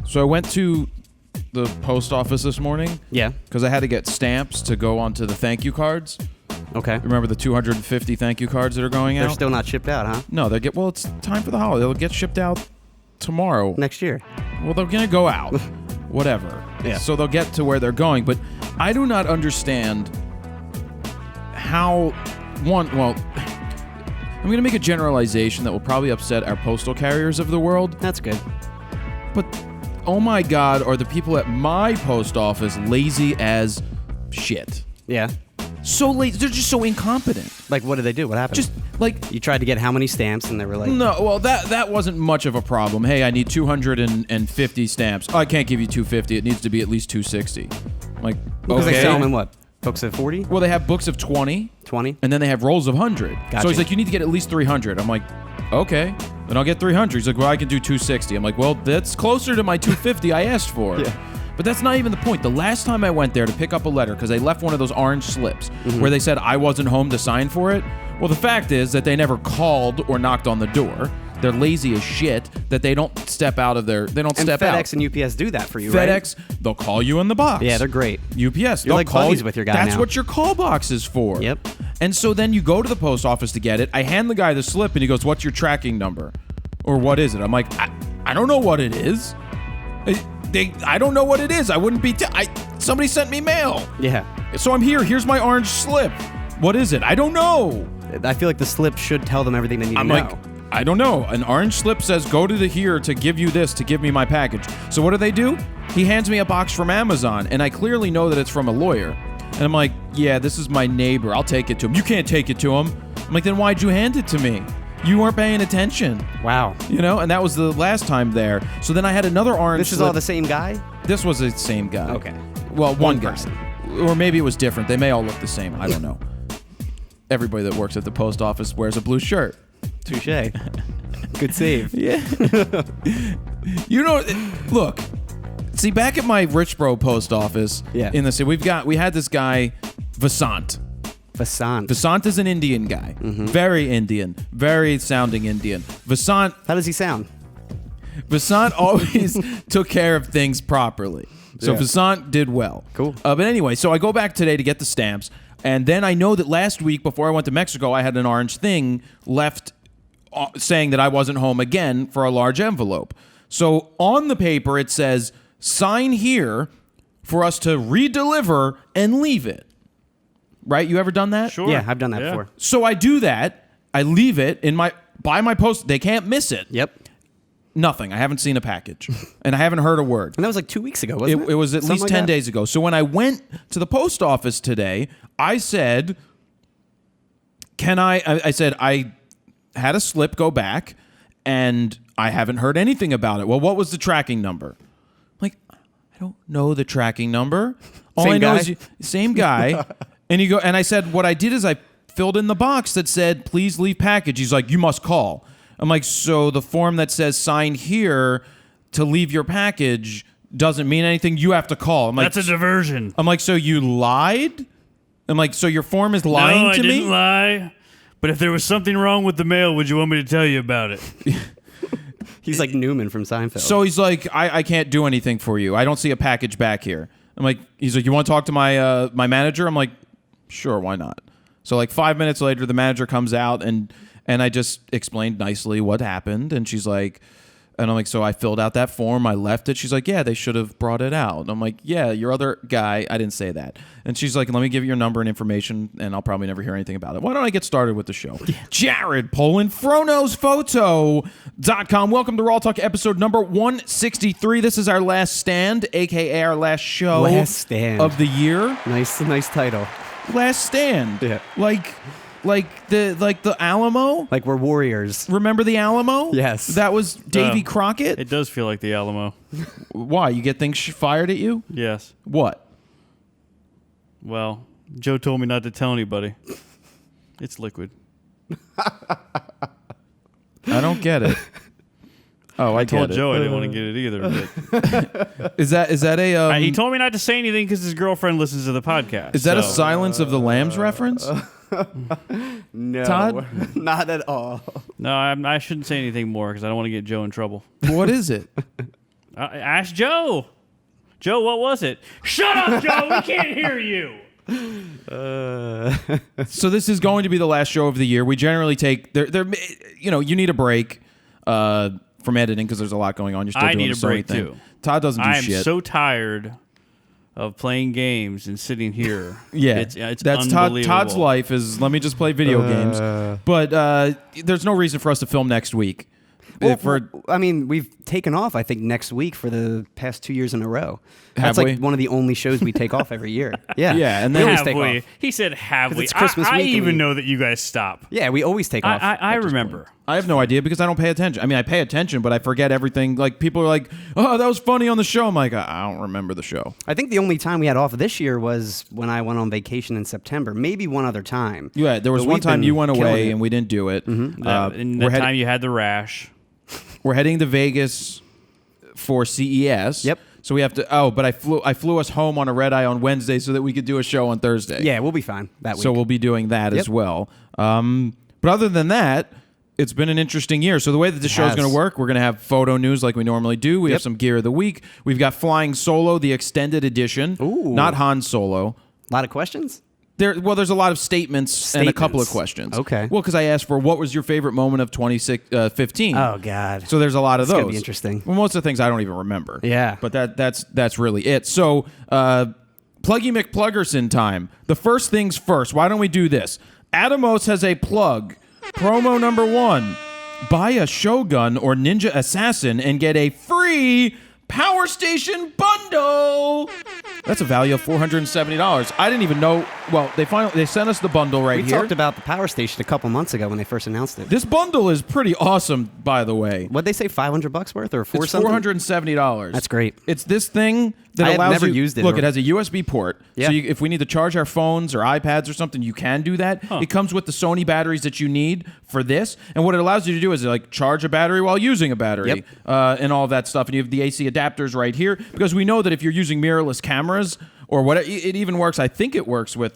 So I went to the post office this morning. Yeah. Because I had to get stamps to go onto the thank you cards. Okay. Remember the 250 thank you cards that are going out? They're still not shipped out, huh? No, well, it's time for the holiday. They'll get shipped out tomorrow. Next year. Well, they're going to go out. Whatever. Yeah. So they'll get to where they're going. But I do not understand how I'm going to make a generalization that will probably upset our postal carriers of the world. That's good. But, oh my God, are the people at my post office lazy as shit? Yeah. So lazy. They're just so incompetent. Like, what did they do? What happened? Just, like... You tried to get how many stamps, and they were like... No, well, that wasn't much of a problem. Hey, I need 250 stamps. Oh, I can't give you 250. It needs to be at least 260. Like, Because okay. they sell them in what? Books of 40? Well, they have books of 20. 20? And then they have rolls of 100. Gotcha. So he's like, you need to get at least 300. I'm like, okay. Then I'll get 300. He's like, well, I can do 260. I'm like, well, that's closer to my 250 I asked for. Yeah. But that's not even the point. The last time I went there to pick up a letter, because they left one of those orange slips where they said I wasn't home to sign for it. Well, the fact is that they never called or knocked on the door. They're lazy as shit that they don't step out of their... They don't And step FedEx out. and UPS do that for you, FedEx, they'll call you in the box. Yeah, they're great. UPS, You're like call buddies you. with your guy That's now. what your call box is for. Yep. And so then you go to the post office to get it. I hand the guy the slip, and he goes, what's your tracking number? Or what is it? I'm like, I don't know what it is. I don't know what it is. I wouldn't be... somebody sent me mail. Yeah. So I'm here. Here's my orange slip. What is it? I don't know. I feel like the slip should tell them everything they need to know. I'm like, I don't know. An orange slip says, go to the here to give you this, to give me my package. So what do? He hands me a box from Amazon, and I clearly know that it's from a lawyer. And I'm like, yeah, this is my neighbor. I'll take it to him. You can't take it to him. I'm like, then why'd you hand it to me? You weren't paying attention. Wow. You know, and that was the last time there. So then I had another orange This is slip. all the same guy? This was the same guy. Okay. Well, one guy. person. Or maybe it was different. They may all look the same. I don't know. Everybody that works at the post office wears a blue shirt. Touche. Good save. Yeah. You know, look. See, back at my Richboro post office in the city, we had this guy, Vasant. Vasant is an Indian guy. Very Indian. Very sounding Indian. Vasant... How does he sound? Vasant always took care of things properly. So Vasant did well. Cool. But anyway, so I go back today to get the stamps, and then I know that last week, before I went to Mexico, I had an orange thing left saying that I wasn't home again for a large envelope. So on the paper, it says, sign here for us to redeliver and leave it. Right? You ever done that? Sure. Yeah, I've done that before. So I do that. I leave it by my post. They can't miss it. Yep. Nothing. I haven't seen a package. And I haven't heard a word. And that was like 2 weeks ago, wasn't it? It was at Something least like 10 that? days ago. So when I went to the post office today, I said, I said, I had a slip go back, and I haven't heard anything about it. Well, what was the tracking number? I'm like, I don't know the tracking number. All Same I know guy? is same guy. And I said, what I did is I filled in the box that said, please leave package. He's like, you must call. I'm like, so the form that says sign here to leave your package doesn't mean anything. You have to call. I'm like, That's a diversion. I'm like, so you lied? I'm like, so your form is lying No, to I me? didn't lie. But if there was something wrong with the mail, would you want me to tell you about it? He's like Newman from Seinfeld. So he's like, I can't do anything for you. I don't see a package back here. I'm like, he's like, you want to talk to my my manager? I'm like, sure, why not? So like 5 minutes later, the manager comes out, and I just explained nicely what happened, and she's like, and I'm like, so I filled out that form, I left it. She's like, yeah, they should have brought it out. And I'm like, yeah, your other guy, I didn't say that. And she's like, let me give you your number and information, and I'll probably never hear anything about it. Why don't I get started with the show? Jared Poland, FronosPhoto.com. Welcome to RAWtalk episode number 163. This is our last stand, aka our last show Last stand. of the year. Nice title. Last stand. Yeah. Like the Alamo? Like we're warriors. Remember the Alamo? Yes. That was Davy Crockett? It does feel like the Alamo. Why? You get things fired at you? Yes. What? Well, Joe told me not to tell anybody. It's liquid. I don't get it. Oh, I told get Joe it. I didn't want to get it either. But Is that a he told me not to say anything because his girlfriend listens to the podcast. is that a so- Silence of the Lambs reference? No. Todd? Not at all. No, I shouldn't say anything more because I don't want to get Joe in trouble. What is it? Ask Joe. Joe, what was it? Shut up, Joe. We can't hear you. So this is going to be the last show of the year. We generally take you need a break from editing because there's a lot going on. You're still I doing need the a break Sony thing. too. Todd doesn't do I am shit. so tired of playing games and sitting here. Yeah, it's that's unbelievable. Todd's life is let me just play video games. But there's no reason for us to film next week. I mean, we've taken off, I think, next week for the past 2 years in a row. Have That's like we? one of the only shows we take off every year. Yeah. Yeah, and we then always Have take we? off. He said, have we? it's Christmas I week and even we- know that you guys stop. Yeah, we always take off. I remember. I have no idea because I don't pay attention. I mean, I pay attention, but I forget everything. Like, people are like, oh, that was funny on the show. I'm like, I don't remember the show. I think the only time we had off this year was when I went on vacation in September. Maybe one other time. Yeah, there was But one we've time been you went killing away it. and we didn't do it. And the we're, time you had the rash. we're heading to Vegas for CES. Yep. So we have to. Oh, but I flew us home on a red eye on Wednesday so that we could do a show on Thursday. Yeah, we'll be fine that week. So we'll be doing that as Yep. well. But other than that, it's been an interesting year. So the way that the show is has. going to work, we're going to have photo news like we normally do. We have Yep. some gear of the week. We've got Flying Solo, the extended edition. Ooh. Not Han Solo. A lot of questions? There's a lot of statements and a couple of questions. Okay. Well, because I asked for what was your favorite moment of 2015. Oh, God. So there's a lot of It's those. gonna be interesting. Well, most of the things I don't even remember. Yeah. But that's really it. So Pluggy McPluggerson time. The first things first. Why don't we do this? ATOMOS has a plug. Promo number 1. Buy a Shogun or Ninja Assassin and get a free Power Station bundle. That's a value of $470. I didn't even know. Well, they sent us the bundle right We here. talked about the Power Station a couple months ago when they first announced it. This bundle is pretty awesome, by the way. What'd they say, $500 worth or It's something? $470. That's great. It's this thing that I have allows never you. used it Look, or- it has a USB port. Yeah. So if we need to charge our phones or iPads or something, you can do that. It comes with the Sony batteries that you need for this. And what it allows you to do is like charge a battery while using a battery Yep. and all of that stuff. And you have the AC adapters right here because we know that if you're using mirrorless cameras or whatever, it even works. I think it works with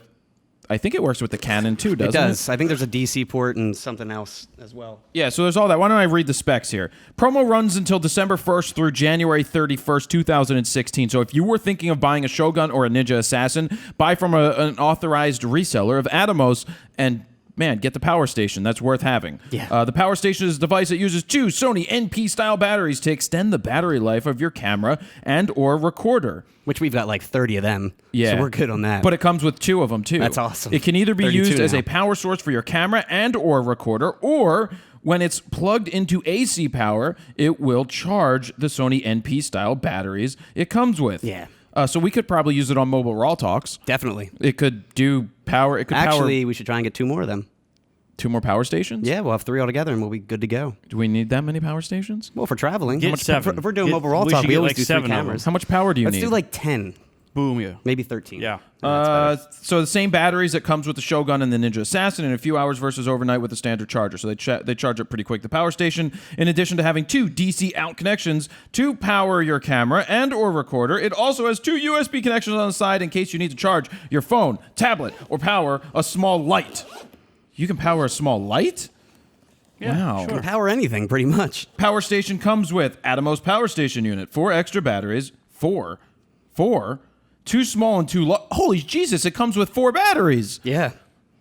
the Canon too, doesn't it? It does. I think there's a DC port and something else as well. Yeah, so there's all that. Why don't I read the specs here? Promo runs until December 1st through January 31st, 2016. So if you were thinking of buying a Shogun or a Ninja Assassin, buy from an authorized reseller of ATOMOS and man, get the Power Station. That's worth having. Yeah. The Power Station is a device that uses 2 Sony NP-style batteries to extend the battery life of your camera and or recorder. Which we've got like 30 of them. Yeah. So we're good on that. But it comes with 2 of them, too. That's awesome. It can either be 32 used as now. a power source for your camera and or recorder, or when it's plugged into AC power, it will charge the Sony NP-style batteries it comes with. Yeah. So we could probably use it on mobile RAWtalks. Definitely. It could do power. It could Actually, we should try and get 2 more of them. power 2 more power stations? Yeah, we'll have 3 altogether and we'll be good to go. Do we need that many power stations? Well, for traveling. Get 7. If we're doing Get- mobile we Raw should Talk, get we always like do 7 3 of them. cameras. How much power do you Let's need? do like 10, Boom, yeah. maybe 13. Yeah. So the same batteries that comes with the Shogun and the Ninja Assassin in a few hours versus overnight with the standard charger. So they charge it pretty quick. The Power Station, in addition to having 2 DC out connections to power your camera and or recorder, it also has 2 USB connections on the side in case you need to charge your phone, tablet, or power a small light. You can power a small light? Wow. You can power anything, pretty much. Power Station comes with ATOMOS Power Station unit, 4 extra batteries, 4, 2 small and 2 holy Jesus, it comes with 4 batteries. Yeah.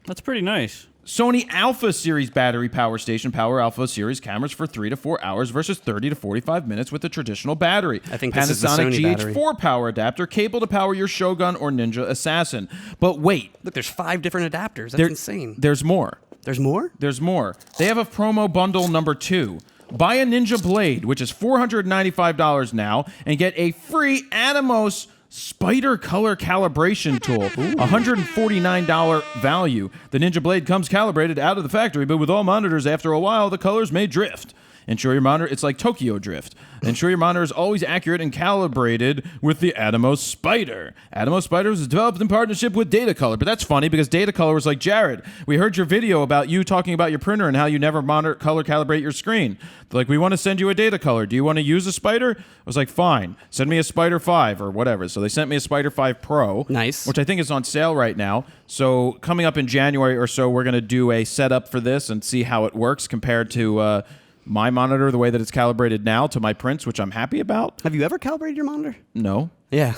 That's pretty nice. Sony Alpha Series battery Power Station, Power Alpha Series cameras for 3 to 4 hours versus 30 to 45 minutes with the traditional battery. I think this is the Panasonic Sony battery. GH4 power adapter, cable to power your Shogun or Ninja Assassin. But wait, Look, there's 5 different adapters. That's insane. there's more. There's more? There's more. They have a promo bundle number 2. Buy a Ninja Blade, which is $495 now, and get a free ATOMOS Spider Color Calibration Tool, $149 value. The Ninja Blade comes calibrated out of the factory, but with all monitors, after a while, the colors may drift. Ensure your monitor, it's like Tokyo Drift. Ensure your monitor is always accurate and calibrated with the ATOMOS Spider. ATOMOS Spider was developed in partnership with Datacolor, but that's funny because Datacolor was like, Jared, we heard your video about you talking about your printer and how you never color calibrate your screen. They're like, we want to send you a Datacolor. Do you want to use a Spider? I was like, fine. Send me a Spider 5 or whatever. So they sent me a Spider 5 Pro. Nice. Which I think is on sale right now. So coming up in January or so, we're going to do a setup for this and see how it works compared to my monitor the way that it's calibrated now to my prints, which I'm happy about. Have you ever calibrated your monitor? No. Yeah.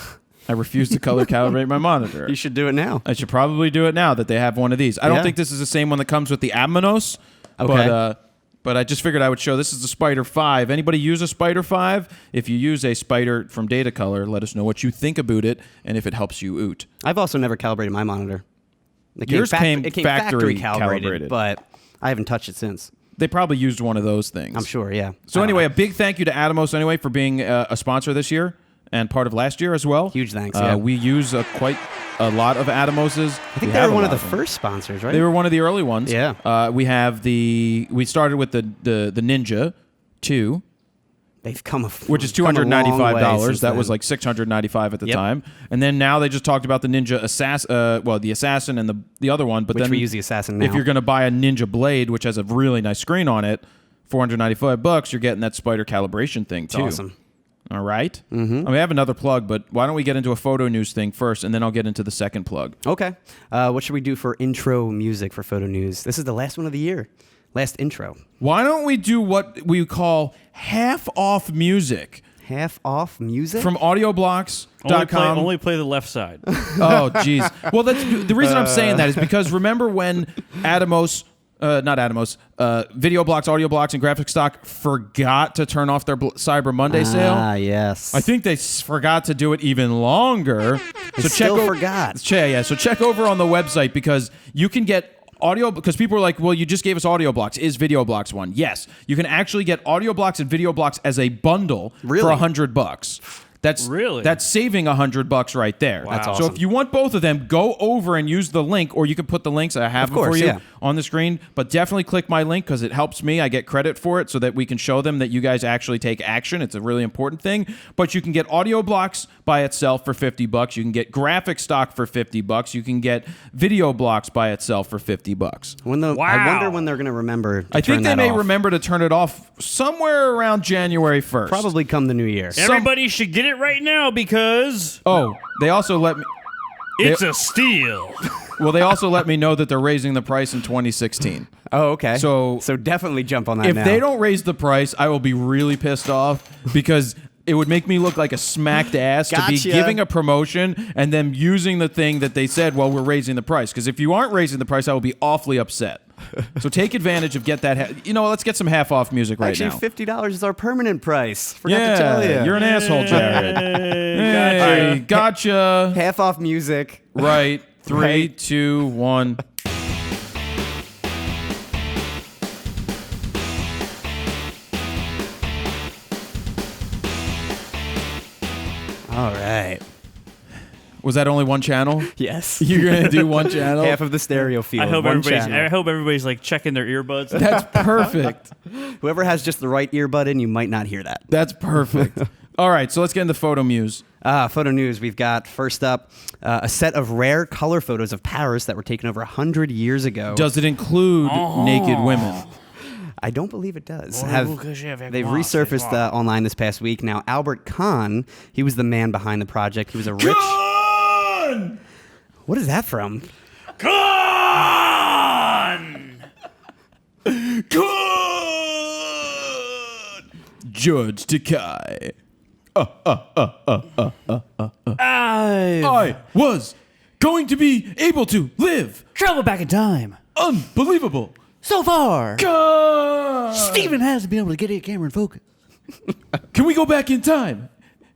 I refuse to color calibrate my monitor. You should do it now. I should probably do it now that they have one of these. I don't Yeah. think this is the same one that comes with the ATOMOS. Okay. But I just figured I would show. This is the Spider 5. Anybody use a Spider 5? If you use a Spider from Datacolor, let us know what you think about it and if it helps you oot. I've also never calibrated my monitor. Yours came factory factory calibrated, but I haven't touched it since. They probably used one of those things. I'm sure, yeah. So anyway, a big thank you to ATOMOS anyway for being a sponsor this year and part of last year as well. Huge thanks, yeah. We use quite a lot of ATOMOSes. I think they were one of the first sponsors, right? They were one of the early ones. Yeah. We started with the Ninja 2. They've come which is $295. That was then. like $695 at the Yep. time. And then now they just talked about the Ninja Assassin, the Assassin and the other one. But Which then we use the Assassin now. If you're going to buy a Ninja Blade, which has a really nice screen on it, $495, you're getting that Spider calibration thing too. Awesome. All right. Mm-hmm. I have another plug, but why don't we get into a photo news thing first, and then I'll get into the second plug. Okay. What should we do for intro music for photo news? This is the last one of the year. Last intro. Why don't we do what we call half-off music? Half off music? From AudioBlocks.com. Only play the left side. Oh, jeez. Well, that's the reason I'm saying that is because remember when ATOMOS, VideoBlocks, AudioBlocks, and Graphic Stock forgot to turn off their Cyber Monday sale? Ah, yes. I think they forgot to do it even longer. So forgot. So check over on the website because you can get audio, because people are like, well, you just gave us AudioBlocks. Is VideoBlocks one? Yes. You can actually get AudioBlocks and VideoBlocks as a bundle for $100. That's saving $100 right there. Wow. That's So awesome. if you want both of them, go over and use the link, or you can put the links. I have them for you on the screen. But definitely click my link because it helps me. I get credit for it so that we can show them that you guys actually take action. It's a really important thing. But you can get AudioBlocks by itself for $50. You can get Graphic Stock for $50. You can get VideoBlocks by itself for $50. I wonder when they're going to remember to I think turn they that may off. remember to turn it off somewhere around January 1st. Probably come the new year. Everybody should get it right now because they also let me. it's a steal. Well, they also let me know that they're raising the price in 2016. Oh, okay. So definitely jump on that if now. they don't raise the price, I will be really pissed off because it would make me look like a smacked ass to be Gotcha. giving a promotion and then using the thing that they said, well, we're raising the price. Because if you aren't raising the price, I will be awfully upset. So take advantage of let's get some half-off music right now. Actually, $50 is our permanent price. Forgot to tell you. You're an asshole, Jared. Hey, gotcha. Half off music. Right. 3, 2, 1. All right. Was that only one channel? Yes. You're going to do one channel? Half of the stereo field. I hope one everybody's. channel. I hope everybody's like checking their earbuds. That's perfect. Whoever has just the right earbud in, you might not hear that. That's perfect. All right, so let's get into photo muse. Photo news. We've got, first up, a set of rare color photos of Paris that were taken over 100 years ago. Does it include naked women? I don't believe it does. Well, They've resurfaced online this past week. Now, Albert Kahn, he was the man behind the project. He was a rich... Kahn! What is that from? Kahn! Kahn! Judge Takai. I was going to be able to live. Travel back in time. Unbelievable. So far, Kahn! Steven hasn't been able to get a camera in focus. Can we go back in time?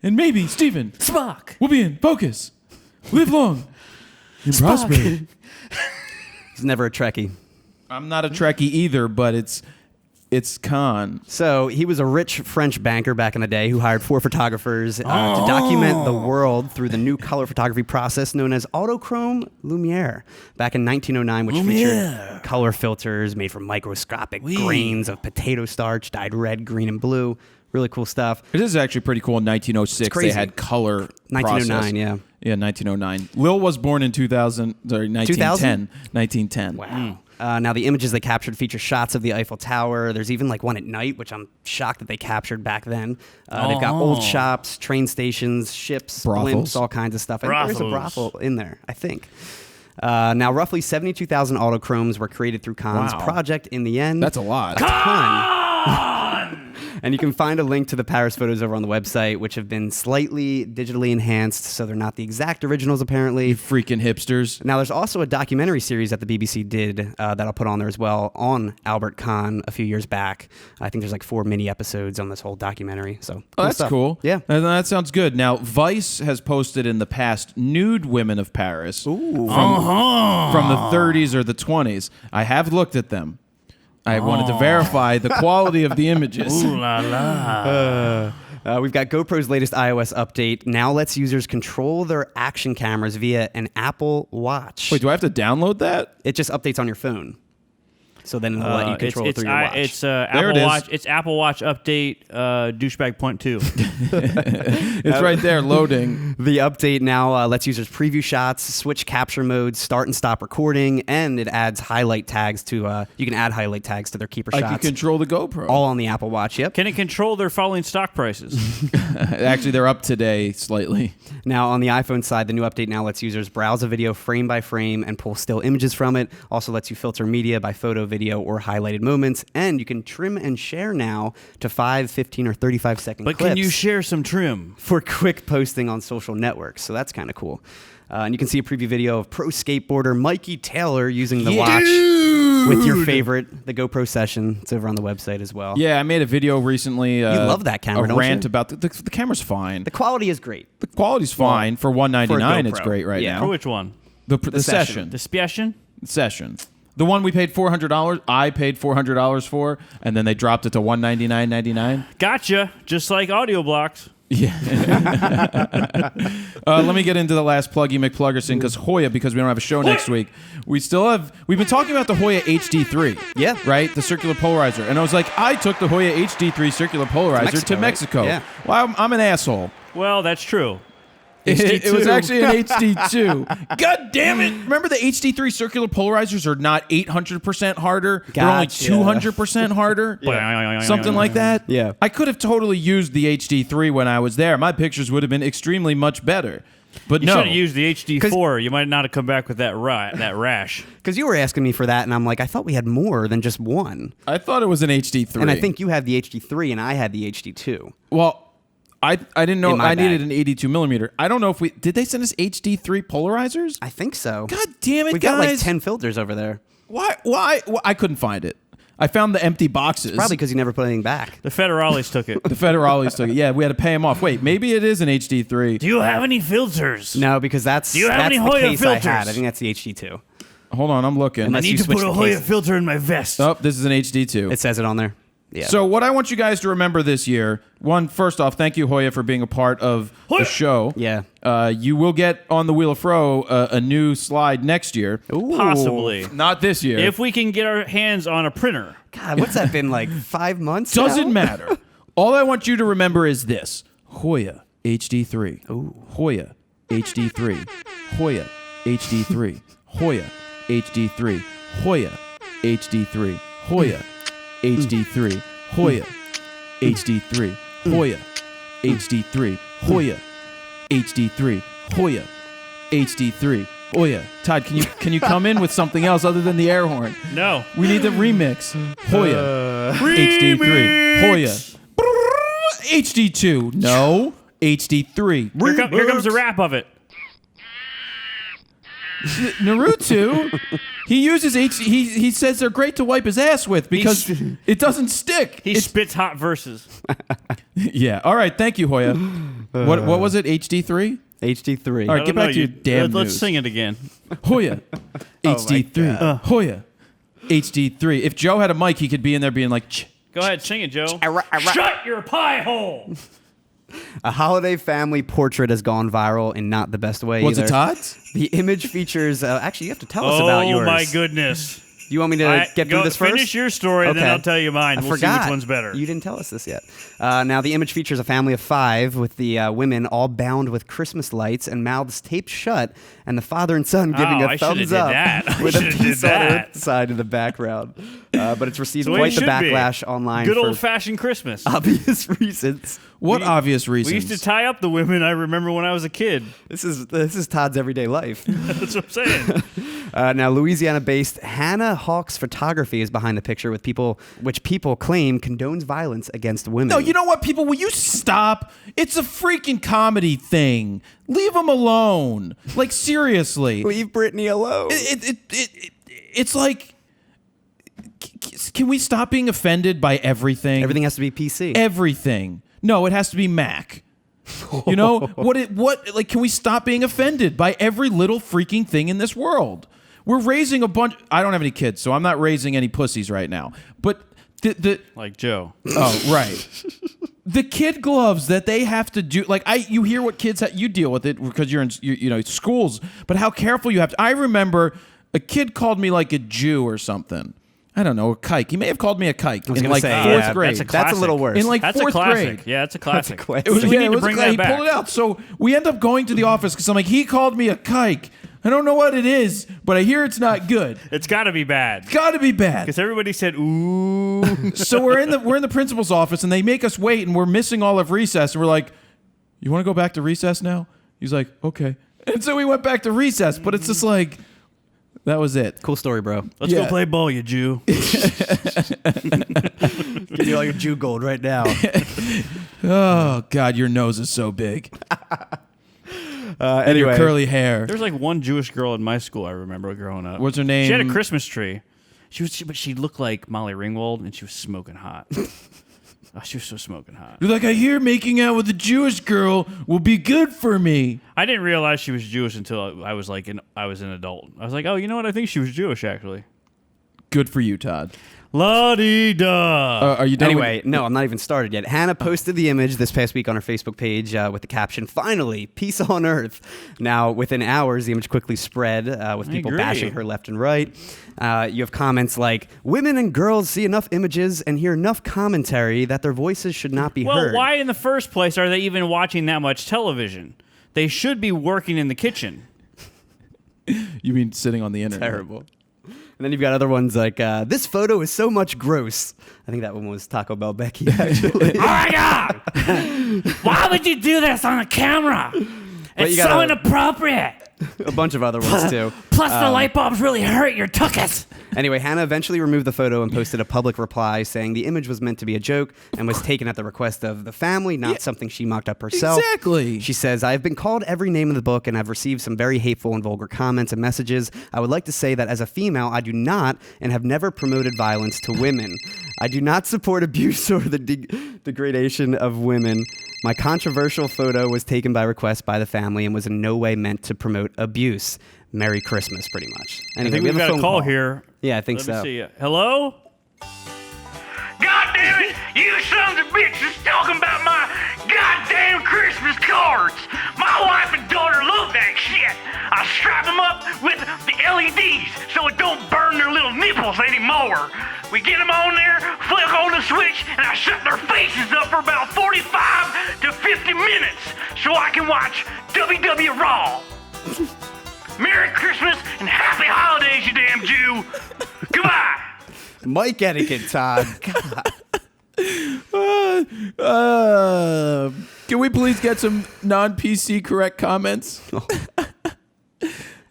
And maybe Steven Spock will be in focus. Live long and prosper. He's never a Trekkie. I'm not a Trekkie either, but it's Kahn. So he was a rich French banker back in the day who hired 4 photographers to document the world through the new color photography process known as autochrome lumiere back in 1909, which featured color filters made from microscopic grains of potato starch dyed red, green, and blue. Really cool stuff. It is actually pretty cool. In 1906, crazy. they had color 1909, process. yeah. Yeah, 1909. Lil was born in 1910. 1910. Wow. Now, the images they captured feature shots of the Eiffel Tower. There's even like one at night, which I'm shocked that they captured back then. They've got old shops, train stations, ships, Brothels. blimps, all kinds of stuff. And there's a Brothels. brothel in there, I think. Now, roughly 72,000 autochromes were created through Kahn's project in the end. That's a lot. A ton. And you can find a link to the Paris photos over on the website, which have been slightly digitally enhanced, so they're not the exact originals, apparently. You freaking hipsters. Now, there's also a documentary series that the BBC did that I'll put on there as well on Albert Kahn a few years back. I think there's like 4 mini episodes on this whole documentary. So That's stuff. cool. Yeah. That sounds good. Now, Vice has posted in the past nude women of Paris from the 30s or the 20s. I have looked at them. I wanted to verify the quality of the images. Ooh la la. We've got GoPro's latest iOS update. Now lets users control their action cameras via an Apple Watch. Wait, do I have to download that? It just updates on your phone. So then it'll let you control it through your watch. It's There Apple it is. Watch. It's Apple Watch update douchebag point 2. It's right there loading. The update now lets users preview shots, switch capture modes, start and stop recording, and it adds highlight tags to. You can add highlight tags to their keeper I shots. can control the GoPro. all on the Apple Watch. Yep. Can it control their falling stock prices? Actually, they're up today slightly. Now on the iPhone side, the new update now lets users browse a video frame by frame and pull still images from it. Also lets you filter media by photo, video, or highlighted moments, and you can trim and share now to 5, 15, or 35-second But clips can you share some trim? for quick posting on social networks. So that's kind of cool. And you can see a preview video of pro skateboarder Mikey Taylor using the watch with your favorite, the GoPro Session. It's over on the website as well. Yeah, I made a video recently. You love that camera, A don't rant you? about the camera's fine. The quality is great. The quality's fine for $199. for a It's GoPro. great right Yeah. For now. which one? The Session. session. The Spiation? Session. The one we paid $400. I paid $400 for, and then they dropped it to $199.99. Gotcha. Just like AudioBlocks. Yeah. Let me get into the last pluggy McPluggerson because HOYA, because we don't have a show next week. We've been talking about the HOYA HD3. Yeah. Right? The circular polarizer. And I was like, I took the HOYA HD3 circular polarizer to Mexico. right? Yeah. Well, I'm an asshole. Well, that's true. It was actually an HD2. God damn it. Remember the HD3 circular polarizers are not 800% harder. They're only Gotcha. 200% harder. Something like that. Yeah. I could have totally used the HD3 when I was there. My pictures would have been extremely much better. But You no. should have used the HD4. You might not have come back with that rash. Because you were asking me for that, and I'm like, I thought we had more than just one. I thought it was an HD3. And I think you had the HD3, and I had the HD2. Well, I didn't know In my I needed bag. an 82 millimeter. I don't know if did they send us HD3 polarizers? I think so. God damn it, We've guys. got like 10 filters over there. Why? I couldn't find it. I found the empty boxes. Probably because you never put anything back. The Federales took it. The Federales took it. Yeah, we had to pay them off. Wait, maybe it is an HD3. Do you have any filters? No, because that's you have that's any the HOYA case I had. filters? I think that's the HD2. Hold on, I'm looking. I Unless need you to switch put a the HOYA cases. filter in my vest. Oh, this is an HD2. It says it on there. Yeah. So what I want you guys to remember this year, first off, thank you, HOYA, for being a part of the HOYA! show. Yeah. You will get on the Wheel of Fro a new slide next year. Ooh. Possibly. Not this year. If we can get our hands on a printer. God, what's that been like? 5 months? Doesn't now? matter. All I want you to remember is this. HOYA HD3. Ooh. HOYA HD3. HOYA HD3. HOYA HD3. HOYA HD3. HOYA HD3. HOYA HD3. HOYA HD3. HOYA HD3. HOYA HD3. HOYA. Todd, can you come in with something else other than the air horn? No. We need the remix. HOYA HD3. HOYA HD2. No. HD3. Here comes the rap of it. Naruto, he uses he says they're great to wipe his ass with because it doesn't stick. He spits hot verses. Yeah. All right. Thank you, Hoya. What was it? HD3. HD3. All right, I get don't know, back to your damn Let's news. sing it again. Hoya. HD3. Hoya. HD3. If Joe had a mic, he could be in there being like. Go ahead, sing it, Joe. Shut your pie hole. A holiday family portrait has gone viral in not the best way Was either. it Todd's? The image features... actually, you have to tell us about yours. Oh, my goodness. You want me to get through this first? Finish your story, and then Okay. I'll tell you mine. I We'll forgot. see which one's better. You didn't tell us this yet. Now, the image features a family of 5 with the women all bound with Christmas lights and mouths taped shut, and the father and son giving Oh, a I shoulda thumbs did up that. I with a shoulda did peace on that. earth sign in the background. But it's received the way quite it the should be. backlash online Good for old-fashioned Christmas. obvious reasons. What obvious reasons? We used to tie up the women I remember when I was a kid. This is Todd's everyday life. That's what I'm saying. Now, Louisiana-based Hannah Hawks Photography is behind the picture with which people claim condones violence against women. No, you know what, people? Will you stop? It's a freaking comedy thing. Leave them alone. Like, seriously. Leave Brittany alone. It's like, can we stop being offended by everything? Everything has to be PC. Everything. No, it has to be Mac. You know what? Like, can we stop being offended by every little freaking thing in this world? We're raising a bunch. I don't have any kids, so I'm not raising any pussies right now. But like Joe. Oh, right. The kid gloves that they have to do, like you hear what kids you deal with it because you're in schools, but how careful you have to. I remember a kid called me like a Jew or something. I don't know, a kike. He may have called me a kike in like fourth grade. That's a little worse. In like That's fourth a classic. grade. Yeah, that's a classic. That's a It was, We need to it was bring a classic. that back. He pulled it out. So we end up going to the office because I'm like, he called me a kike. I don't know what it is, but I hear it's not good. It's got to be bad. Got to be bad. Because everybody said, ooh. So we're in the principal's office, and they make us wait, and we're missing all of recess, and we're like, you want to go back to recess now? He's like, okay. And so we went back to recess, but it's just like, that was it. Cool story, bro. Let's go play ball, you Jew. Give you all your Jew gold right now. Oh, God, your nose is so big. And Anyway, your curly hair. There was like one Jewish girl in my school I remember growing up. What's her name? She had a Christmas tree. But she looked like Molly Ringwald, and she was smoking hot. Oh, she was so smoking hot. You're like, I hear making out with a Jewish girl will be good for me. I didn't realize she was Jewish until I was an adult. I was like, oh, you know what? I think she was Jewish, actually. Good for you, Todd. La-dee-da. Are you done? Anyway, no, I'm not even started yet. Hannah posted the image this past week on her Facebook page with the caption, "Finally, peace on earth." Now, within hours, the image quickly spread with people agree. bashing her left and right. You have comments like, "Women and girls see enough images and hear enough commentary that their voices should not be heard." Well, why in the first place are they even watching that much television? They should be working in the kitchen. You mean sitting on the internet? Terrible. And then you've got other ones like, "This photo is so much gross." I think that one was Taco Bell Becky, actually. Oh my God! Why would you do this on a camera? It's you so gotta- inappropriate. A bunch of other ones, too. Plus, the light bulbs really hurt your tuchus. Anyway, Hannah eventually removed the photo and posted a public reply saying the image was meant to be a joke and was taken at the request of the family, not something she mocked up herself. Exactly. She says, "I have been called every name in the book and I've received some very hateful and vulgar comments and messages. I would like to say that as a female, I do not and have never promoted violence to women. I do not support abuse or the degradation of women. My controversial photo was taken by request by the family and was in no way meant to promote abuse. Merry Christmas," pretty much. I Anyway, think we we've have got a phone call here. Yeah, I think Let so. me see. Hello? God damn it! You sons of bitches talking about my goddamn Christmas cards! My wife and daughter love that shit! I strap them up with the LEDs so it don't burn their little nipples anymore. We get them on there, flick on the switch, and I shut their faces up for about 45 to 50 minutes so I can watch WW Raw. Merry Christmas and Happy Holidays, you damn Jew! Goodbye! Mic etiquette, Todd. Can we please get some non-PC correct comments?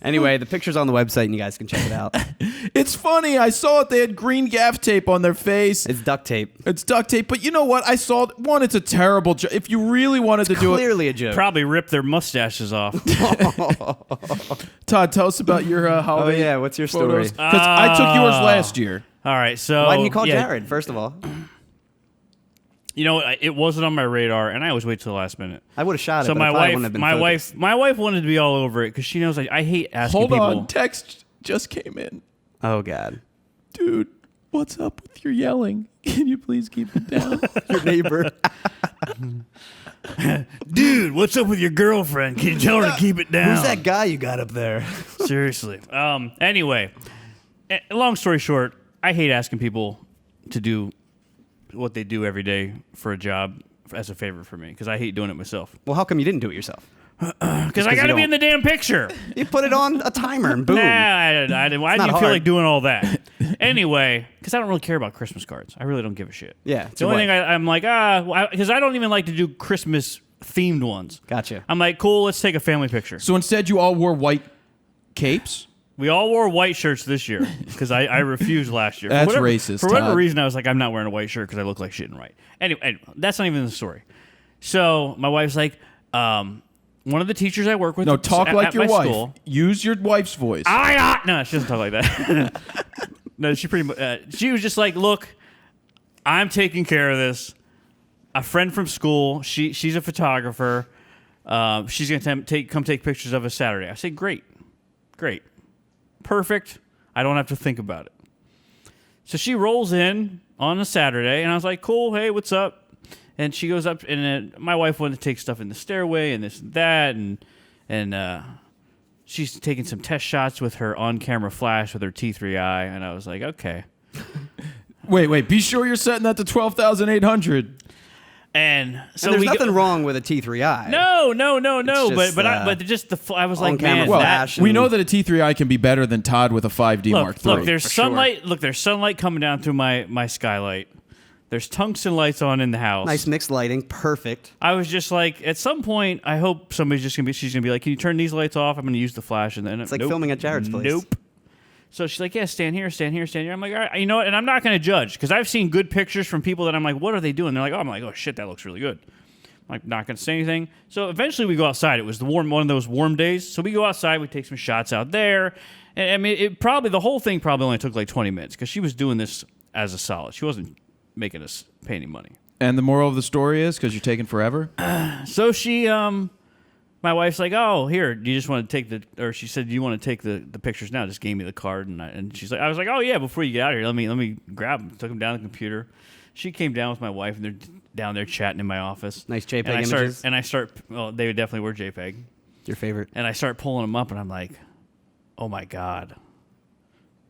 Anyway, the picture's on the website and you guys can check it out. It's funny. I saw it. They had green gaff tape on their face. It's duct tape. It's duct tape. But you know what? I saw it. One, it's a terrible joke. If you really wanted to do it. Clearly a joke. Probably ripped their mustaches off. Todd, tell us about your holiday. Oh, yeah. What's your story? Because I took yours last year. All right, so Why didn't you call yeah, Jared, first of all? You know, it wasn't on my radar, and I always wait till the last minute. I would have shot it, So but my I probably wouldn't have been focused. my wife wanted to be all over it because she knows I hate asking Hold people. on. Text just came in. Oh, God. Dude, what's up with your yelling? Can you please keep it down? Your neighbor. Dude, what's up with your girlfriend? Can you tell her to keep it down? Who's that guy you got up there? Seriously. Anyway, long story short, I hate asking people to do what they do every day for a job as a favor for me because I hate doing it myself. Well, how come you didn't do it yourself? Because I got to be in the damn picture. You put it on a timer and boom. Nah, I didn't. Why do not you feel hard. like doing all that? Anyway, because I don't really care about Christmas cards. I really don't give a shit. Yeah, it's The your only thing wife. I'm like, because I don't even like to do Christmas themed ones. Gotcha. I'm like, cool, let's take a family picture. So instead, you all wore white capes? We all wore white shirts this year because I refused last year. That's racist, For whatever Todd. reason, I was like, I'm not wearing a white shirt because I look like shit and white. Anyway, that's not even the story. So my wife's like, one of the teachers I work with. No, talk like at your my wife. School, Use your wife's voice. no, she doesn't talk like that. No, she pretty much. She was just like, look, I'm taking care of this. A friend from school. She's a photographer. She's gonna come take pictures of us Saturday. I say, great, perfect. I don't have to think about it. So she rolls in on a Saturday, and I was like, cool. Hey, what's up? And she goes up, and my wife wanted to take stuff in the stairway and this and that, and she's taking some test shots with her on-camera flash with her T3i, and I was like, okay. Wait. Be sure you're setting that to 12,800. And so and there's we nothing wrong with a T3i. No. It's But I was like, on-camera man, flash. that, We know that a T3i can be better than Todd with a 5D Mark III. look, there's sunlight. Look, there's sunlight coming down through my skylight. There's tungsten lights on in the house. Nice mixed lighting, perfect. I was just like, at some point, I hope she's gonna be like, can you turn these lights off? I'm gonna use the flash, and then It's like filming at Jared's place. Nope. So she's like, yeah, stand here. I'm like, all right, you know what? And I'm not gonna judge because I've seen good pictures from people that I'm like, what are they doing? They're like, oh shit, that looks really good. I'm like, not gonna say anything. So eventually we go outside. It was one of those warm days. So we go outside. We take some shots out there. And I mean, the whole thing probably only took like 20 minutes because she was doing this as a solid. She wasn't making us pay any money. And the moral of the story is because you're taking forever. So she, my wife's like, oh, here, do you just want to take or she said, do you want to take the pictures now? Just gave me the card, and she's like, I was like, oh yeah, before you get out of here, let me grab them. Took them down the computer. She came down with my wife, and they're down there chatting in my office. Nice JPEG and images. Well, they definitely were JPEG. Your favorite. And I start pulling them up, and I'm like, oh my god,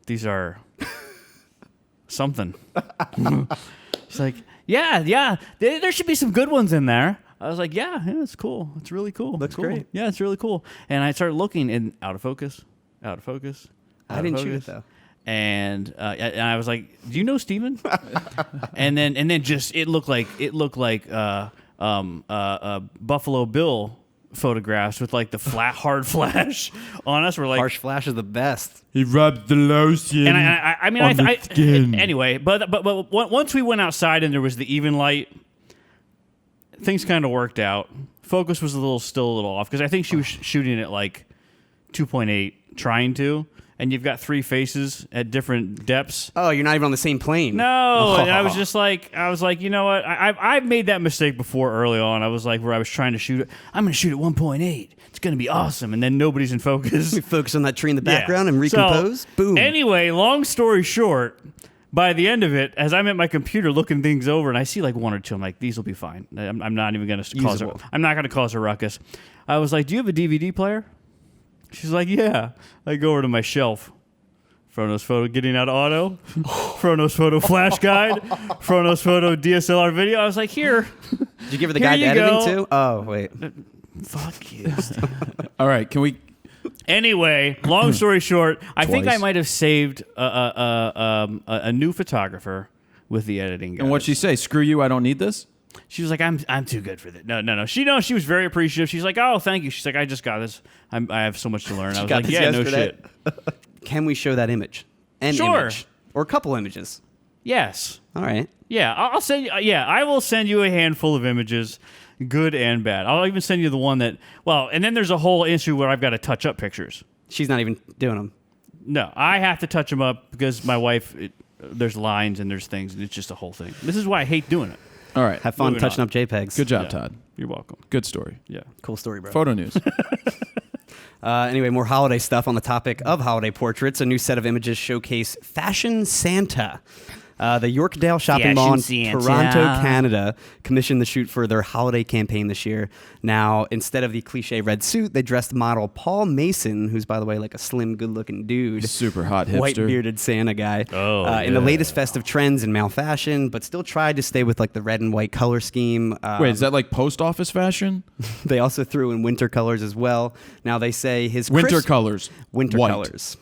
these are something. She's like, yeah, there should be some good ones in there. I was like, yeah, it's cool. It's really cool. Looks cool. great. Yeah, it's really cool. And I started looking, and out of focus. I didn't shoot it though. And I was like, do you know Steven? and then just it looked like Buffalo Bill photographs with like the hard flash on us. We're like, Harsh flash is the best. He rubbed the lotion and I skin. Anyway, but once we went outside and there was the even light, things kind of worked out. Focus was still a little off because I think she was shooting at like 2.8, trying to, and you've got three faces at different depths. Oh, you're not even on the same plane. No, and I was like, you know what? I've made that mistake before early on. I was like, where I was trying to shoot it. I'm going to shoot at 1.8. It's going to be awesome, and then nobody's in focus. We focus on that tree in the Yeah. background and recompose. So, Boom. Anyway, long story short, by the end of it, as I'm at my computer looking things over, and I see like one or two, I'm like, these will be fine. I'm not even going to cause Usable. I'm not going to cause a ruckus. I was like, do you have a DVD player? She's like, yeah. I go over to my shelf. Frono's Photo Getting Out Auto, Frono's Photo Flash Guide, Frono's Photo DSLR Video. I was like, here. Did you give her the Here guide to you editing go. too? Oh, wait. Fuck you. All right, can we? Anyway, long story short, I think I Twice. might have saved a new photographer with the editing guide. And what'd she say? Screw you! I don't need this. She was like, I'm too good for this. No. She was very appreciative. She's like, oh, thank you. She's like, I just got this. I have so much to learn. I was got like, this yeah, yesterday. no shit. Can we show that image? An Sure. image. Or a couple images. Yes. All right. Yeah, I'll send you. Yeah, I will send you a handful of images, good and bad. I'll even send you the one that. Well, and then there's a whole issue where I've got to touch up pictures. She's not even doing them. No, I have to touch them up because my wife. There's lines and there's things, and it's just a whole thing. This is why I hate doing it. All right, Have fun Moving touching on. up JPEGs. good job, Yeah. Todd. You're welcome. Good story. Yeah. Cool story, bro. Photo news. Anyway, more holiday stuff on the topic of holiday portraits. A new set of images showcase Fashion Santa. The Yorkdale Shopping Mall in Fashion Santa. Toronto, Canada, commissioned the shoot for their holiday campaign this year. Now, instead of the cliche red suit, they dressed model Paul Mason, who's, by the way, like a slim, good-looking dude. Super hot hipster. White-bearded Santa guy. Oh, in the latest festive trends in male fashion, but still tried to stay with like the red and white color scheme. Wait, is that like post office fashion? They also threw in winter colors as well. Now, they say his Winter crisp- colors. Winter White. colors.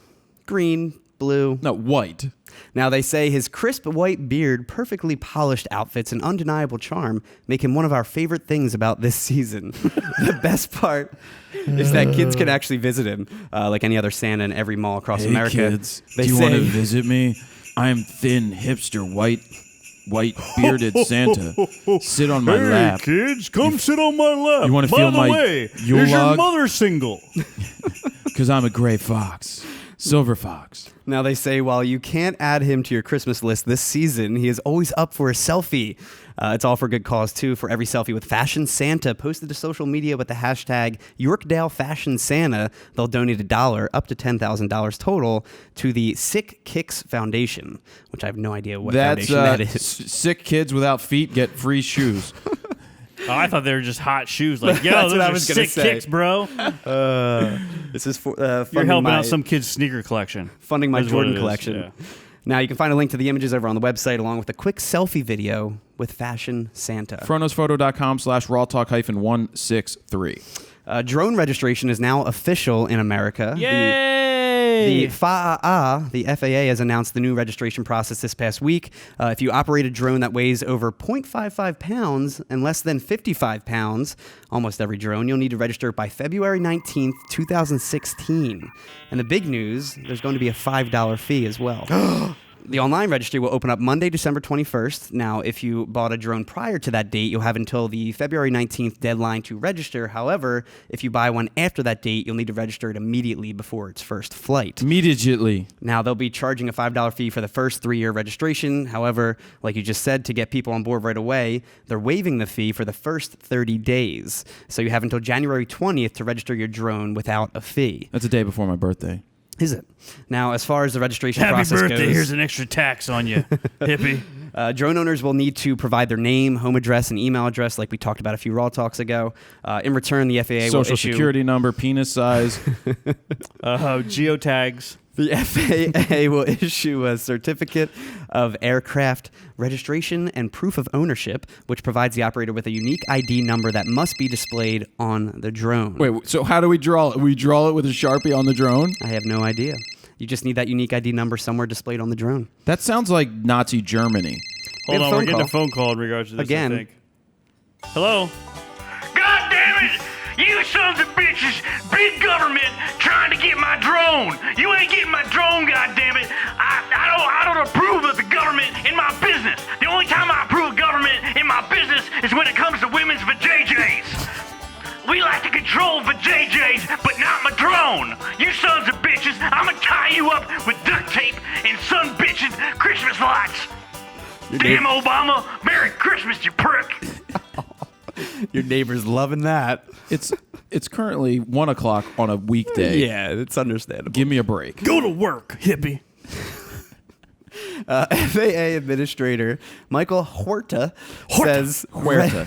Green, blue. No, white. Now, they say his crisp white beard, perfectly polished outfits, and undeniable charm make him one of our favorite things about this season. The best part is that kids can actually visit him, like any other Santa in every mall across Hey, America. kids, do you want to visit me? I'm thin, hipster, white bearded Santa. Sit on my lap. kids, come sit on my lap. You wanna feel my Yule is your log? mother single? Because I'm a gray fox. Silver fox. Now, they say while you can't add him to your Christmas list this season, he is always up for a selfie. It's all for good cause, too. For every selfie with Fashion Santa posted to social media with the hashtag Yorkdale Fashion Santa, they'll donate $1, up to $10,000 total, to the Sick Kicks Foundation, which I have no idea what foundation that is. Sick kids without feet get free shoes. Oh, I thought they were just hot shoes. Like, yo, That's those what I are was gonna sick say. kicks, bro. This is for You're funding helping my, out some kid's sneaker collection. funding my Is what Jordan it is, collection. yeah. Now, you can find a link to the images over on the website, along with a quick selfie video with Fashion Santa. Fronosphoto.com/RAWtalk-163. Drone registration is now official in America. The FAA, the FAA, has announced the new registration process this past week. If you operate a drone that weighs over 0.55 pounds and less than 55 pounds, almost every drone, you'll need to register by February 19th, 2016. And the big news, there's going to be a $5 fee as well. The online registry will open up Monday, December 21st. Now, if you bought a drone prior to that date, you'll have until the February 19th deadline to register. However, if you buy one after that date, you'll need to register it immediately before its first flight. Immediately. Now, they'll be charging a $5 fee for the first 3-year registration. However, like you just said, to get people on board right away, they're waiving the fee for the first 30 days. So you have until January 20th to register your drone without a fee. That's a day before my birthday. Is it? Now, as far as the registration Happy process birthday. goes... Here's an extra tax on you, hippie. Drone owners will need to provide their name, home address, and email address, like we talked about a few RAWtalks ago. In return, the FAA will Social issue... security number, penis size. Geotags. The FAA will issue a certificate of aircraft registration and proof of ownership, which provides the operator with a unique ID number that must be displayed on the drone. Wait, so how do we draw it? We draw it with a Sharpie on the drone? I have no idea. You just need that unique ID number somewhere displayed on the drone. That sounds like Nazi Germany. Hold have on, a we're phone getting call. a phone call in regards to this, Again. I think. Hello? God damn it! You sons of bitches! Big government trying to get my drone! You ain't getting my drone, goddammit! I don't approve of the government in my business! The only time I approve of government in my business is when it comes to women's vajayjays! We like to control vajayjays, but not my drone! You sons of bitches, I'ma tie you up with duct tape and son bitches Christmas lights! Damn Obama! Merry Christmas, you prick! Your neighbor's loving that. It's currently 1 o'clock on a weekday. Yeah, it's understandable. Give me a break. Go to work, hippie. FAA Administrator Michael Huerta says, Huerta.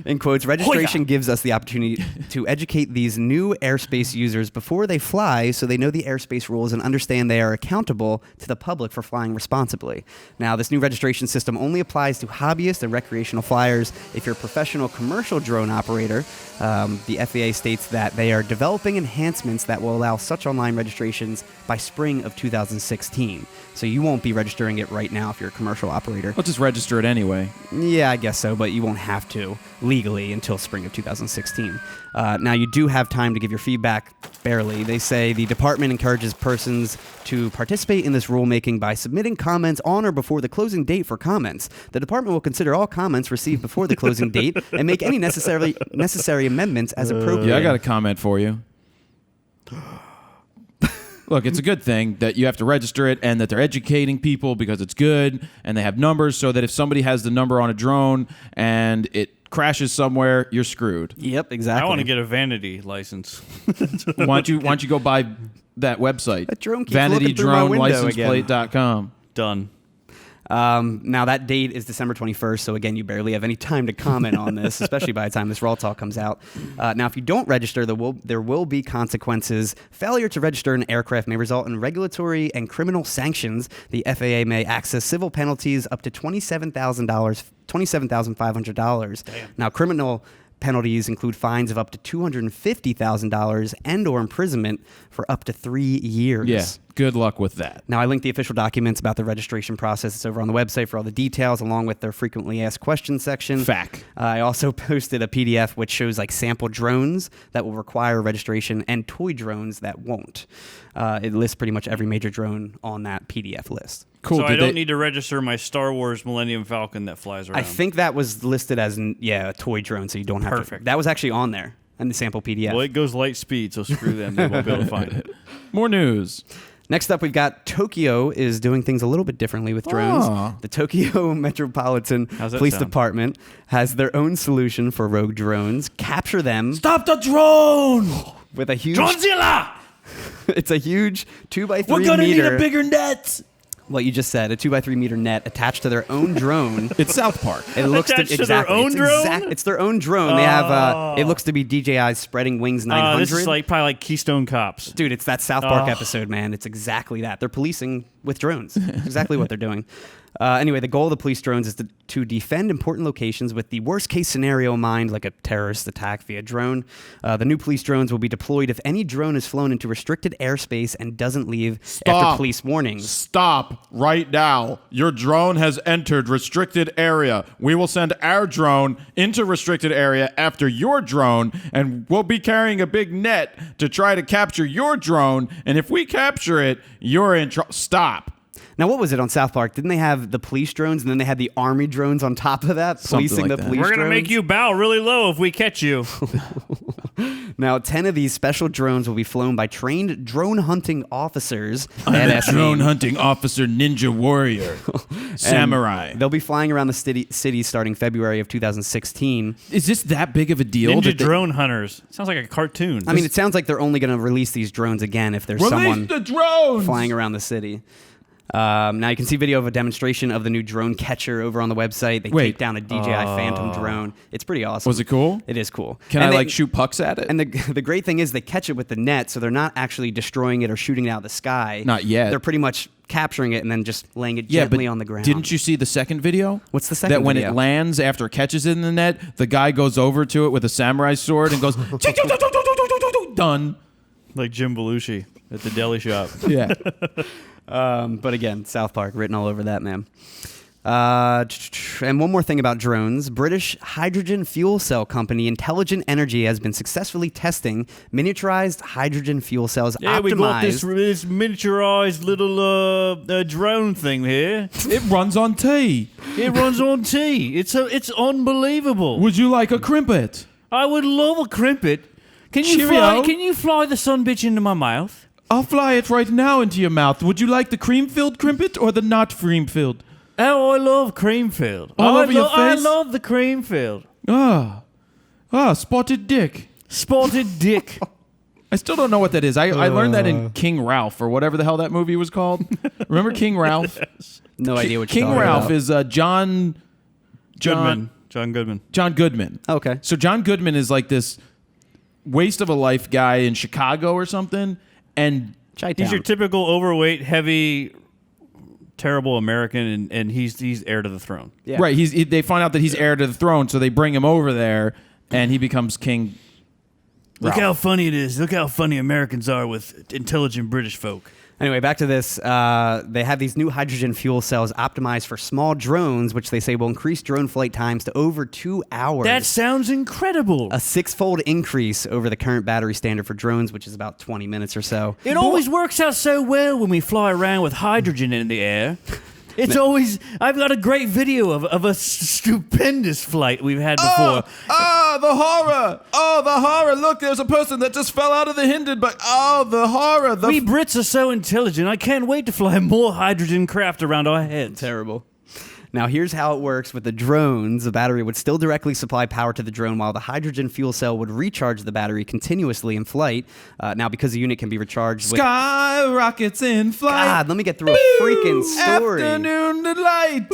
in quotes, registration gives us the opportunity to educate these new airspace users before they fly so they know the airspace rules and understand they are accountable to the public for flying responsibly. Now, this new registration system only applies to hobbyists and recreational flyers. If you're a professional commercial drone operator, the FAA states that they are developing enhancements that will allow such online registrations by spring of 2016. So you won't be registering it right now if you're a commercial operator. I'll just register it anyway. Yeah, I guess so, but you won't have to legally until spring of 2016. Now, you do have time to give your feedback, barely. They say the department encourages persons to participate in this rulemaking by submitting comments on or before the closing date for comments. The department will consider all comments received before the closing date and make any necessary amendments as appropriate. Yeah, I got a comment for you. Look, it's a good thing that you have to register it and that they're educating people because it's good and they have numbers so that if somebody has the number on a drone and it crashes somewhere, you're screwed. Yep, exactly. I want to get a vanity license. Why don't you go buy that website? That drone keeps looking through my window again. VanityDroneLicensePlate.com. Done. Now, that date is December 21st, so again, you barely have any time to comment on this, especially by the time this RAWtalk comes out. Now, if you don't register, there will be consequences. Failure to register an aircraft may result in regulatory and criminal sanctions. The FAA may access civil penalties up to $27,500. Now, criminal penalties include fines of up to $250,000 and/or imprisonment for up to 3 years. Yeah. Good luck with that. Now, I linked the official documents about the registration process. It's over on the website for all the details, along with their frequently asked questions section. Fact. I also posted a PDF which shows like sample drones that will require registration and toy drones that won't. It lists pretty much every major drone on that PDF list. Cool. So I don't need to register my Star Wars Millennium Falcon that flies around. I think that was listed as a toy drone, so you don't have Perfect. to. That was actually on there in the sample PDF. Well, it goes light speed, so screw them. They won't be able to find it. More news. Next up, we've got Tokyo is doing things a little bit differently with drones. Oh. The Tokyo Metropolitan How's that Police sound? Department has their own solution for rogue drones. Capture them Stop the drone! with a huge... Godzilla! It's a huge 2x3 We're gonna need meter... a bigger net. What you just said, a 2x3 meter net attached to their own drone. It's South Park. It looks Attached to their exactly, own it's drone? It's their own drone. They have. It looks to be DJI's Spreading Wings 900. This is probably like Keystone Cops. Dude, it's that South Park episode, man. It's exactly that. They're policing with drones. Exactly what they're doing. Anyway, the goal of the police drones is to defend important locations with the worst case scenario in mind, like a terrorist attack via drone. The new police drones will be deployed if any drone is flown into restricted airspace and doesn't leave after police warnings. Stop right now. Your drone has entered restricted area. We will send our drone into restricted area after your drone, and we'll be carrying a big net to try to capture your drone. And if we capture it, you're in trouble. Stop. Now, what was it on South Park? Didn't they have the police drones and then they had the army drones on top of that, Something policing like the that. police We're drones? going to make you bow really low if we catch you. Now, 10 of these special drones will be flown by trained drone hunting officers. Badass name. hunting officer, ninja warrior, samurai. They'll be flying around the city starting February of 2016. Is this that big of a deal? Ninja that they- drone hunters. Sounds like a cartoon. I mean, it sounds like they're only going to release these drones again if there's Release someone the drones! flying around the city. Now you can see video of a demonstration of the new drone catcher over on the website. They take down a DJI Phantom drone. It's pretty awesome. Was it cool? It is cool. Can And I they- like shoot pucks at it? And the great thing is they catch it with the net, so they're not actually destroying it or shooting it out of the sky. Not yet. They're pretty much capturing it and then just laying it yeah, gently but on the ground. Didn't you see the second video? What's the second That when video? it lands after it catches it in the net, the guy goes over to it with a samurai sword and goes done. like Jim Belushi at the deli shop. Yeah. But again, South Park written all over that, man. And one more thing about drones. British hydrogen fuel cell company Intelligent Energy has been successfully testing miniaturized hydrogen fuel cells Yeah, we got optimized. this miniaturized little drone thing here. It runs on tea. It runs on tea. It's unbelievable. Would you like a crimpet? I would love a crimpet. Can you Cheerio. fly the son bitch into my mouth? I'll fly it right now into your mouth. Would you like the cream-filled crimpet or the not cream-filled? Oh, I love cream-filled. All over your I face? love the cream-filled. Spotted dick. Spotted dick. I still don't know what that is. I learned that in King Ralph or whatever the hell that movie was called. Remember King Ralph? No idea what you're King talking Ralph about. is John Goodman. John Goodman. John Goodman. Okay. So John Goodman is like this waste of a life guy in Chicago or something, and He's your typical overweight, heavy, terrible American, and he's heir to the throne. Yeah. right, they find out that he's heir to the throne, so they bring him over there, and he becomes king. Look how funny it is. Look how funny Americans are with intelligent British folk. Anyway, back to this. They have these new hydrogen fuel cells optimized for small drones, which they say will increase drone flight times to over 2 hours. That sounds incredible. a 6-fold increase over the current battery standard for drones, which is about 20 minutes or so. It always works out so well when we fly around with hydrogen in the air. It's always... I've got a great video of a stupendous flight we've had before. The horror! Oh, the horror! Look, there's a person that just fell out of the Hindenburg. Oh, the horror! We Brits are so intelligent. I can't wait to fly more hydrogen craft around our heads. Terrible. Now, here's how it works with the drones. The battery would still directly supply power to the drone, while the hydrogen fuel cell would recharge the battery continuously in flight. Now, because the unit can be recharged with... Sky rockets in flight. God, let me get through a freaking story. Afternoon delight.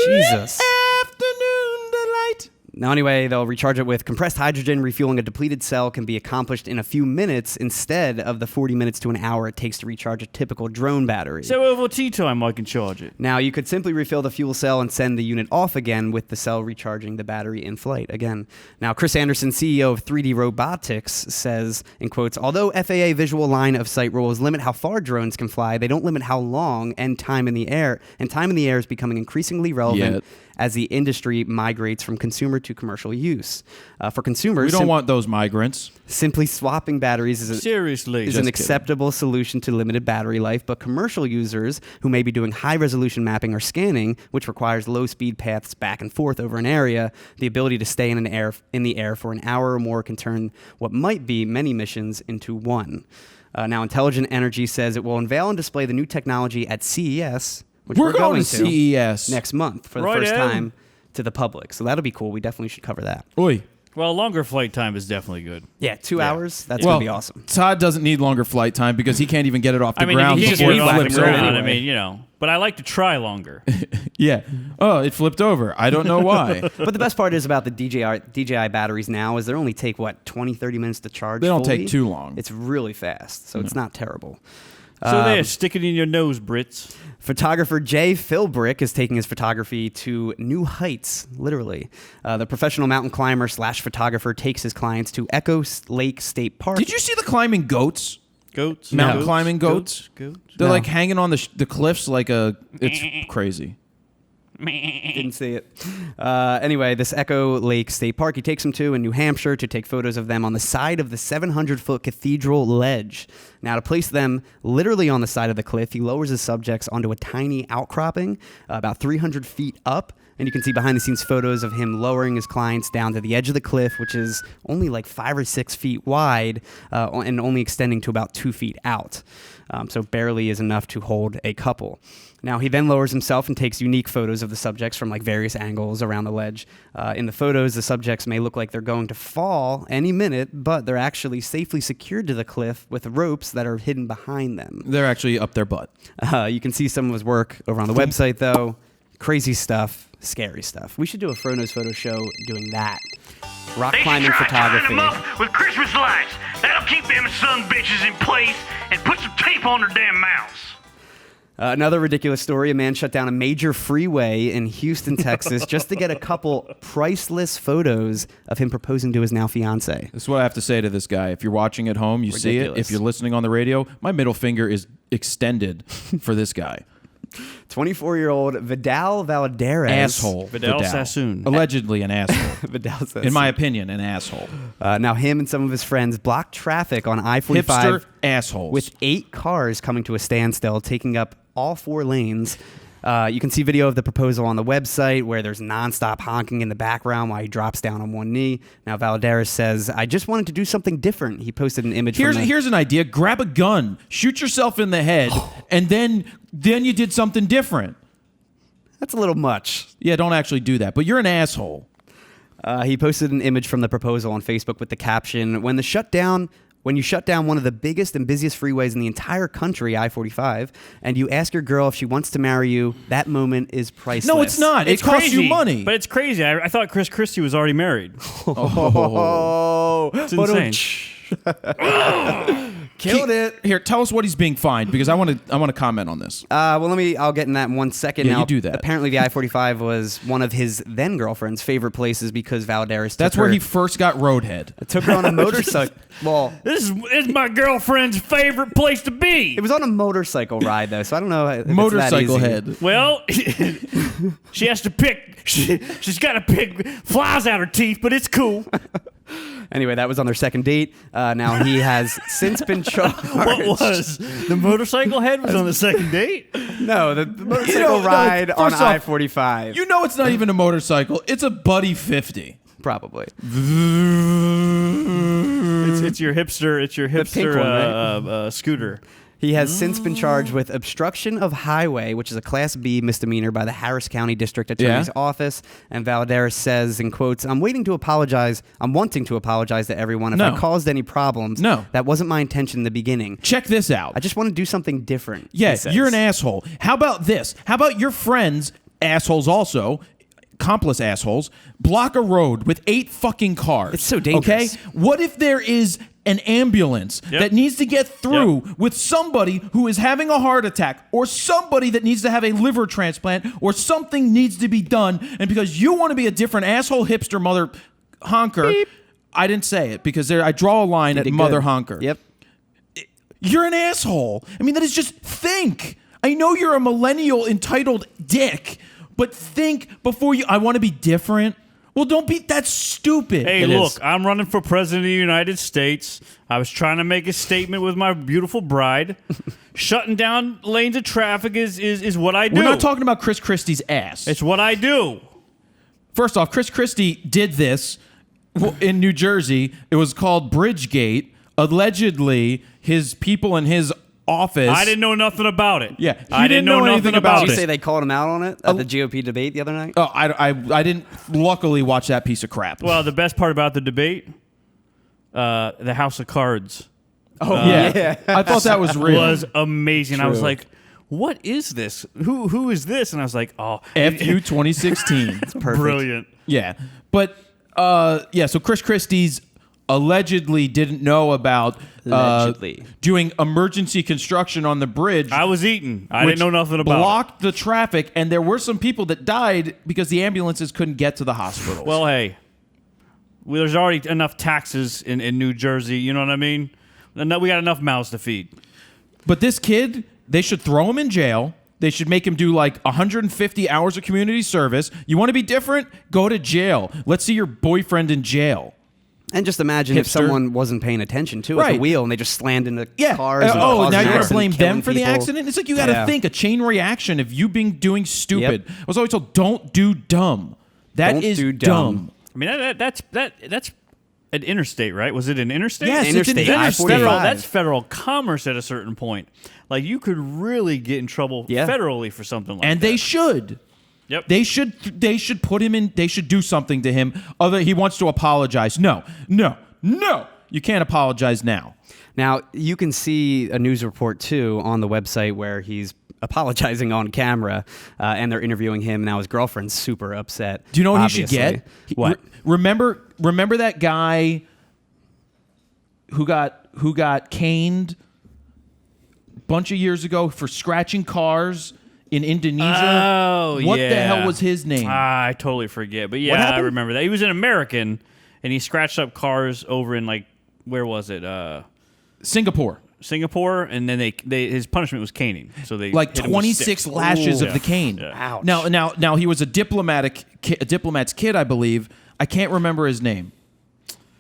Jesus. Afternoon delight. Now, anyway, they'll recharge it with compressed hydrogen. Refueling a depleted cell can be accomplished in a few minutes instead of the 40 minutes to an hour it takes to recharge a typical drone battery. So over tea time, I can charge it. Now, you could simply refill the fuel cell and send the unit off again with the cell recharging the battery in flight again. Now, Chris Anderson, CEO of 3D Robotics, says, in quotes, although FAA visual line of sight rules limit how far drones can fly, they don't limit how long and time in the air. And time in the air is becoming increasingly relevant as the industry migrates from consumer to commercial use. For consumers, We don't want those migrants. simply swapping batteries is Seriously. an acceptable solution to limited battery life, but commercial users who may be doing high-resolution mapping or scanning, which requires low-speed paths back and forth over an area, the ability to stay in the air for an hour or more can turn what might be many missions into one. Now, Intelligent Energy says it will unveil and display the new technology at CES, which we're going to to CES next month for the Right first in. time to the public. So that'll be cool. We definitely should cover that. Oi. Well, longer flight time is definitely good. Yeah, 2 hours. That's Well, going to be awesome. Todd doesn't need longer flight time because he can't even get it off the I mean, ground if you can't before get it it off the flips ground, over. I mean, you know. But I like to try longer. Yeah. Oh, it flipped over. I don't know why. But the best part is about the DJI batteries now is they only take, 20, 30 minutes to charge They don't fully. take too long. It's really fast, so it's not terrible. So there, stick it in your nose, Brits. Photographer Jay Philbrick is taking his photography to new heights, literally. The professional mountain climber / photographer takes his clients to Echo Lake State Park. Did you see the climbing goats? Goats? Mountain climbing goats? Goats? They're No. like hanging on the cliffs like a... It's crazy. Didn't see it. Anyway, this Echo Lake State Park he takes them to in New Hampshire to take photos of them on the side of the 700-foot cathedral ledge. Now, to place them literally on the side of the cliff, he lowers his subjects onto a tiny outcropping about 300 feet up. And you can see behind-the-scenes photos of him lowering his clients down to the edge of the cliff, which is only like 5 or 6 feet wide and only extending to about 2 feet out. So barely is enough to hold a couple. Now, he then lowers himself and takes unique photos of the subjects from like various angles around the ledge. In the photos, the subjects may look like they're going to fall any minute, but they're actually safely secured to the cliff with ropes that are hidden behind them. They're actually up their butt. You can see some of his work over on the website, though. Crazy stuff, scary stuff. We should do a Frono's Photo Show doing that. Rock They climbing should try tying photography. them up with Christmas lights. That'll keep them son bitches in place and put some tape on their damn mouths. Another ridiculous story. A man shut down a major freeway in Houston, Texas, just to get a couple priceless photos of him proposing to his now fiance. This is what I have to say to this guy. If you're watching at home, you see it. Ridiculous. If you're listening on the radio, my middle finger is extended for this guy. 24-year-old Vidal Valadares. Asshole. Vidal Sassoon. Allegedly an asshole. Vidal Sassoon. In my opinion, an asshole. Now, him and some of his friends blocked traffic on I-45 Hipster assholes. with 8 cars coming to a standstill, taking up all 4 lanes. You can see video of the proposal on the website where there's nonstop honking in the background while he drops down on one knee. Now, Valadares says, I just wanted to do something different. He posted an image Here's an idea. Grab a gun, shoot yourself in the head, and then you did something different. That's a little much. Yeah, don't actually do that. But you're an asshole. He posted an image from the proposal on Facebook with the caption, when you shut down one of the biggest and busiest freeways in the entire country, I-45, and you ask your girl if she wants to marry you, that moment is priceless. No, it's not. It costs crazy, you money. But it's crazy. I thought Chris Christie was already married. Oh, It's insane. Killed it. Here, tell us what he's being fined because I want to comment on this. Well, I'll get in that in 1 second. Yeah, now, you do that. Apparently, the I-45 was one of his then girlfriend's favorite places because Valadares That's where he first got roadhead. took her on a motorcycle. Well, This is my girlfriend's favorite place to be. it was on a motorcycle ride though, so I don't know. If Motorcycle it's that easy. head. Well, she has to pick. She's got to pick flies out her teeth, but it's cool. Anyway, that was on their second date. Now he has since been charged. What was the motorcycle head was on the second date? No, the motorcycle ride on first off, I-45. You know it's not even a motorcycle. It's a Buddy 50. Probably. It's your hipster. It's your pink hipster one, scooter. He has since been charged with obstruction of highway, which is a Class B misdemeanor by the Harris County District Attorney's Office. And Valadares says, in quotes, I'm wanting to apologize to everyone if I caused any problems. No. That wasn't my intention in the beginning. Check this out. I just want to do something different. Yeah, he says. you're an asshole. How about this? How about your friends, assholes also, accomplice assholes block a road with 8 fucking cars. It's so dangerous. Okay? What if there is an ambulance that needs to get through with somebody who is having a heart attack, or somebody that needs to have a liver transplant, or something needs to be done, and because you want to be a different asshole hipster mother honker, I didn't say it because I draw a line at mother honker. Yep. You're an asshole. I mean, that is just think. I know you're a millennial entitled dick, but think before you. I want to be different. Well, don't be. That's stupid. Hey, look, I'm running for president of the United States. I was trying to make a statement with my beautiful bride. Shutting down lanes of traffic is what I do. We're not talking about Chris Christie's ass. It's what I do. First off, Chris Christie did this in New Jersey. It was called Bridgegate. Allegedly, his people in his office. I didn't know nothing about it. Yeah, I didn't know nothing about Did you it. say they called him out on it at the GOP debate the other night? Oh, I didn't luckily watch that piece of crap. Well, the best part about the debate, the House of Cards. Oh yeah. I thought that was real. Was amazing. True. I was like, what is this? Who is this? And I was like, oh, FU 2016. Perfect. brilliant. Yeah, but so Chris Christie's allegedly didn't know about Allegedly. doing emergency construction on the bridge. I was eating. I which didn't know nothing about blocked the traffic, and there were some people that died because the ambulances couldn't get to the hospital. it. Well, hey, there's already enough taxes in New Jersey. You know what I mean? We got enough mouths to feed. But this kid, they should throw him in jail. They should make him do like 150 hours of community service. You want to be different? Go to jail. Let's see your boyfriend in jail. And just imagine if Hipster. someone wasn't paying attention to at the Right. wheel and they just slammed into Yeah. cars. And now caused you're going to accidents, blame them killing for the people. accident? It's like you got to Yeah. think a chain reaction of you doing stupid. Yep. I was always told, don't do dumb. That Don't is do dumb. dumb. I mean, that's an interstate, right? Was it an interstate? Yes, it's an Interstate interstate. I-45. That's federal commerce at a certain point. Like, you could really get in trouble Yeah. federally for something like And that. they should. Yep. They should put him in. They should do something to him. He wants to apologize. No. You can't apologize now. Now, you can see a news report, too, on the website where he's apologizing on camera, and they're interviewing him. Now his girlfriend's super upset. Do you know what obviously. he should get? What? Remember that guy who got caned a bunch of years ago for scratching cars in Indonesia? Oh, what yeah. the hell was his name? I totally forget. But What yeah, I happened? remember that. He was an American, and he scratched up cars over in, like, where was it? Singapore. Singapore, and then his punishment was caning. So they Like hit him with 26 sticks. lashes Ooh. of the cane. Yeah. Ouch. Now he was a diplomat's kid, I believe. I can't remember his name.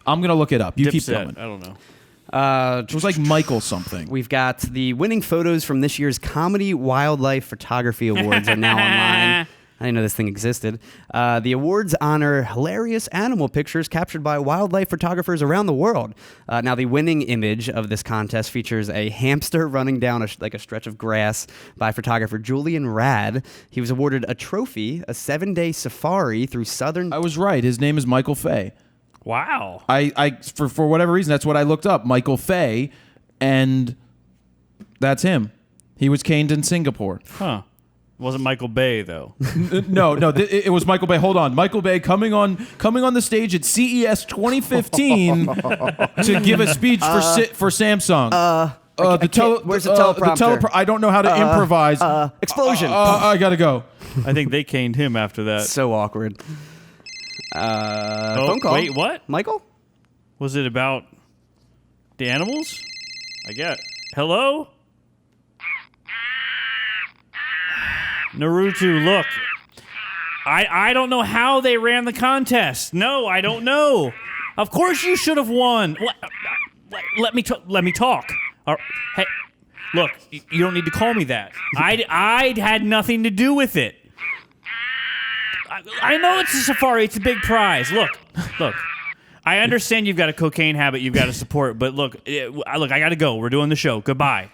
I'm gonna look it up. You keep Dipset. going. I don't know. It was like Michael something. We've got the winning photos from this year's Comedy Wildlife Photography Awards are now online. I didn't know this thing existed. The awards honor hilarious animal pictures captured by wildlife photographers around the world. Now, the winning image of this contest features a hamster running down a stretch of grass by photographer Julian Rad. He was awarded a trophy, a 7-day safari through southern... I was right. His name is Michael Fay. Wow. For whatever reason, that's what I looked up. Michael Fay, and that's him. He was caned in Singapore. Huh. It wasn't Michael Bay, though. No, it was Michael Bay. Hold on, Michael Bay coming on the stage at CES 2015 to give a speech for Samsung. where's the teleprompter? I don't know how to improvise. Explosion. I gotta go. I think they caned him after that. So awkward. Phone call. Wait, what? Michael? Was it about the animals? I get. Hello? Naruto, look. I don't know how they ran the contest. No, I don't know. Of course you should have won. Let me talk. Hey, look, you don't need to call me that. I had nothing to do with it. I know it's a safari. It's a big prize. Look. I understand you've got a cocaine habit you've got to support, but look, I got to go. We're doing the show. Goodbye.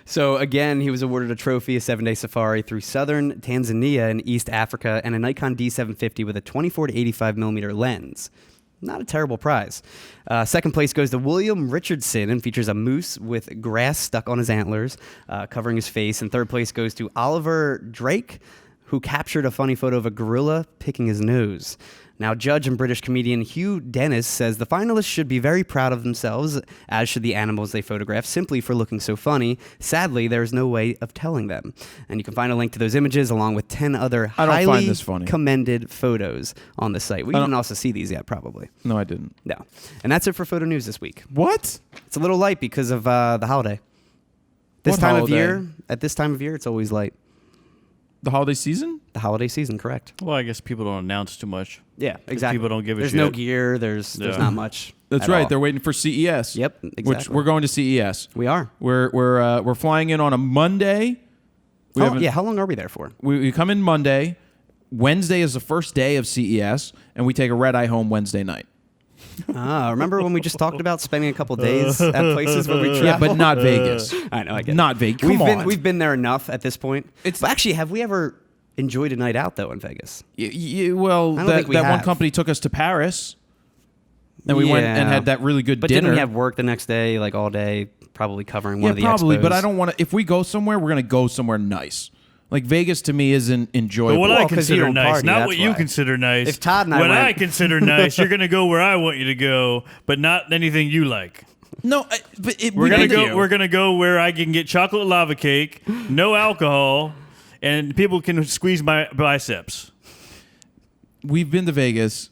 So again, he was awarded a trophy, a 7-day safari through southern Tanzania and East Africa, and a Nikon D750 with a 24 to 85 millimeter lens. Not a terrible prize. Second place goes to William Richardson and features a moose with grass stuck on his antlers, covering his face. And third place goes to Oliver Drake, who captured a funny photo of a gorilla picking his nose. Now, judge and British comedian Hugh Dennis says the finalists should be very proud of themselves, as should the animals they photographed, simply for looking so funny. Sadly, there is no way of telling them. And you can find a link to those images along with 10 other I don't highly find this funny. commended photos on the site. We didn't also see these yet, probably. No, I didn't. No. And that's it for photo news this week. What? It's a little light because of the holiday. This What time holiday? of year, at this time of year, it's always light. The holiday season? The holiday season, correct? Well, I guess people don't announce too much. Yeah, exactly. People don't give a There's shit. no gear. There's Yeah. not much. That's at right. all. They're waiting for CES. Yep, Which exactly. we're going to CES. We are. We're flying in on a Monday. How long are we there for? We come in Monday. Wednesday is the first day of CES, and we take a red eye home Wednesday night. Remember when we just talked about spending a couple days at places where we travel? Yeah, but not Vegas. I know, I get it. Not Vegas. Come on. We've been there enough at this point. It's- But actually, have we ever enjoyed a night out though in Vegas? Well, I don't that, think we that one have. company took us to Paris, and we went and Yeah. had that really good But dinner. didn't we have work the next day, like all day, probably covering one yeah, of the probably. expos? But I don't want to. If we go somewhere, we're going to go somewhere nice. Like Vegas to me isn't enjoyable. What Well, I 'cause you consider don't nice, party, not that's what you why. consider nice. If Todd and I what went- I consider nice, you're gonna go where I want you to go, but not anything you like. No, but We're gonna we go. did- We're gonna go where I can get chocolate lava cake, no alcohol, and people can squeeze my biceps. We've been to Vegas.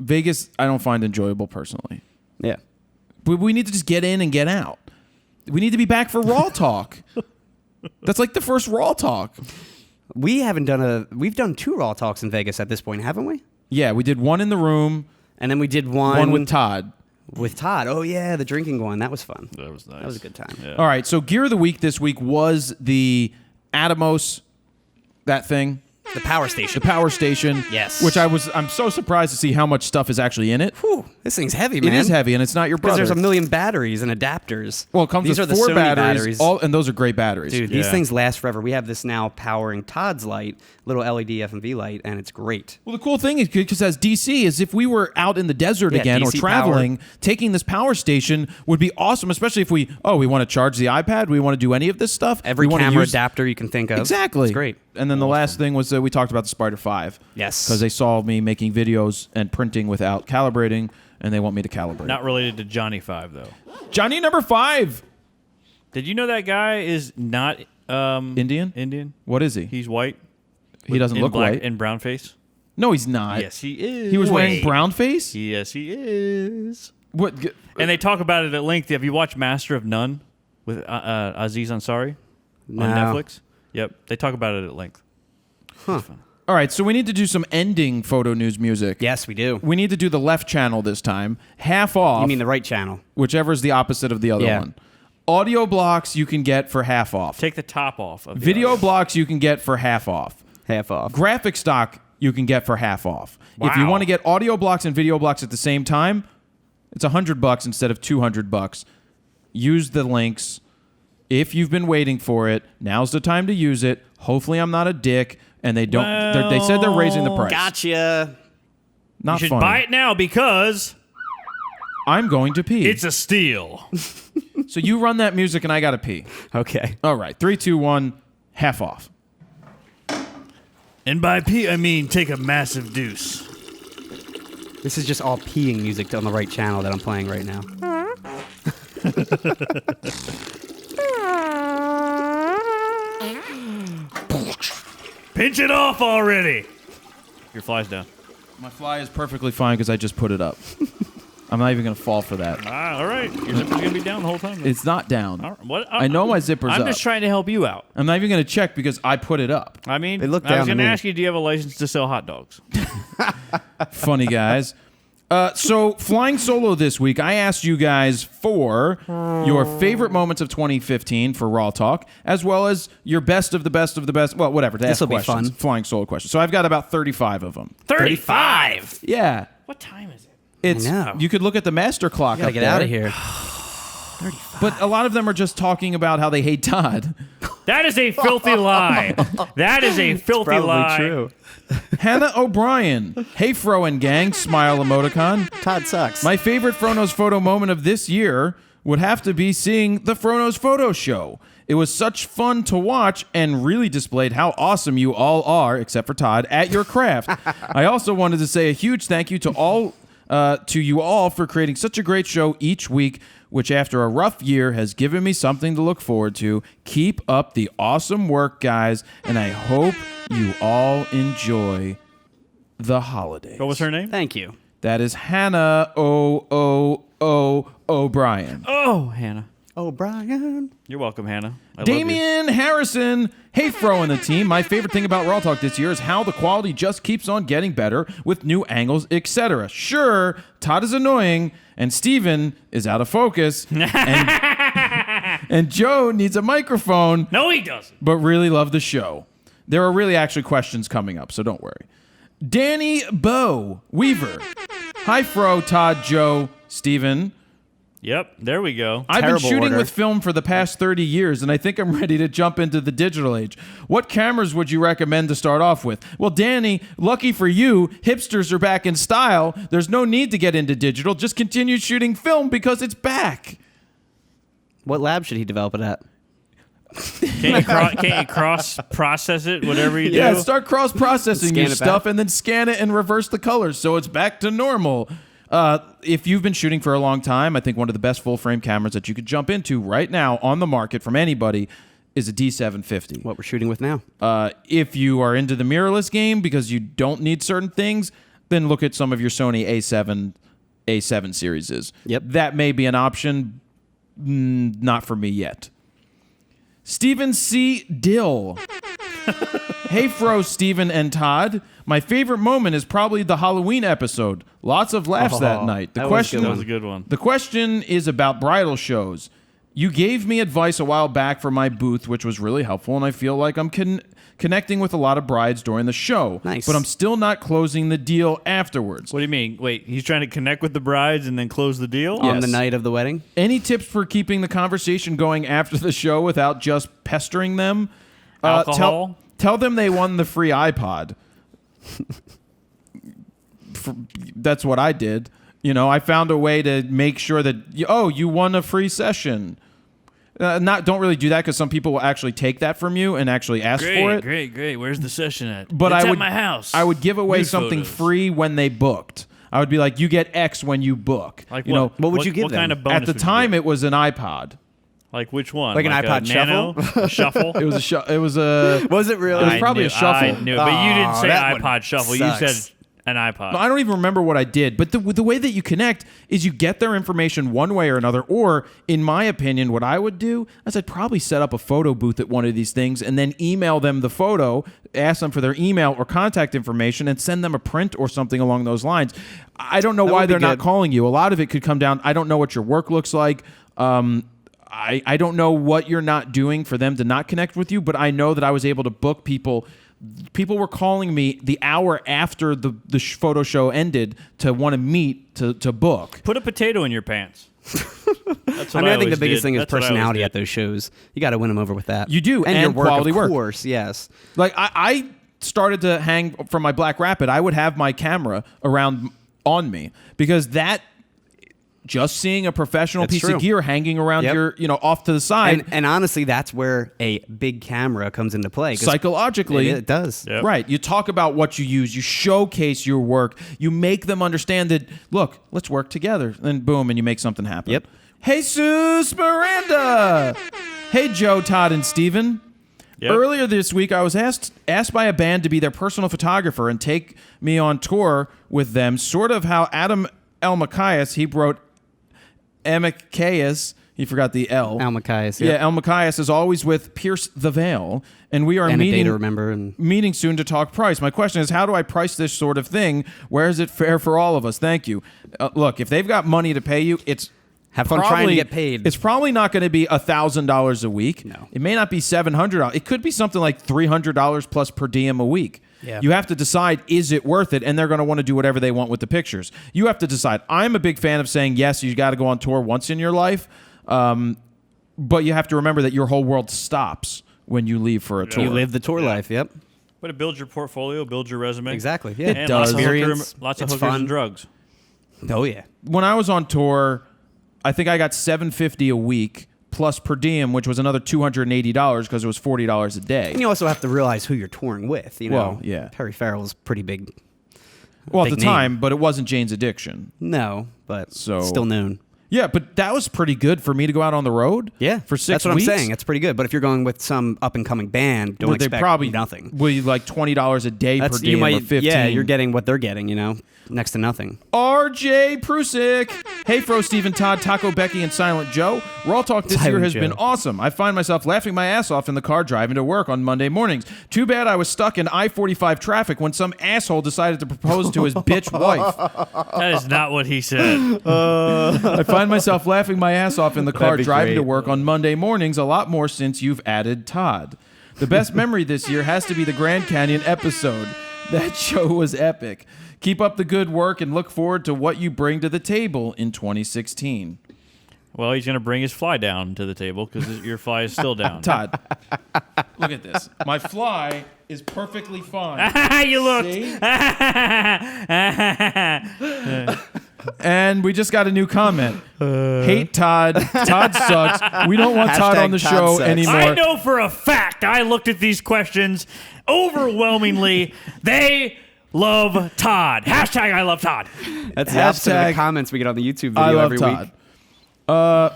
Vegas, I don't find enjoyable personally. Yeah. But we need to just get in and get out. We need to be back for RAWtalk. That's like the first RAWtalk. We've done 2 RAWtalks in Vegas at this point, haven't we? Yeah, we did one in the room, And then we did one one with Todd. With Todd. Oh yeah, the drinking one. That was fun. That was nice. That was a good time. Yeah. All right, so gear of the week this week was the ATOMOS, that thing, The power station. the power station. Yes. Which I'm so surprised to see how much stuff is actually in it. Whew, this thing's heavy, man. It is heavy, and it's not your Because brother. there's a million batteries and adapters. Well, it comes These with are the 4 Sony batteries, and those are great batteries. Dude, these Yeah. things last forever. We have this now powering Todd's light, little LED FMV light, and it's great. Well, the cool thing is, because as DC, is if we were out in the desert Yeah, again or DC traveling, taking this power station would be awesome, especially if we want to charge the iPad, we want to do any of this stuff. Every we wanna camera use- adapter you can think of. Exactly. It's great. And then the last thing was we talked about the Spider 5. Yes. Because they saw me making videos and printing without calibrating, and they want me to calibrate. Not related to Johnny 5 though. Johnny number 5. Did you know that guy is not Indian? Indian. What is he? He's white. He doesn't in look black white. and brown face. No, he's not. Yes, he is. He was wearing brown face? Yes, he is. What? And they talk about it at length. Have you watched Master of None with Aziz Ansari No. on Netflix? Yep, they talk about it at length. Huh. All right, so we need to do some ending photo news music. Yes, we do. We need to do the left channel this time. Half off. You mean the right channel? whichever is the opposite of the other Yeah. one. AudioBlocks you can get for half off. Take the top off. Of the VideoBlocks you can get for half off. Half off. Graphic Stock you can get for half off. If you Wow. want to get AudioBlocks and VideoBlocks at the same time, it's $100 instead of $200. Use the links. If you've been waiting for it, now's the time to use it. Hopefully I'm not a dick and they don't they said they're raising the price. Gotcha. Not You should funny. buy it now because I'm going to pee. it's a steal. So you run that music and I got to pee. Okay. All right. 3, 2, 1, half off. And by pee, I mean take a massive deuce. This is just all peeing music on the right channel that I'm playing right now. Pinch it off already. Your fly's down. My fly is perfectly fine because I just put it up. I'm not even going to fall for that. All right. Your zipper's going to be down the whole time. then. It's not down. All right. What? I know my zipper's I'm up. just trying to help you out. I'm not even going to check because I put it up. I mean, They look I was down to going to me. ask you, do you have a license to sell hot dogs? Funny guys. So flying solo this week, I asked you guys for your favorite moments of 2015 for RAWtalk, as well as your best of the best of the best. Well, whatever. To ask This'll be questions, fun. flying solo questions. So I've got about 35 of them. 35. Yeah, What time is it? it's. know. You could look at the master clock. Gotta up get there. out of here. But a lot of them are just talking about how they hate Todd. That is a filthy lie. That is a filthy lie. Hannah O'Brien. Hey, Fro and gang. Smile emoticon. Todd sucks. My favorite Frono's photo moment of this year would have to be seeing the Frono's Photo Show. It was such fun to watch and really displayed how awesome you all are, except for Todd, at your craft. I also wanted to say a huge thank you to you all for creating such a great show each week, which after a rough year has given me something to look forward to. Keep up the awesome work, guys, and I hope you all enjoy the holidays. What was her name? Thank you. That is Hannah O'Brien. Oh, Hannah. O'Brien. You're welcome, Hannah. I love Damian Harrison. Hey, Fro and the team. My favorite thing about RAWtalk this year is how the quality just keeps on getting better with new angles, etc. Sure, Todd is annoying, and Steven is out of focus, and Joe needs a microphone, No, he doesn't. but really love the show. There are really actually questions coming up, so don't worry. Danny Bow Weaver. Hi, Fro, Todd, Joe, Steven. Yep, there we go. I've been Terrible shooting order. with film for the past 30 years, and I think I'm ready to jump into the digital age. What cameras would you recommend to start off with? Well, Danny, lucky for you, hipsters are back in style. There's no need to get into digital. Just continue shooting film because it's back. What lab should he develop it at? Can't you cross-process it, whatever you do? Yeah, start cross-processing Scan your it stuff back. and then scan it and reverse the colors so it's back to normal. If you've been shooting for a long time, I think one of the best full-frame cameras that you could jump into right now on the market from anybody is a D750. What we're shooting with now. If you are into the mirrorless game because you don't need certain things, then look at some of your Sony A7 series. Yep. That may be an option. Not for me yet. Stephen C. Dill. Hey, Fro, Steven, and Todd. My favorite moment is probably the Halloween episode. Lots of laughs that night. that was a good That was a good one. The question is about bridal shows. You gave me advice a while back for my booth, which was really helpful, and I feel like I'm connecting with a lot of brides during the show. Nice. But I'm still not closing the deal afterwards. What do you mean? Wait, he's trying to connect with the brides and then close the deal? On the Yes. night of the wedding? Any tips for keeping the conversation going after the show without just pestering them? Alcohol? Tell them they won the free iPod. That's what I did. You know, I found a way to make sure that, you won a free session. Don't really do that because some people will actually take that from you and actually ask for it. Great. Where's the session at? But It's I would at my house. I would give away Nude something photos. free when they booked. I would be like, you get X when you book. Like you what? know, What would you give What them? kind of bonus at the would you time give? it was an iPod. Like which one? Like an iPod a Nano? A Shuffle? It was a it was a Was it really? It was probably a shuffle. I knew it, but you didn't say that one iPod Shuffle. sucks. You said an iPod. I don't even remember what I did, but the way that you connect is you get their information one way or another, or in my opinion, what I would do is I'd probably set up a photo booth at one of these things and then email them the photo, ask them for their email or contact information, and send them a print or something along those lines. I don't know why would be they're not good. calling you. A lot of it could come down, I don't know what your work looks like. I don't know what you're not doing for them to not connect with you, but I know that I was able to book people. People were calling me the hour after the photo show ended to want to meet to book. Put a potato in your pants. That's what I mean, I think the always biggest did. thing is That's what I always personality did. at those shows. You got to win them over with that. You do, and your and work, quality of work. course. Yes. Like I started to hang from my Black Rapid. I would have my camera around on me because that just seeing a professional That's piece true. of gear hanging around Yep. your, off to the side, And honestly, that's where a big camera comes into play. 'cause psychologically, it does. Yep. right? You talk about what you use, you showcase your work, you make them understand that. Look, let's work together, and boom, and you make something happen. Yep. Jesus Miranda. Hey, Joe, Todd, and Steven. Yep. Earlier this week, I was asked by a band to be their personal photographer and take me on tour with them, sort of how Adam Elmachias, he wrote Elmachias, he forgot the L. Almachias. Yeah, Elmachias is always with Pierce the Veil, and we are And a day meeting to remember. And meeting soon to talk price. My question is, how do I price this sort of thing? Where is it fair for all of us? Thank you. Look, if they've got money to pay you, it's have fun trying to get paid. It's probably not going to be $1,000 a week. No. It may not be $700. It could be something like $300 plus per diem a week. Yeah. You have to decide, is it worth it? And they're going to want to do whatever they want with the pictures. You have to decide. I'm a big fan of saying, yes, you got to go on tour once in your life. But you have to remember that your whole world stops when you leave for a tour. you live the tour life. Yep. But it builds your portfolio, builds your resume. Exactly. Yeah. And does. lots of Experience. lots of It's hookers fun. and drugs. Oh yeah. When I was on tour, I think I got $750 a week plus per diem, which was another $280 because it was $40 a day. And you also have to realize who you're touring with. You know, Well, yeah. Perry Farrell's pretty big. Well, at big the time, name. but it wasn't Jane's Addiction. No, but So- still known. Yeah, but that was pretty good for me to go out on the road. Yeah, for 6 that's what weeks. I'm saying. It's pretty good. But if you're going with some up and coming band, don't Would they expect probably nothing. Will you like $20 a day per diem or 15? Yeah, you're getting what they're getting. You know, next to nothing. RJ Prusik. Hey, Fro, Steven, Todd, Taco, Becky, and Silent Joe. RAWtalk this year Silent has Joe. been awesome. I find myself laughing my ass off in the car driving to work on Monday mornings. Too bad I was stuck in I-45 traffic when some asshole decided to propose to his bitch wife. That is not what he said. I find myself laughing my ass off in the car be driving to great. work on Monday mornings a lot more since you've added Todd. The best memory this year has to be the Grand Canyon episode. That show was epic. Keep up the good work and look forward to what you bring to the table in 2016. Well, he's going to bring his fly down to the table because your fly is still down. Todd, look at this. My fly is perfectly fine. You looked. See? And we just got a new comment. Hate Todd. Todd sucks. We don't want Todd on the Hashtag Todd show sucks. anymore. I know for a fact, I looked at these questions overwhelmingly. They love Todd. Hashtag I love Todd. That's the opposite of Hashtag the comments we get on the YouTube video I love every Todd. week.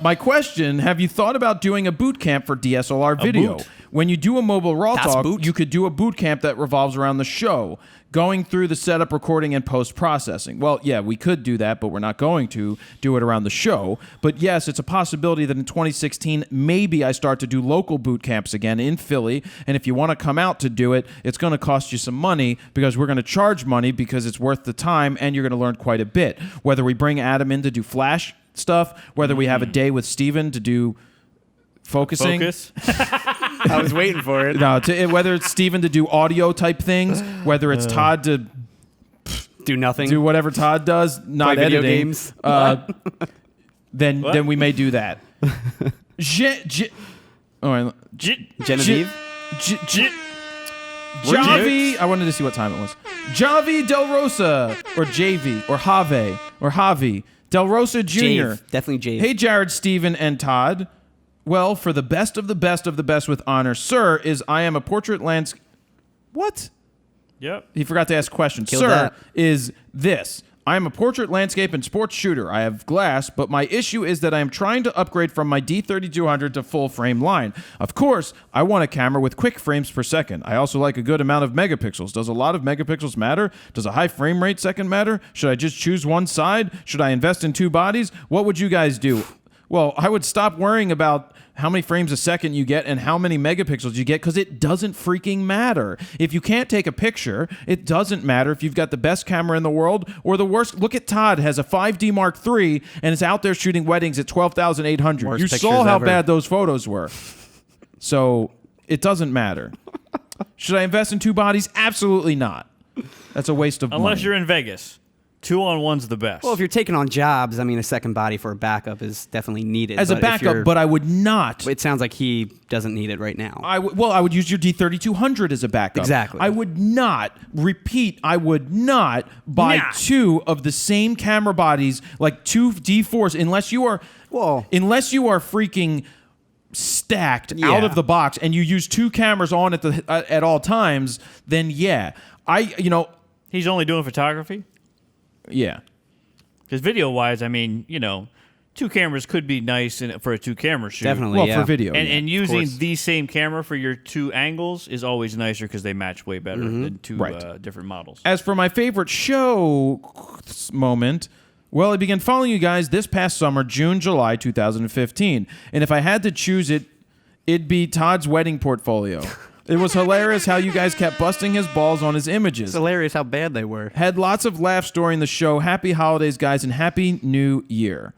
My question, have you thought about doing a boot camp for DSLR video? boot? When you do a mobile RAWtalk, boot? you could do a boot camp that revolves around the show, going through the setup, recording, and post-processing. Well, yeah, we could do that, but we're not going to do it around the show. But yes, it's a possibility that in 2016, maybe I start to do local boot camps again in Philly. And if you want to come out to do it, it's going to cost you some money because we're going to charge money because it's worth the time and you're going to learn quite a bit. Whether we bring Adam in to do Flash stuff, whether we have a day with Steven to do focusing. Focus. I was waiting for it. No, whether it's Steven to do audio type things, whether it's Todd to Do nothing. do whatever Todd does, not Play video editing, games. then we may do that. All right, Genevieve. Javi, I wanted to see what time it was. Javi Del Rosa, or JV, or Have, or Javi Del Rosa Jr. Jave. Definitely Jave. Hey, Jared, Steven, and Todd. Well, for the best of the best of the best with honor, sir, is I am a portrait landscape. What? Yep. He forgot to ask a question. Killed Sir, that. is this. I am a portrait, landscape, and sports shooter. I have glass, but my issue is that I am trying to upgrade from my D3200 to full frame line. Of course, I want a camera with quick frames per second. I also like a good amount of megapixels. Does a lot of megapixels matter? Does a high frame rate second matter? Should I just choose one side? Should I invest in two bodies? What would you guys do? Well, I would stop worrying about how many frames a second you get and how many megapixels you get because it doesn't freaking matter. If you can't take a picture, it doesn't matter if you've got the best camera in the world or the worst. Look at Todd, has a 5D Mark III and is out there shooting weddings at 12,800. Worst You saw pictures how ever. bad those photos were. So it doesn't matter. Should I invest in two bodies? Absolutely not. That's a waste of money. Unless you're in Vegas. 2-on-1's the best. Well, if you're taking on jobs, I mean, a second body for a backup is definitely needed. as a But if you're- backup, but I would not. it sounds like he doesn't need it right now. I would use your D3200 as a backup. Exactly. I would not buy Nah. two of the same camera bodies, like two D4s, unless you are freaking stacked out Yeah. of the box and you use two cameras on at all times. Then yeah, he's only doing photography? yeah. Because video-wise, I mean, two cameras could be nice for a two-camera shoot. Definitely, Well, yeah. for video, And, yeah. and course. using the same camera for your two angles is always nicer because they match way better than two Right. different models. As for my favorite show moment, well, I began following you guys this past summer, June, July 2015. And if I had to choose it, it'd be Todd's wedding portfolio. It was hilarious how you guys kept busting his balls on his images. It's hilarious how bad they were. Had lots of laughs during the show. Happy holidays, guys, and Happy New Year.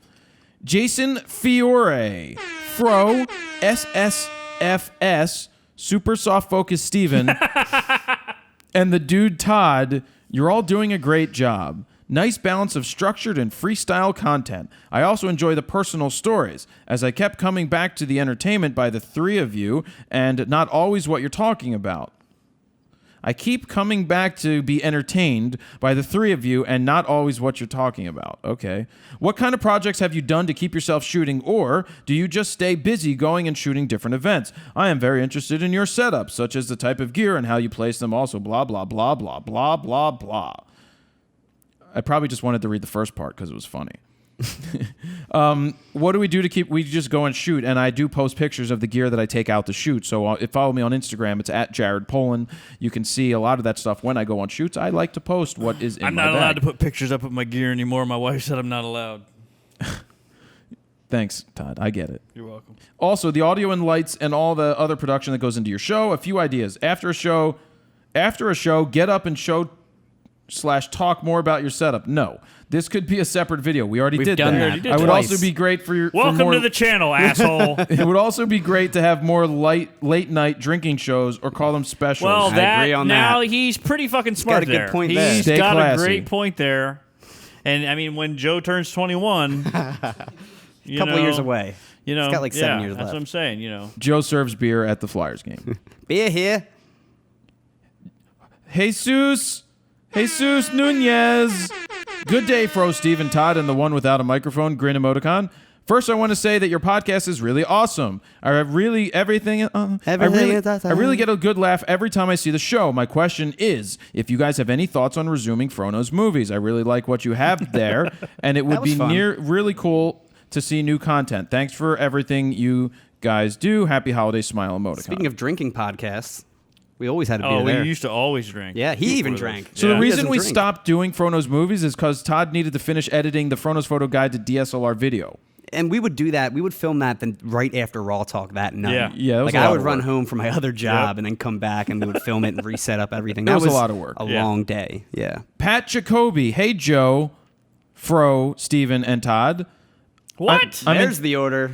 Jason Fiore, Fro, SSFS, Super Soft Focus Steven, and the dude Todd, you're all doing a great job. Nice balance of structured and freestyle content. I also enjoy the personal stories, as I kept coming back to the entertainment by the three of you, and not always what you're talking about. I keep coming back to be entertained by the three of you and not always what you're talking about. Okay. What kind of projects have you done to keep yourself shooting, or do you just stay busy going and shooting different events? I am very interested in your setup, such as the type of gear and how you place them, also blah, blah, blah, blah, blah, blah, blah. I probably just wanted to read the first part because it was funny. What do we do to keep? We just go and shoot, and I do post pictures of the gear that I take out to shoot. So if follow me on Instagram, it's at Jared Poland. You can see a lot of that stuff when I go on shoots. I like to post what is in my bag. I'm not allowed to put pictures up of my gear anymore. My wife said I'm not allowed. Thanks, Todd. I get it. You're welcome. Also, the audio and lights and all the other production that goes into your show. A few ideas. After a show, get up and show/talk more about your setup. No. This could be a separate video. We already did done that. that. I would twice. also be great for your Welcome for more, to the channel, asshole. It would also be great to have more late night drinking shows or call them specials. Well, I agree on now that. he's pretty fucking smart got a good there. point there. He's Stay got classy. a great point there. And I mean, when Joe turns 21, A couple of years away. You know, He's got like 7 years That's left. what I'm saying. You know, Joe serves beer at the Flyers game. Beer here. Jesus Nunez. Good day, Fro, Steve, and Todd, and the one without a microphone, grin emoticon. First, I want to say that your podcast is really awesome. I really get a good laugh every time I see the show. My question is, if you guys have any thoughts on resuming Frono's movies. I really like what you have there, and it would be fun. really cool to see new content. Thanks for everything you guys do. Happy holiday smile emoticon. Speaking of drinking podcasts, we always had a beer we there. used to always drink. Yeah, he even drank. So Yeah. the He reason doesn't we drink. stopped doing Frono's movies is because Todd needed to finish editing the Frono's Photo Guide to DSLR video. And we would do that. We would film that then right after RAWtalk that night. Yeah. Yeah, it was Like a lot I would of run work. home from my other job and then come back and we would film it and reset up everything. It That was a lot of work. A Yeah. long day. Yeah. Pat Jacoby. Hey, Joe, Fro, Steven, and Todd. What? There's the order.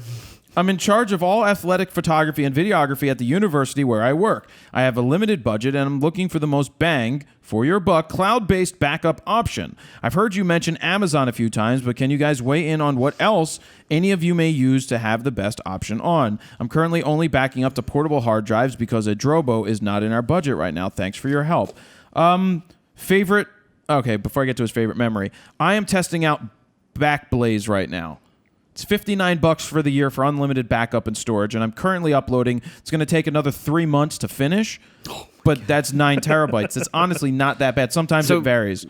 I'm in charge of all athletic photography and videography at the university where I work. I have a limited budget and I'm looking for the most bang for your buck cloud-based backup option. I've heard you mention Amazon a few times, but can you guys weigh in on what else any of you may use to have the best option on? I'm currently only backing up to portable hard drives because a Drobo is not in our budget right now. Thanks for your help. Favorite... Okay, before I get to his favorite memory, I am testing out Backblaze right now. It's $59 for the year for unlimited backup and storage, and I'm currently uploading. It's going to take another 3 months to finish, but that's 9 terabytes. It's honestly not that bad. Sometimes So- it varies.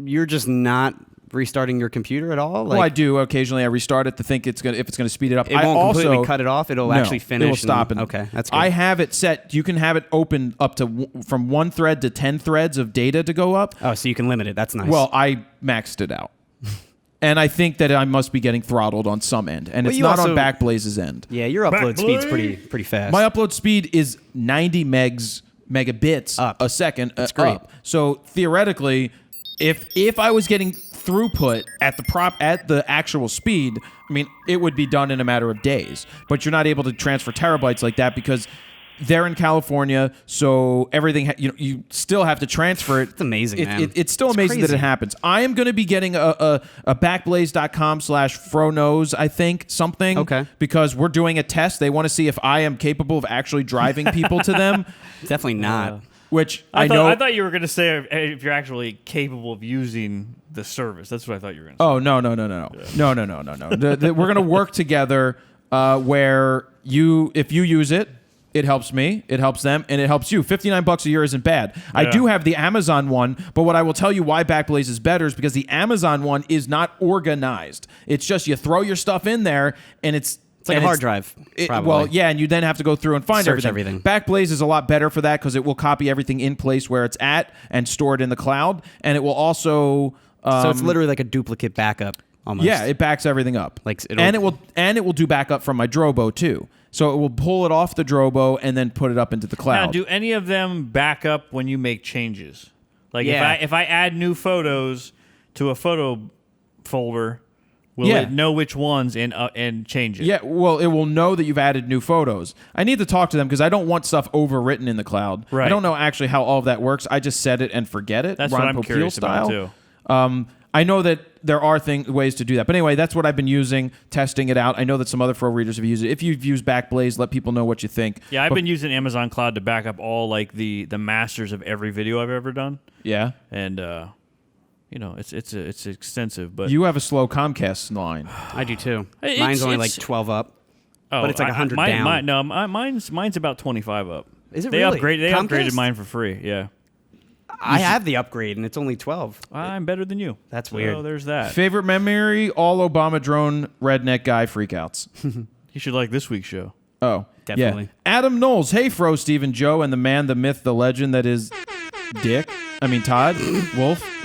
You're just not restarting your computer at all? Well, I do occasionally. I restart it to think if it's going to speed it up. It I won't also completely cut it off. It'll No, actually finish. It will stop. Okay, that's good. I have it set. You can have it open up to from 1 thread to 10 threads of data to go up. Oh, so you can limit it. That's nice. Well, I maxed it out. And I think that I must be getting throttled on some end, and Well, it's you not on also- Backblaze's end. yeah, your upload speed's pretty fast. My upload speed is 90 megabits Up. a second. That's great. Up. So theoretically, if I was getting throughput at the actual speed, I mean, it would be done in a matter of days. But you're not able to transfer terabytes like that because they're in California, so everything you still have to transfer it. It's amazing, man. It's still amazing that crazy. it happens. I am going to be getting a backblaze.com/fronos, I think, something. Okay. Because we're doing a test. They want to see if I am capable of actually driving people to them, Definitely not. which I know. thought you were going to say if you're actually capable of using the service. That's what I thought you were going to say. Oh no. We're gonna work together where if you use it, it helps me, it helps them, and it helps you. $59 a year isn't bad. I do have the Amazon one, but what I will tell you why Backblaze is better is because the Amazon one is not organized. It's just you throw your stuff in there, and it's like a hard drive, probably. Well, yeah, and you then have to go through and find Search everything. everything. Backblaze is a lot better for that because it will copy everything in place where it's at and store it in the cloud, and it will also. So it's literally like a duplicate backup almost. Yeah, it backs everything up. Like and it will do backup from my Drobo too. So it will pull it off the Drobo and then put it up into the cloud. Now, do any of them back up when you make changes? Like Yeah. if I add new photos to a photo folder, will Yeah. it know which ones and change it? Yeah, well, it will know that you've added new photos. I need to talk to them because I don't want stuff overwritten in the cloud. Right. I don't know actually how all of that works. I just set it and forget it. That's Ron what I'm Popeil curious style. about too. I know that there are ways to do that. But anyway, that's what I've been using, testing it out. I know that some other Fro readers have used it. If you've used Backblaze, let people know what you think. Yeah, I've been using Amazon Cloud to back up all like the masters of every video I've ever done. Yeah. And it's extensive, but You have a slow Comcast line. I do too. It's- Mine's only like it's- 12 up. oh, but it's like 100 down. Mine's about 25 up. Is it They really? upgraded Comcast? mine for free. Yeah. I have the upgrade, and it's only 12. I'm better than you. That's So weird. there's that. Favorite memory, all Obama drone redneck guy freakouts. You should like this week's show. Oh, Definitely. Yeah. Adam Knowles. Hey, Fro, Steve, Joe, and the man, the myth, the legend that is Todd Wolf.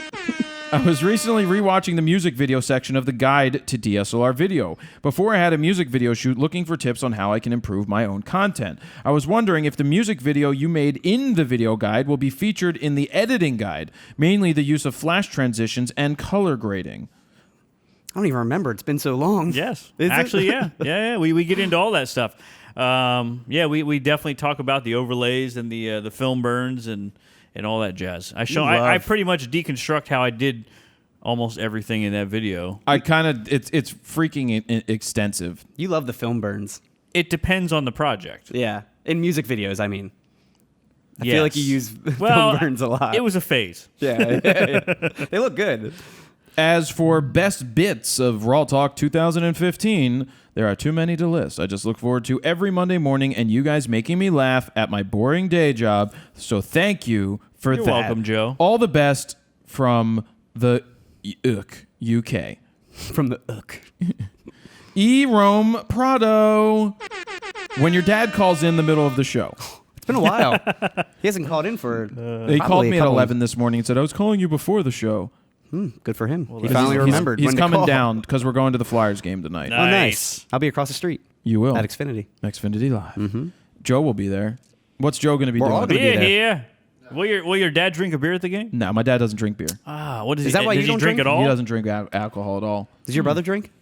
I was recently rewatching the music video section of the guide to DSLR video. Before I had a music video shoot looking for tips on how I can improve my own content. I was wondering if the music video you made in the video guide will be featured in the editing guide, mainly the use of flash transitions and color grading. I don't even remember. It's been so long. Yes. Is it? Actually, yeah. We get into all that stuff. We definitely talk about the overlays and the film burns and all that jazz. I pretty much deconstruct how I did almost everything in that video. It's freaking extensive. You love the film burns. It depends on the project. Yeah. In music videos, I mean. I Yes. feel like you use Well, film burns a lot. It was a phase. Yeah. They look good. As for best bits of RAWtalk 2015, there are too many to list. I just look forward to every Monday morning and you guys making me laugh at my boring day job. So thank you for You're that. welcome, Joe. All the best from the UK. From the ook. Rome Prado. When your dad calls in the middle of the show. It's been a while. He hasn't called in for. He called probably me a at couple- 11 this morning and said, I was calling you before the show. Good for him. He He's- finally he's- remembered. He's when to coming call. down because we're going to the Flyers game tonight. Nice. Oh, nice. I'll be across the street You will. at Xfinity. Xfinity Live. Joe will be there. What's Joe going to be We're doing? all gonna be Beer there. here. Will your dad drink a beer at the game? No, my dad doesn't drink beer. What Is that why does you he don't drink drink? at all? He doesn't drink alcohol at all. Does your brother drink?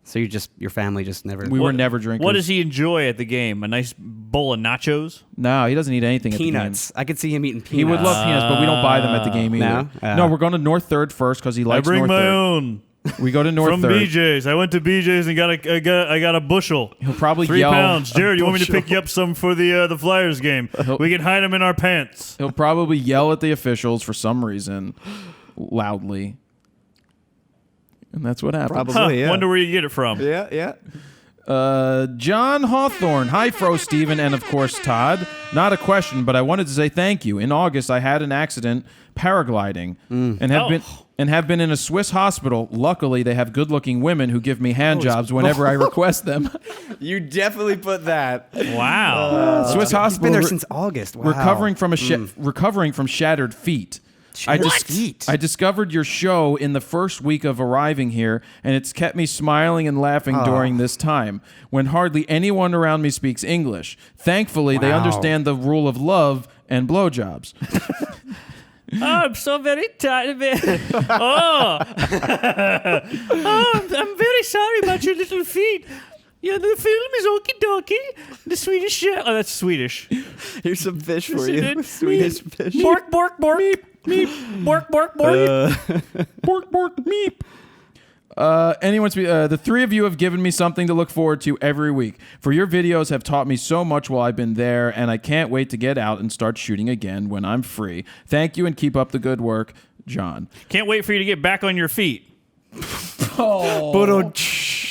So your family just never. We were never drinkers. What does he enjoy at the game? A nice bowl of nachos? No, he doesn't eat anything Peanuts. I could see him eating at the peanuts. game. He would love peanuts, but we don't buy them at the game either. No? No, we're going to North 3rd first because he likes I bring North my 3rd. own We go to North from 3rd. BJ's. I went to BJ's and I got a bushel. He'll probably 3 yell. pounds. Jared, you want me to bushel. pick you up some for the Flyers game? We can hide them in our pants. He'll probably yell at the officials for some reason loudly. And that's what happens. Probably. Huh, Yeah. Wonder where you get it from. Yeah. John Hawthorne. Hi, Fro, Steven, and of course, Todd. Not a question, but I wanted to say thank you. In August, I had an accident paragliding and have been in a Swiss hospital. Luckily, they have good-looking women who give me hand jobs whenever I request them. You definitely put that. Wow. Swiss He's hospital. been there since August. Wow. Recovering from shattered feet. Feet. I discovered your show in the first week of arriving here, and it's kept me smiling and laughing during this time, when hardly anyone around me speaks English. Thankfully, they Wow. understand the rule of love and blowjobs. I'm so very tired. Oh, I'm very sorry about your little feet. Yeah, the film is okie dokie. The Swedish chef. Oh, that's Swedish. Here's some fish for Yes, it you. did. Swedish fish. Bork, bork, bork. Meep. Bork, bork, bork. Bork, bork, meep. The three of you have given me something to look forward to every week. For your videos have taught me so much while I've been there, and I can't wait to get out and start shooting again when I'm free. Thank you and keep up the good work, John. Can't wait for you to get back on your feet.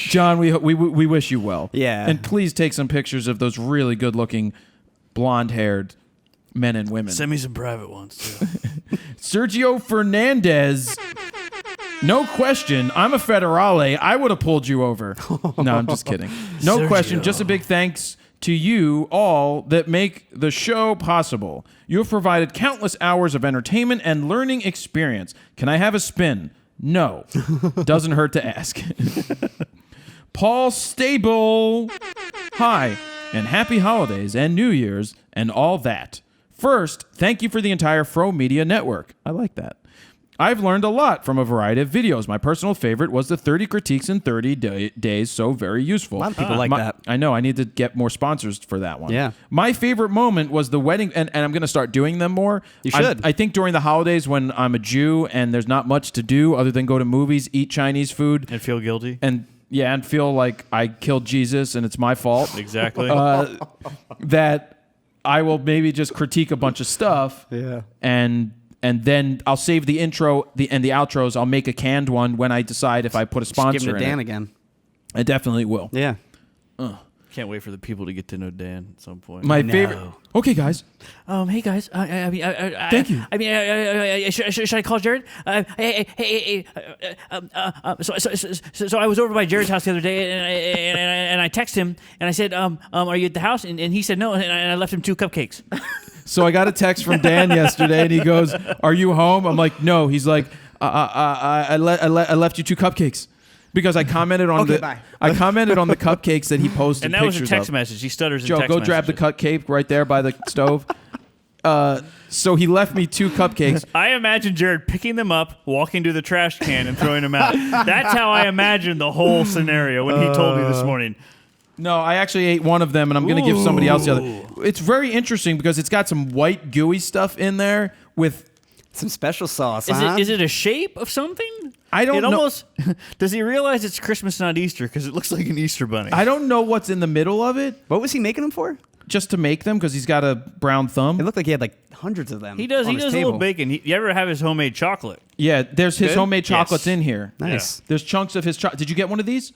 John, we wish you well. Yeah. And please take some pictures of those really good-looking, blonde-haired men and women. Send me some private ones, too. Sergio Fernandez. No question. I'm a federale. I would have pulled you over. No, I'm just kidding. No Sergio. question. Just a big thanks to you all that make the show possible. You have provided countless hours of entertainment and learning experience. Can I have a spin? No. Doesn't hurt to ask. Paul Stable. Hi, and happy holidays and New Year's and all that. First, thank you for the entire Fro Media Network. I like that. I've learned a lot from a variety of videos. My personal favorite was the 30 critiques in 30 days, so very useful. A lot of people like that. I know. I need to get more sponsors for that one. Yeah. My favorite moment was the wedding, and I'm going to start doing them more. You should. I think during the holidays when I'm a Jew and there's not much to do other than go to movies, eat Chinese food. And feel guilty. And feel like I killed Jesus and it's my fault. Exactly. That I will maybe just critique a bunch of stuff. Yeah. And then I'll save the intro and the outros. I'll make a canned one when I decide if I put a sponsor Just give it to in Dan it. again. I definitely will. Yeah. Can't wait for the people to get to know Dan at some point. My favorite. Okay, guys. Hey guys. Thank you. Should I call Jared? So I was over by Jared's house the other day, and I texted him, and I said, "Are you at the house?" And he said no, and I left him 2 cupcakes. So I got a text from Dan yesterday, and he goes, "Are you home?" I'm like, "No." He's like, "I left you 2 cupcakes." Because I commented on I commented on the cupcakes that he posted. And that was a pictures text of. message. He stutters in Joe, text go grab the cupcake right there by the stove. So he left me 2 cupcakes. I imagine Jared picking them up, walking to the trash can, and throwing them out. That's how I imagined the whole scenario when he told me this morning. No, I actually ate one of them, and I'm going to give somebody else the other. It's very interesting because it's got some white gooey stuff in there with Some special sauce, Is it a shape of something? I don't know. Almost, does he realize it's Christmas, not Easter? Because it looks like an Easter bunny. I don't know what's in the middle of it. What was he making them for? Just to make them because he's got a brown thumb. It looked like he had like hundreds of them. He does. on He his does a table. little bacon. You ever have his homemade chocolate? Yeah, there's his Good? homemade chocolates Yes. in here. Nice. There's chunks of his chocolate. Did you get one of these?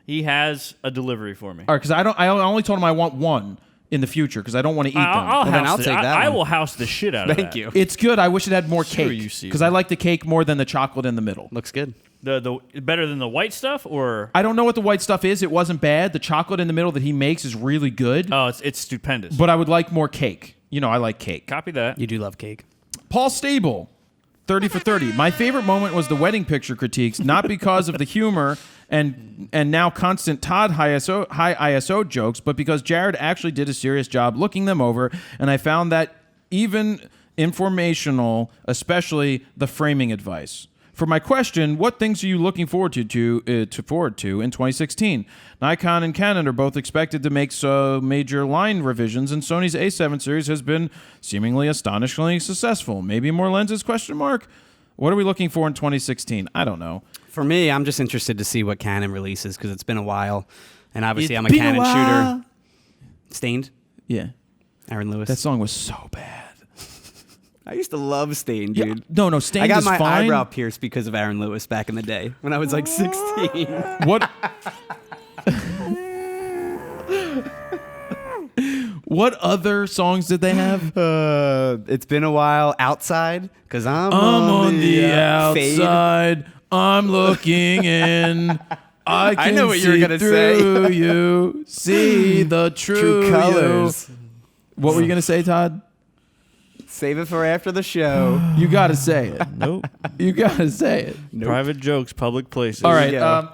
He has a delivery for me. All right, because I only told him I want one in the future because I don't want to eat them. I'll then house I'll the- take that I one. will house the shit out of that. Thank you. It's good. I wish it had more Screw you, cake Steven. because I like the cake more than the chocolate in the middle. Looks good. The better than the white stuff, or I don't know what the white stuff is. It wasn't bad. The chocolate in the middle that he makes is really good. it's stupendous. But I would like more cake. You know, I like cake. Copy that. You do love cake. Paul Stable, 30 for 30. My favorite moment was the wedding picture critiques, not because of the humor and now constant Todd high ISO jokes, but because Jared actually did a serious job looking them over, and I found that even informational, especially the framing advice. For my question, what things are you looking forward to in 2016? Nikon and Canon are both expected to make major line revisions, and Sony's A7 series has been seemingly astonishingly successful. Maybe more lenses? ? What are we looking for in 2016? I don't know. For me, I'm just interested to see what Canon releases because it's been a while, and obviously It's I'm a been a Canon while. shooter. Stained, Yeah, Aaron Lewis. that song was so bad. I used to love Stained, Yeah, dude. no, Stained I got is my fine. eyebrow pierced because of Aaron Lewis back in the day when I was like 16. What? What other songs did they have? It's been a while. Outside, because I'm on the fade. outside. I'm looking in. I can know what you were see gonna say. through you. See the true colors. you. What were you gonna say, Todd? Save it for after the show. You gotta say it. Nope. You gotta say it. Private jokes, public places. All right. go.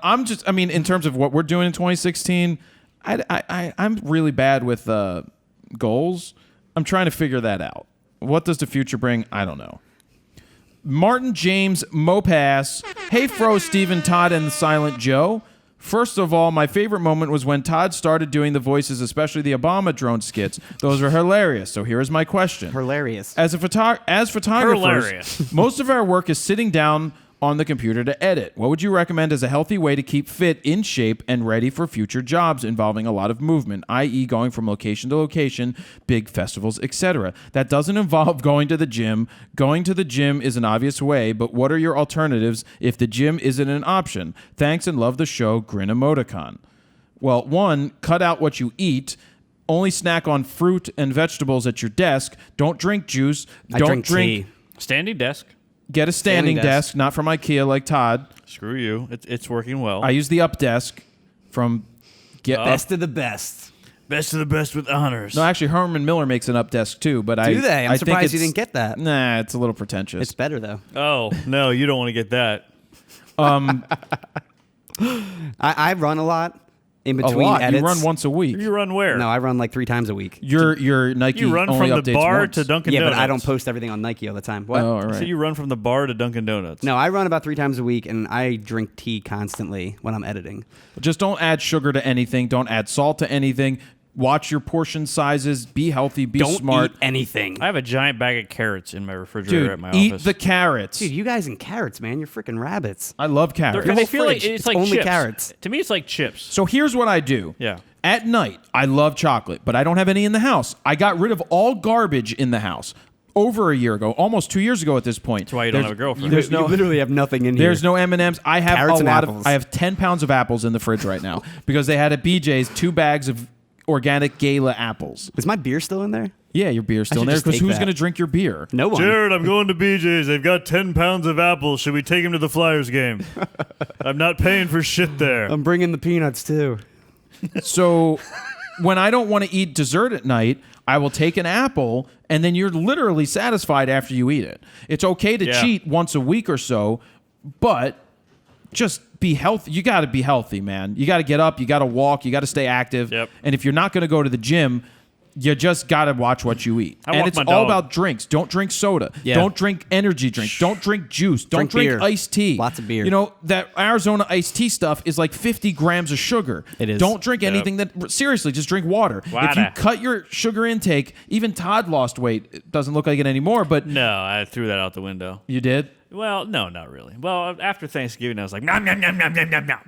In terms of what we're doing in 2016, I'm really bad with goals. I'm trying to figure that out. What does the future bring? I don't know. Martin James Mopass. Hey, Fro, Steven, Todd, and Silent Joe. First of all, my favorite moment was when Todd started doing the voices, especially the Obama drone skits. Those are hilarious. So here is my question. Hilarious. As photographers, Hilarious. most of our work is sitting down on the computer to edit. What would you recommend as a healthy way to keep fit, in shape, and ready for future jobs involving a lot of movement, i.e. going from location to location, big festivals, etc.? That doesn't involve going to the gym. Going to the gym is an obvious way, but what are your alternatives if the gym isn't an option? Thanks and love the show, Grin Emoticon. Well, 1, cut out what you eat. Only snack on fruit and vegetables at your desk. Don't drink juice. I Don't drink tea. Standing desk. Get a standing Standing desk, desk. not from IKEA like Todd. Screw you. It's working well. I use the up desk from Get Best of the best. Best of the best with honors. No, actually, Herman Miller makes an up desk too. But Do they? I'm I think surprised you it's- didn't get that. Nah, it's a little pretentious. It's better though. Oh no, you don't want to get that. I run a lot, in A between lot. edits. You run once a week. You run where? No, I run like 3 times a week. Your Nike You run only from the updates bar once. to Dunkin' Yeah, Donuts. but I don't post everything on Nike all the time. What? Oh, all right. So you run from the bar to Dunkin' Donuts. No, I run about 3 times a week, and I drink tea constantly when I'm editing. Just don't add sugar to anything. Don't add salt to anything. Watch your portion sizes. Be healthy. Be Don't smart. eat anything. I have a giant bag of carrots in my refrigerator Dude, at my eat office. the carrots. Dude, you guys and carrots, man. You're freaking rabbits. I love carrots. They whole feel like fridge, it's it's like only chips. carrots. To me, it's like chips. So here's what I do. Yeah. At night, I love chocolate, but I don't have any in the house. I got rid of all garbage in the house over a year ago, almost 2 years ago at this point. That's why you don't have a girlfriend. There's You no literally have nothing in here. There's no M&Ms. I have Carrots a and lot apples. of. I have 10 pounds of apples in the fridge right now because they had at BJ's 2 bags of organic Gala apples. Is my beer still in there? Yeah, your beer's still in should there just because take who's that. going to drink your beer? No one. Jared, I'm going to BJ's. They've got 10 pounds of apples. Should we take him to the Flyers game? I'm not paying for shit there. I'm bringing the peanuts too. So when I don't want to eat dessert at night, I will take an apple, and then you're literally satisfied after you eat it. It's okay to Yeah. cheat once a week or so, but just be healthy. You got to be healthy, man. You got to get up. You got to walk. You got to stay active. Yep. And if you're not going to go to the gym, you just got to watch what you eat. I And walk it's my all dog. about drinks. Don't drink soda. Yeah. Don't drink energy drinks. Don't drink juice. Don't Drink drink beer. iced tea. Lots of beer. You know, that Arizona iced tea stuff is like 50 grams of sugar. It is. Don't drink anything that, seriously, just drink water. If you Water. cut your sugar intake, even Todd lost weight. It doesn't look like it anymore, but No, I threw that out the window. you did. Well, no, not really. Well, after Thanksgiving, I was like, nom, nom, nom, nom, nom, nom, nom.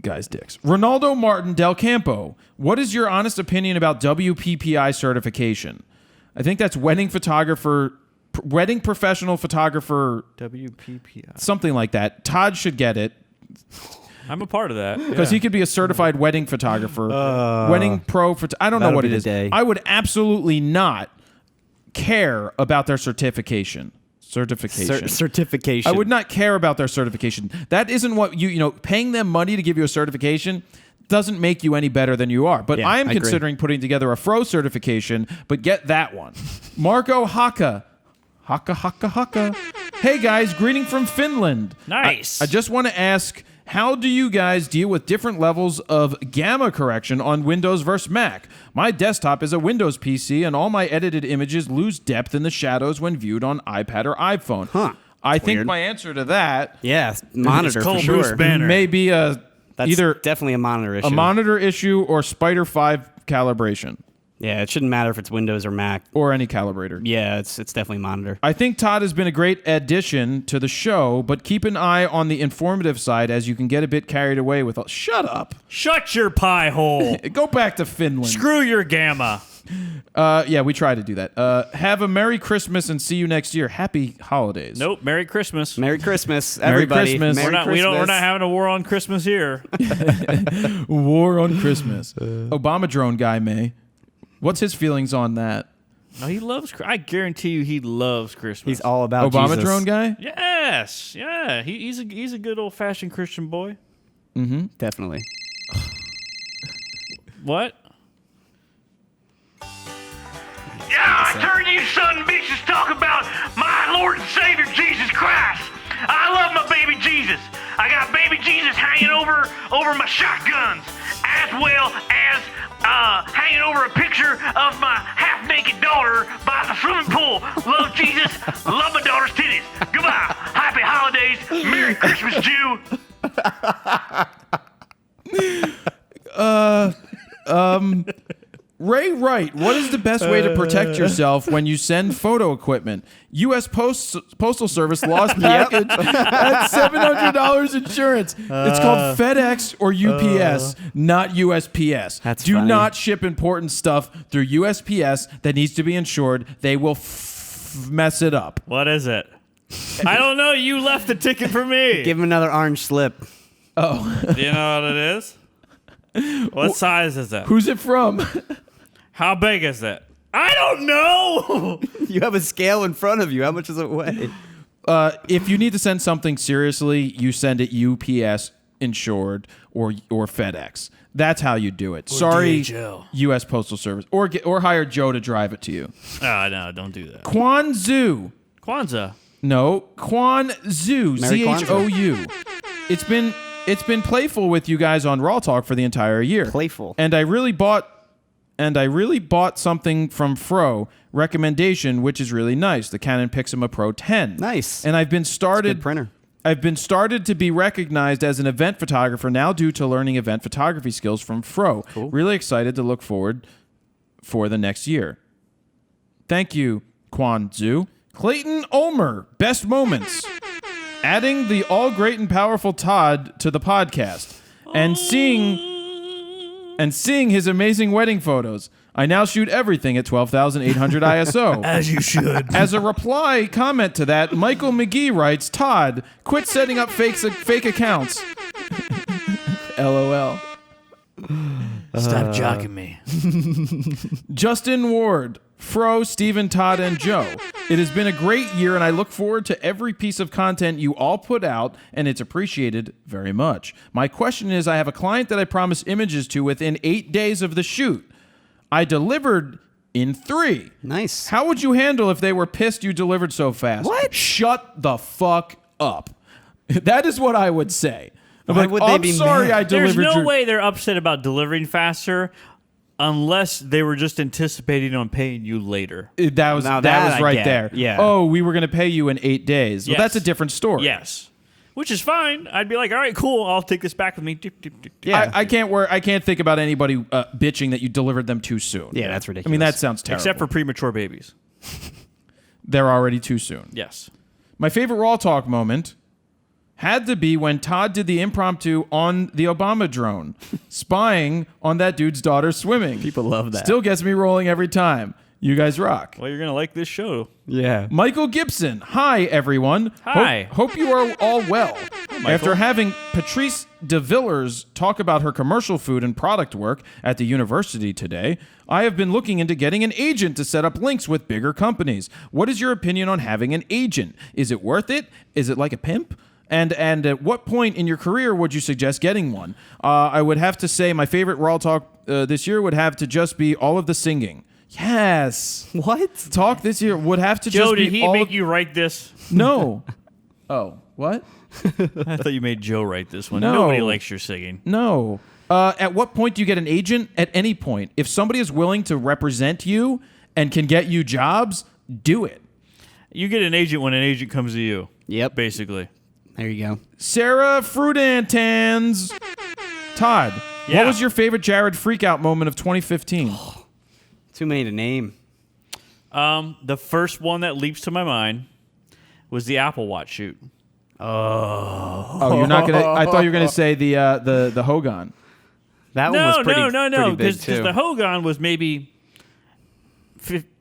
Guys, dicks. Ronaldo Martin Del Campo. What is your honest opinion about WPPI certification? I think that's wedding photographer, wedding professional photographer, WPPI. something like that. Todd should get it I'm a part of that. because he could be a certified wedding photographer, wedding pro. I don't know That'll what be it the is. day. I would absolutely not care about their certification. Certification. I would not care about their certification. That isn't what you know, paying them money to give you a certification doesn't make you any better than you are. But Yeah, I am I agree. considering putting together a Fro certification, but get that one. Marco Haka. Haka. Hey guys, greeting from Finland. Nice. I just want to ask, how do you guys deal with different levels of gamma correction on Windows versus Mac? My desktop is a Windows PC, and all my edited images lose depth in the shadows when viewed on iPad or iPhone. Huh. I think weird. my answer to that Yeah, monitor It's for called sure. Bruce Banner. may be That's either definitely a monitor issue. a monitor issue or Spider 5 calibration, Yeah, it shouldn't matter if it's Windows or Mac. or any calibrator. Yeah, it's definitely monitor. I think Todd has been a great addition to the show, but keep an eye on the informative side as you can get a bit carried away with all... Shut up. Shut your pie hole. Go back to Finland. Screw your gamma. Yeah, we try to do that. Have a Merry Christmas and see you next year. Happy holidays. Nope. Merry Christmas. Merry Christmas, Merry everybody. Christmas. Merry We're not having a war on Christmas here. War on Christmas. Obama drone guy, May. What's his feelings on that? No, he loves. I guarantee you, he loves Christmas. He's all about Obama Jesus. drone guy? Yes. Yeah. He's a good old fashioned Christian boy. Definitely. What? Yeah, I heard you son of bitches talk about my Lord and Savior Jesus Christ. I love my baby Jesus. I got baby Jesus hanging over my shotguns, as well as hanging over a picture of my half-naked daughter by the swimming pool. Love Jesus, love my daughter's titties. Goodbye. Happy holidays. Merry Christmas, Jew. Ray Wright, what is the best way to protect yourself when you send photo equipment? U.S. Postal Service lost package at $700 insurance. It's called FedEx or UPS, not USPS. That's Do funny. not ship important stuff through USPS that needs to be insured. They will mess it up. What is it? I don't know. You left the ticket for me. Give him another orange slip. Do you know what it is? What size is it? Who's it from? How big is it? I don't know. You have a scale in front of you. How much does it weigh? If you need to send something seriously, you send it UPS insured or FedEx. That's how you do it. Sorry, DHL. U.S. Postal Service, or hire Joe to drive it to you. Oh, no, don't do that. Kwanzaa. Kwanzaa. No, Kwanzaa. Merry Kwanzaa. CHOU. It's been it's been playful with you guys on RAWtalk for the entire year. Playful. And I really bought something from Fro recommendation, which is really nice. The Canon Pixma Pro 10. Nice. And I've been started. Good printer. I've been started to be recognized as an event photographer now due to learning event photography skills from Fro. Cool. Really excited to look forward for the next year. Thank you, Quan Zhu. Clayton Ulmer, best moments. Adding the all great and powerful Todd to the podcast and seeing his amazing wedding photos. I now shoot everything at 12,800 ISO. As you should. As a reply comment to that, Michael McGee writes, Todd, quit setting up fake accounts. LOL. Stop jocking me. Justin Ward, Fro, Steven, Todd, and Joe. It has been a great year, and I look forward to every piece of content you all put out, and it's appreciated very much. My question is, I have a client that I promised images to within 8 days of the shoot. I delivered in 3. Nice. How would you handle if they were pissed you delivered so fast? What? Shut the fuck up. That is what I would say. I'm Why like, would oh, they I'm be sorry mad? I delivered There's no your... way they're upset about delivering faster unless they were just anticipating on paying you later. That was Now that was that I right get. there. Yeah. Oh, we were going to pay you in 8 days. Well, Yes. that's a different story. Yes. Which is fine. I'd be like, all right, cool. I'll take this back with me. Yeah. I can't think about anybody bitching that you delivered them too soon. Yeah, that's ridiculous. I mean, that sounds terrible. Except for premature babies. they're already too soon. Yes. My favorite RAWtalk moment had to be when Todd did the impromptu on the Obama drone, spying on that dude's daughter swimming. People love that. Still gets me rolling every time. You guys rock. Well, you're going to like this show. Yeah. Michael Gibson. Hi, everyone. Hi. Hope you are all well. After having Patrice de Villers talk about her commercial food and product work at the university today, I have been looking into getting an agent to set up links with bigger companies. What is your opinion on having an agent? Is it worth it? Is it like a pimp? And at what point in your career would you suggest getting one? I would have to say my favorite RAWtalk this year would have to just be all of the singing. Yes. What? Talk this year would have to Joe, just be did he all make of- you write this? No. Oh, what? I thought you made Joe write this one. No. Nobody likes your singing. No. At what point do you get an agent? At any point. If somebody is willing to represent you and can get you jobs, do it. You get an agent when an agent comes to you. Yep. Basically. There you go. Sarah Frudantans. Todd, Yeah. what was your favorite Jared freakout moment of 2015? Too many to name. The first one that leaps to my mind was the Apple Watch shoot. Oh, you're not gonna. I thought you were gonna say the Hogan. That one was pretty, no, pretty big because too. the Hogan was maybe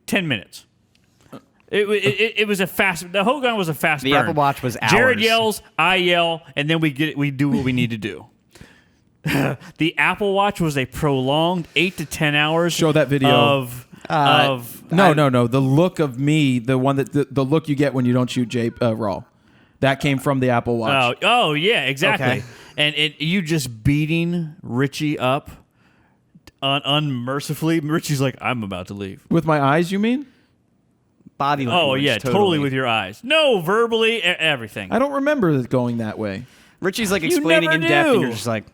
10 minutes. It was a fast. The Hogan was a fast. The burn. Apple Watch was Jared hours. yells, I yell, and then we do what we need to do. The Apple Watch was a prolonged 8 to 10 hours. Show that video. of No. The look of me, the one that the look you get when you don't shoot Raw, that came from the Apple Watch. Oh yeah, exactly. Okay. And you just beating Richie up unmercifully. Richie's like, I'm about to leave. With my eyes, you mean? Body language. Oh yeah, totally with your eyes. No, verbally, everything. I don't remember it going that way. Richie's like You explaining never in depth, and knew. you're just like,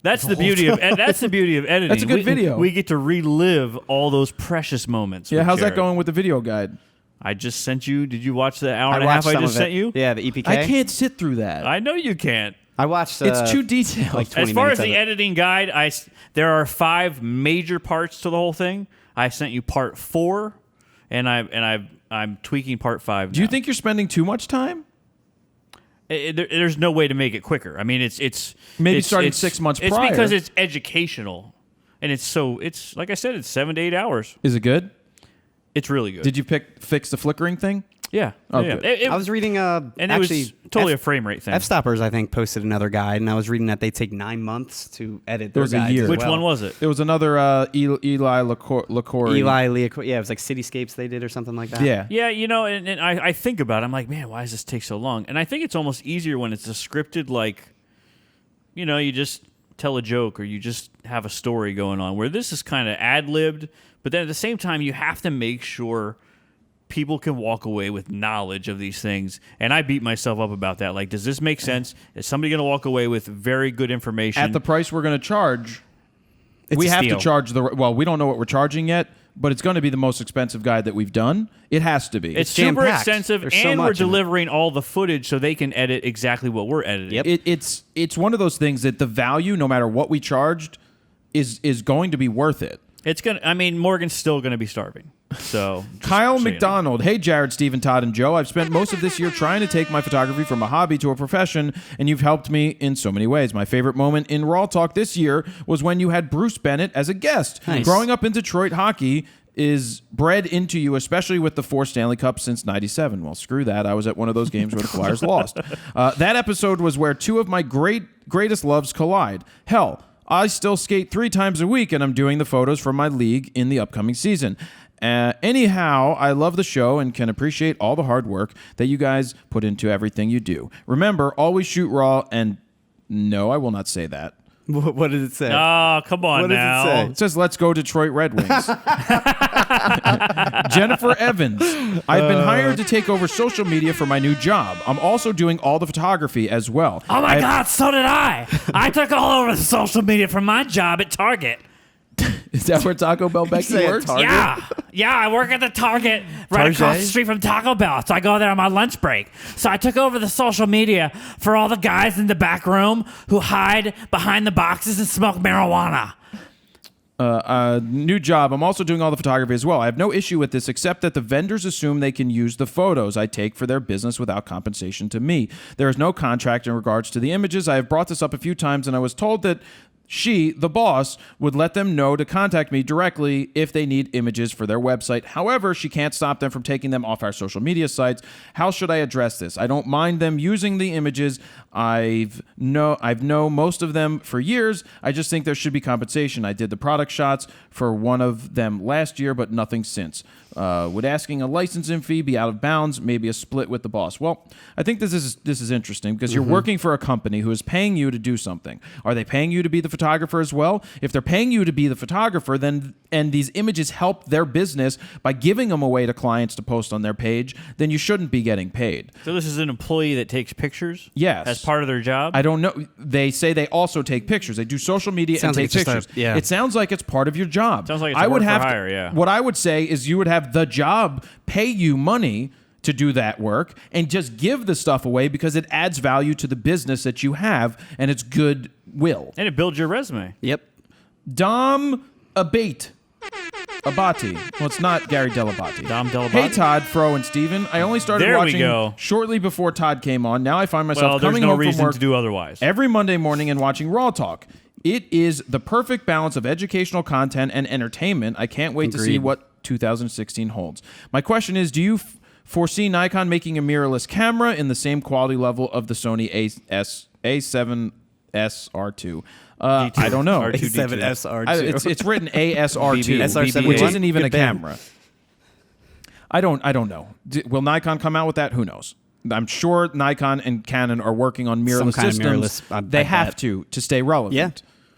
That's the beauty of editing. That's a good video. We get to relive all those precious moments. Yeah, with how's that Jared. going with the video guide? I just sent you. Did you watch the hour I and a half watched I some just of it. sent you? Yeah, the EPK. I can't sit through that. I know you can't. I watched. It's too detailed. like 20 As far as minutes of the it. editing guide, there are 5 major parts to the whole thing. I sent you part 4, and I'm tweaking part 5. Do you think you're spending too much time? There's no way to make it quicker? I mean, it's Maybe it's- starting it's- 6 months It's prior. because it's educational, and it's like I said, it's 7 to 8 hours. Is it good? It's really good. Did you fix the flickering thing? Yeah. Oh, yeah. good. I was reading. and actually, it was totally a frame rate thing. F-Stoppers, I think, posted another guide, and I was reading that they take 9 months to edit. There was a guides year. as Which well. one was it? It was another Eli LaCour. Eli Leacour. Yeah, it was like Cityscapes they did or something like that. Yeah. Yeah, and I think about it. I'm like, man, why does this take so long? And I think it's almost easier when it's a scripted, like, you just tell a joke or you just have a story going on, where this is kind of ad-libbed, but then at the same time, you have to make sure people can walk away with knowledge of these things, and I beat myself up about that. Like, does this make sense? Is somebody going to walk away with very good information At the price we're going to charge? It's We a have steal. to charge we don't know what we're charging yet, but it's going to be the most expensive guide that we've done. It has to be. It's super jam-packed. extensive, There's so and we're much in it. delivering all the footage so they can edit exactly what we're editing. Yep. It's one of those things that the value, no matter what we charged, is going to be worth it. It's gonna. I mean, Morgan's still gonna be starving. So Kyle so you know. McDonald. Hey, Jared, Stephen, Todd, and Joe. I've spent most of this year trying to take my photography from a hobby to a profession, and you've helped me in so many ways. My favorite moment in RAWtalk this year was when you had Bruce Bennett as a guest. Nice. Growing up in Detroit, hockey is bred into you, especially with the 4 Stanley Cups since '97. Well, screw that. I was at one of those games where the Flyers lost. That episode was where two of my greatest loves collide. Hell, I still skate 3 times a week, and I'm doing the photos for my league in the upcoming season. Anyhow, I love the show and can appreciate all the hard work that you guys put into everything you do. Remember, always shoot raw, and no, I will not say that. What did it say? Oh, come on What does it now. say? It says, let's go Detroit Red Wings. Jennifer Evans. I've been hired to take over social media for my new job. I'm also doing all the photography as well. Oh my God, so did I. I took all over the social media for my job at Target. Is that where Taco Bell Becky say works? Target? Yeah, I work at the Target right across Target? the street from Taco Bell. So I go there on my lunch break. So I took over the social media for all the guys in the back room who hide behind the boxes and smoke marijuana. New job. I'm also doing all the photography as well. I have no issue with this except that the vendors assume they can use the photos I take for their business without compensation to me. There is no contract in regards to the images. I have brought this up a few times, and I was told that she, the boss, would let them know to contact me directly if they need images for their website. However, she can't stop them from taking them off our social media sites. How should I address this? I don't mind them using the images. I've known most of them for years. I just think there should be compensation. I did the product shots for one of them last year, but nothing since. Would asking a licensing fee be out of bounds? Maybe a split with the boss? Well, I think this is interesting because you're working for a company who is paying you to do something. Are they paying you to be the photographer as well? If they're paying you to be the photographer, then and these images help their business by giving them away to clients to post on their page, then you shouldn't be getting paid. So this is an employee that takes pictures? Yes. As part of their job? I don't know. They say they also take pictures. They do social media Sounds and like take it's just pictures. yeah. It sounds like it's part of your job. Sounds like it's I a would work for have hire, yeah. What I would say is you would have the job pay you money to do that work and just give the stuff away because it adds value to the business that you have and it's goodwill. And it builds your resume. Yep. Dom Abate. Abati. Well, it's not Gary Delabate. Dom Delabate? Hey, Todd, Fro, and Steven. I only started There we watching go. shortly before Todd came on. Now I find myself Well, there's coming no home from reason work to do otherwise. every Monday morning and watching RAWtalk. It is the perfect balance of educational content and entertainment. I can't wait to see Agreed. what 2016 holds. My question is, do you foresee Nikon making a mirrorless camera in the same quality level of the Sony A7S R2? I don't know. R2D2. A7SR2. It's written ASR2, SR7 which one? isn't even Good a band. camera. I don't know. Will Nikon come out with that? Who knows? I'm sure Nikon and Canon are working on mirrorless kind of systems. mirrorless, They I have bet. to stay relevant. Yeah,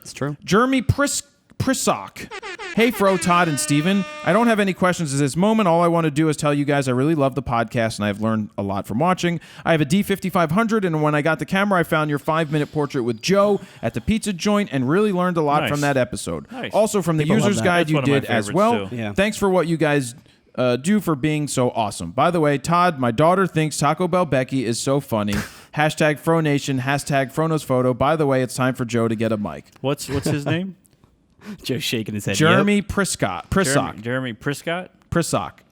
it's true. Jeremy Prisok. Hey, Fro, Todd, and Steven. I don't have any questions at this moment. All I want to do is tell you guys I really love the podcast, and I've learned a lot from watching. I have a D5500, and when I got the camera, I found your 5-minute portrait with Joe at the pizza joint and really learned a lot Nice. from that episode. Nice. Also from the People love user's that. guide That's you one of my did as favorites, well. too. Yeah. Thanks for what you guys do for being so awesome. By the way, Todd, my daughter thinks Taco Bell Becky is so funny. Hashtag FroNation, hashtag Frono's photo. By the way, it's time for Joe to get a mic. What's his name? Joe's shaking his head. Jeremy Prisok. Jeremy Priscott? Prisok.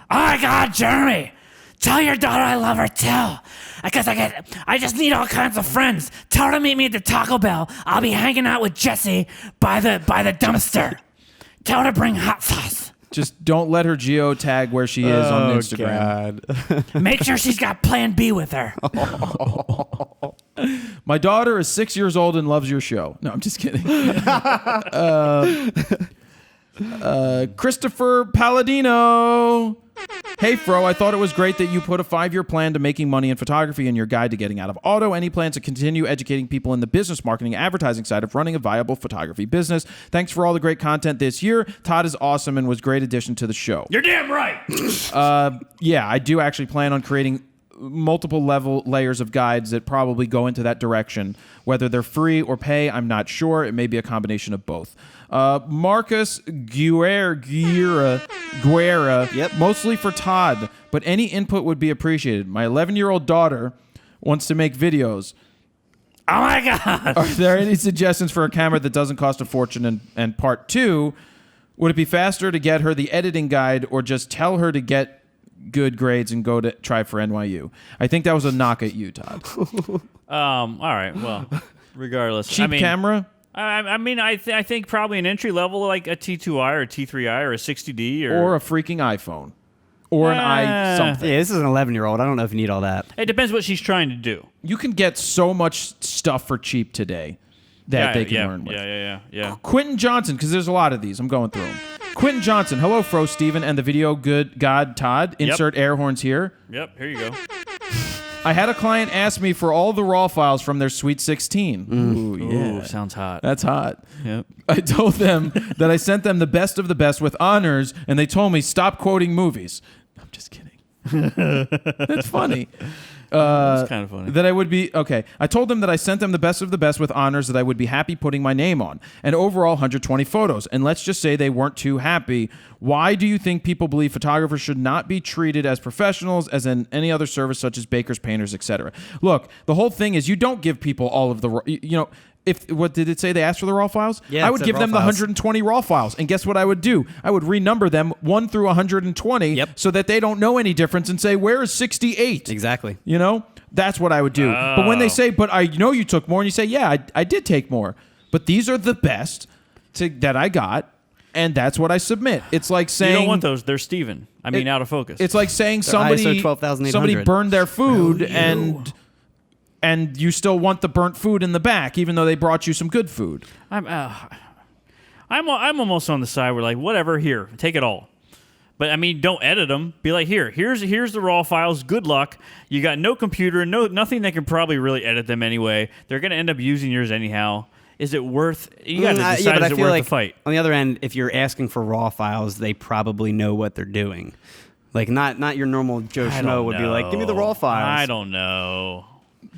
Oh my God, Jeremy! Tell your daughter I love her too. Because I just need all kinds of friends. Tell her to meet me at the Taco Bell. I'll be hanging out with Jesse by the dumpster. Tell her to bring hot sauce. Just don't let her geotag where she is on Instagram. God. Make sure she's got Plan B with her. My daughter is 6 years old and loves your show. No, I'm just kidding. Christopher Palladino. Hey, Fro, I thought it was great that you put a 5-year plan to making money in photography in your guide to getting out of auto. Any plans to continue educating people in the business, marketing, and advertising side of running a viable photography business? Thanks for all the great content this year. Todd is awesome and was a great addition to the show. You're damn right. Yeah, I do actually plan on creating multiple layers of guides that probably go into that direction. Whether they're free or pay, I'm not sure. It may be a combination of both. Marcus Guerra, Yep. mostly for Todd, but any input would be appreciated. My 11-year-old daughter wants to make videos. Oh my God. Are there any suggestions for a camera that doesn't cost a fortune? And part 2, would it be faster to get her the editing guide or just tell her to get good grades and go to try for NYU? I think that was a knock at you, Todd. All right. Well, regardless. Cheap camera? I think probably an entry level like a T2i or a T3i or a 60D or a freaking iPhone or an i something. Yeah, this is an 11-year-old. I don't know if you need all that. It depends what she's trying to do. You can get so much stuff for cheap today that they can learn with. Yeah. Quentin Johnson, because there's a lot of these. I'm going through them. Quentin Johnson, hello, Fro Steven and the video good God Todd. Insert air horns here. Yep, here you go. I had a client ask me for all the RAW files from their Sweet 16. Ooh, yeah. Ooh, sounds hot. That's hot. Yep. I told them that I sent them the best of the best with honors, and they told me, stop quoting movies. I'm just kidding. That's funny. That's kind of funny. That I would be, okay. I told them that I sent them the best of the best with honors that I would be happy putting my name on. And overall, 120 photos. And let's just say they weren't too happy. Why do you think people believe photographers should not be treated as professionals as in any other service such as bakers, painters, etc.? Look, the whole thing is you don't give people all of the, what did it say? They asked for the RAW files? Yeah, I would give them the 120 RAW files. And guess what I would do? I would renumber them 1 through 120 so that they don't know any difference and say, where is 68? Exactly. That's what I would do. But when they say, but I know you took more, and you say, yeah, I did take more. But these are the best that I got, and that's what I submit. It's like saying... You don't want those. They're Steven. Out of focus. It's like saying ISO 12,800. somebody burned their food and you still want the burnt food in the back, even though they brought you some good food. I'm almost on the side where, like, whatever, here, take it all. But, don't edit them. Be like, here's the RAW files. Good luck. You got no computer, nothing that can probably really edit them anyway. They're going to end up using yours anyhow. Is it worth... You got to decide, is it worth the fight? On the other end, if you're asking for RAW files, they probably know what they're doing. Like, not your normal Joe Schmo would be like, give me the RAW files. I don't know.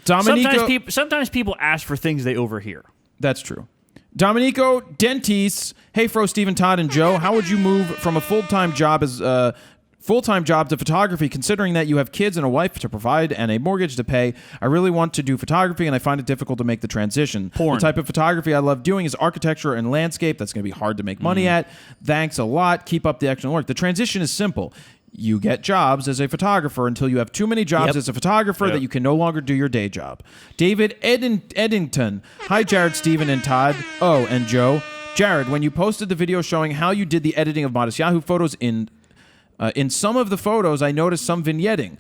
Domenico, sometimes people ask for things they overhear. That's true. Domenico Dentis, hey Fro, Steven, Todd, and Joe, how would you move from a full-time job to photography, considering that you have kids and a wife to provide and a mortgage to pay? I really want to do photography, and I find it difficult to make the transition. Porn. The type of photography I love doing is architecture and landscape. That's going to be hard to make money at. Thanks a lot. Keep up the excellent work. The transition is simple. You get jobs as a photographer until you have too many jobs as a photographer that you can no longer do your day job. David Eddington. Hi, Jared, Steven, and Todd. Oh, and Joe. Jared, when you posted the video showing how you did the editing of modest Yahoo photos in some of the photos, I noticed some vignetting.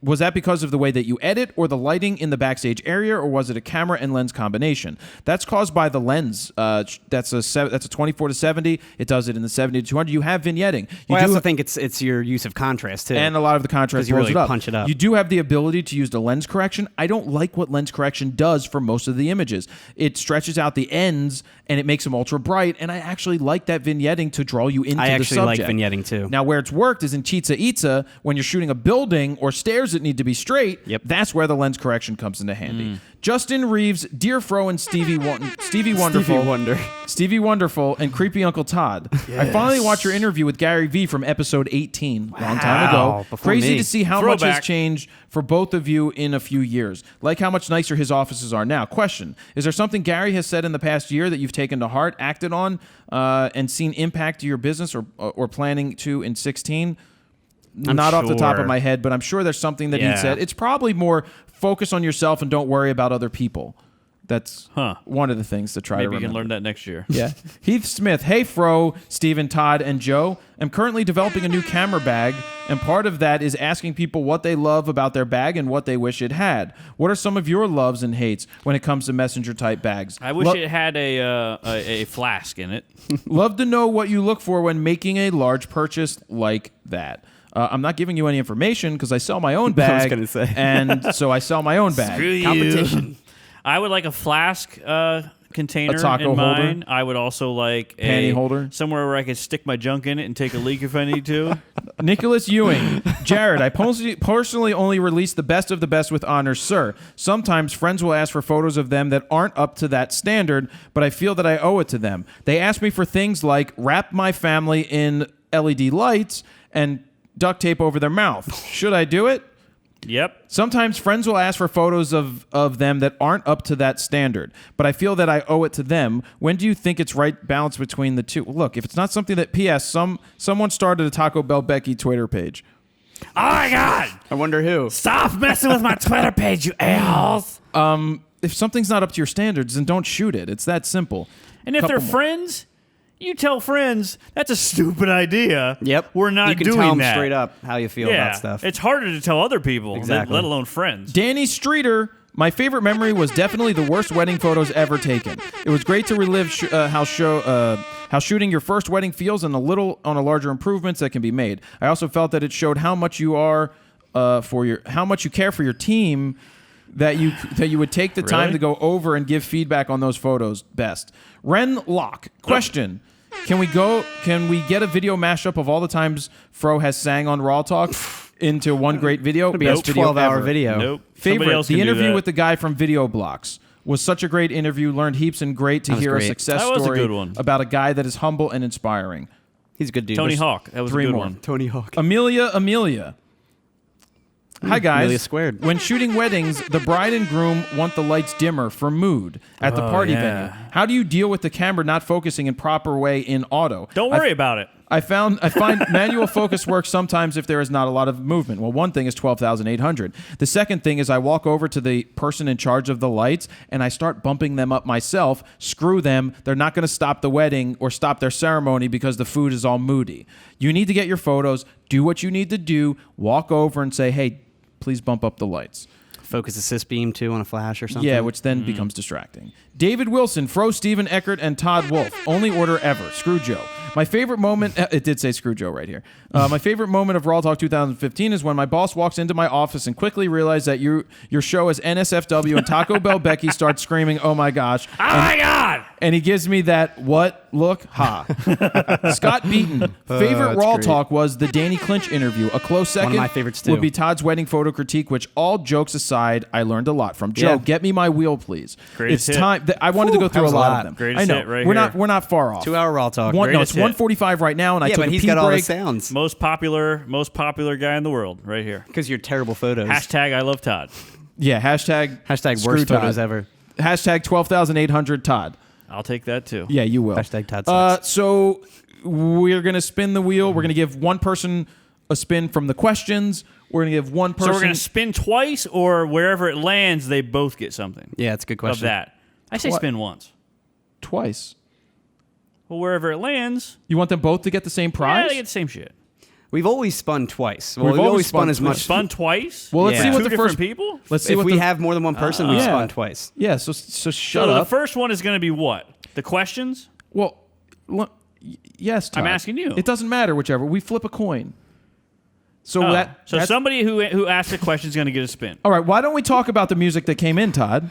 Was that because of the way that you edit or the lighting in the backstage area, or was it a camera and lens combination? That's caused by the lens. That's a 24 to 70. It does it in the 70 to 200. You have vignetting. I also think it's your use of contrast too. And a lot of the contrast you blows really it up. punch it up. You do have the ability to use the lens correction. I don't like what lens correction does for most of the images. It stretches out the ends and it makes them ultra bright, and I actually like that vignetting to draw you into the subject. I actually like vignetting too. Now, where it's worked is in Chicha Itza, when you're shooting a building or stairs that need to be straight. That's where the lens correction comes into handy. Justin Reeves, Dear Fro, and Stevie Wonderful, and Creepy Uncle Todd. I finally watched your interview with Gary V from episode 18, long time ago. Crazy to see how much has changed for both of you in a few years. Like how much nicer his offices are now. Question: is there something Gary has said in the past year that you've taken to heart, acted on, and seen impact to your business or planning to in 16? Not off the top of my head, but I'm sure there's something that he said. It's probably more focus on yourself and don't worry about other people. That's one of the things to try to remember. Maybe you can learn that next year. Yeah. Heath Smith. Hey, Fro, Steven, Todd, and Joe. I'm currently developing a new camera bag, and part of that is asking people what they love about their bag and what they wish it had. What are some of your loves and hates when it comes to messenger-type bags? I wish it had a flask in it. Love to know what you look for when making a large purchase like that. I'm not giving you any information because I sell my own bag. I was gonna say. And so I sell my own bag. Screw you. Competition. I would like a flask container A taco in holder? mine. I would also like Panty holder? somewhere where I could stick my junk in it and take a leak if I need to. Nicholas Ewing. Jared, I personally only release the best of the best with honors, sir. Sometimes friends will ask for photos of them that aren't up to that standard, but I feel that I owe it to them. They ask me for things like wrap my family in LED lights and duct tape over their mouth. Should I do it? Yep. Sometimes friends will ask for photos of them that aren't up to that standard, but I feel that I owe it to them. When do you think it's right balance between the two? Look, if it's not something that, P.S., someone started a Taco Bell Becky Twitter page. Oh, my God. I wonder who. Stop messing with my Twitter page, you a-holes. If something's not up to your standards, then don't shoot it. It's that simple. And if Couple they're more. friends, you tell friends, that's a stupid idea. Yep. We're not you can doing tell them that. straight up how you feel Yeah. about stuff. It's harder to tell other people, Exactly. let alone friends. Danny Streeter, my favorite memory was definitely the worst wedding photos ever taken. It was great to relive how shooting your first wedding feels and on a larger improvements that can be made. I also felt that it showed how much you are how much you care for your team. That you would take the time to go over and give feedback on those photos best. Ren Locke, question. Can we get a video mashup of all the times Fro has sang on RAWtalk into one great video? It'll be a Best video 12-hour ever. video. Nope. Somebody Favorite, else the can do interview that. with the guy from VideoBlocks was such a great interview. Learned heaps and great to was hear a great. success That was a story good one. about a guy that is humble and inspiring. He's a good dude. Tony There's Hawk. That was a three good more. one. Tony Hawk. Amelia. Hi guys. Amelia squared. When shooting weddings, the bride and groom want the lights dimmer for mood at the party venue. How do you deal with the camera not focusing in proper way in auto? Don't worry about it. I find manual focus works sometimes if there is not a lot of movement. Well, one thing is 12,800. The second thing is I walk over to the person in charge of the lights and I start bumping them up myself. Screw them. They're not going to stop the wedding or stop their ceremony because the food is all moody. You need to get your photos, do what you need to do, walk over and say, hey, please bump up the lights. Focus assist beam too on a flash or something. Yeah, which then becomes distracting. David Wilson, Fro, Steven Eckert, and Todd Wolf. Only order ever. Screw Joe. My favorite moment, it did say screw Joe right here. My favorite moment of RAWtalk 2015 is when my boss walks into my office and quickly realized that your show is NSFW and Taco Bell Becky starts screaming, oh my gosh. Oh, my God. And he gives me that what look, ha. Scott Beaton. Favorite that's RAWtalk was the Danny Clinch interview. A close second my favorites, too. would be Todd's wedding photo critique, which all jokes aside, I learned a lot from. Joe, Yeah. get me my wheel, please. Greatest It's hit. time. I wanted to go that through a was a lot lot. of them. Greatest I know. hit right we're here. not far off. 2-hour RAWtalk. No, Greatest it's hit. 145 right now, and I Yeah, took but a he's pee got all the break. sounds. Most popular guy in the world, right here. Because you're terrible photos. Hashtag I love Todd. Yeah, hashtag worst screw Todd. photos ever. Hashtag 12,800 Todd. I'll take that too. Yeah, you will. Hashtag Todd sucks. So we're going to spin the wheel. We're going to give one person a spin from the questions. We're going to give one person. So we're going to spin twice, or wherever it lands, they both get something Yeah, it's a good of question. that. I say spin once. Twice. Well, wherever it lands, You want them both to get the same yeah, prize? they get the same shit. We've always spun twice. Well, We've we've always always spun spun as twice. much. Spun twice? Well, let's Yeah. see what Two the different first. people? Let's see If what we the, have more than one person, we yeah. spun twice. Yeah. So shut So up. the first one is going to be what? The questions? Well, yes. Todd. I'm asking you. It doesn't matter. Whichever. We flip a coin. So Oh, that's somebody who asked a question is going to get a spin. all right. Why don't we talk about the music that came in, Todd?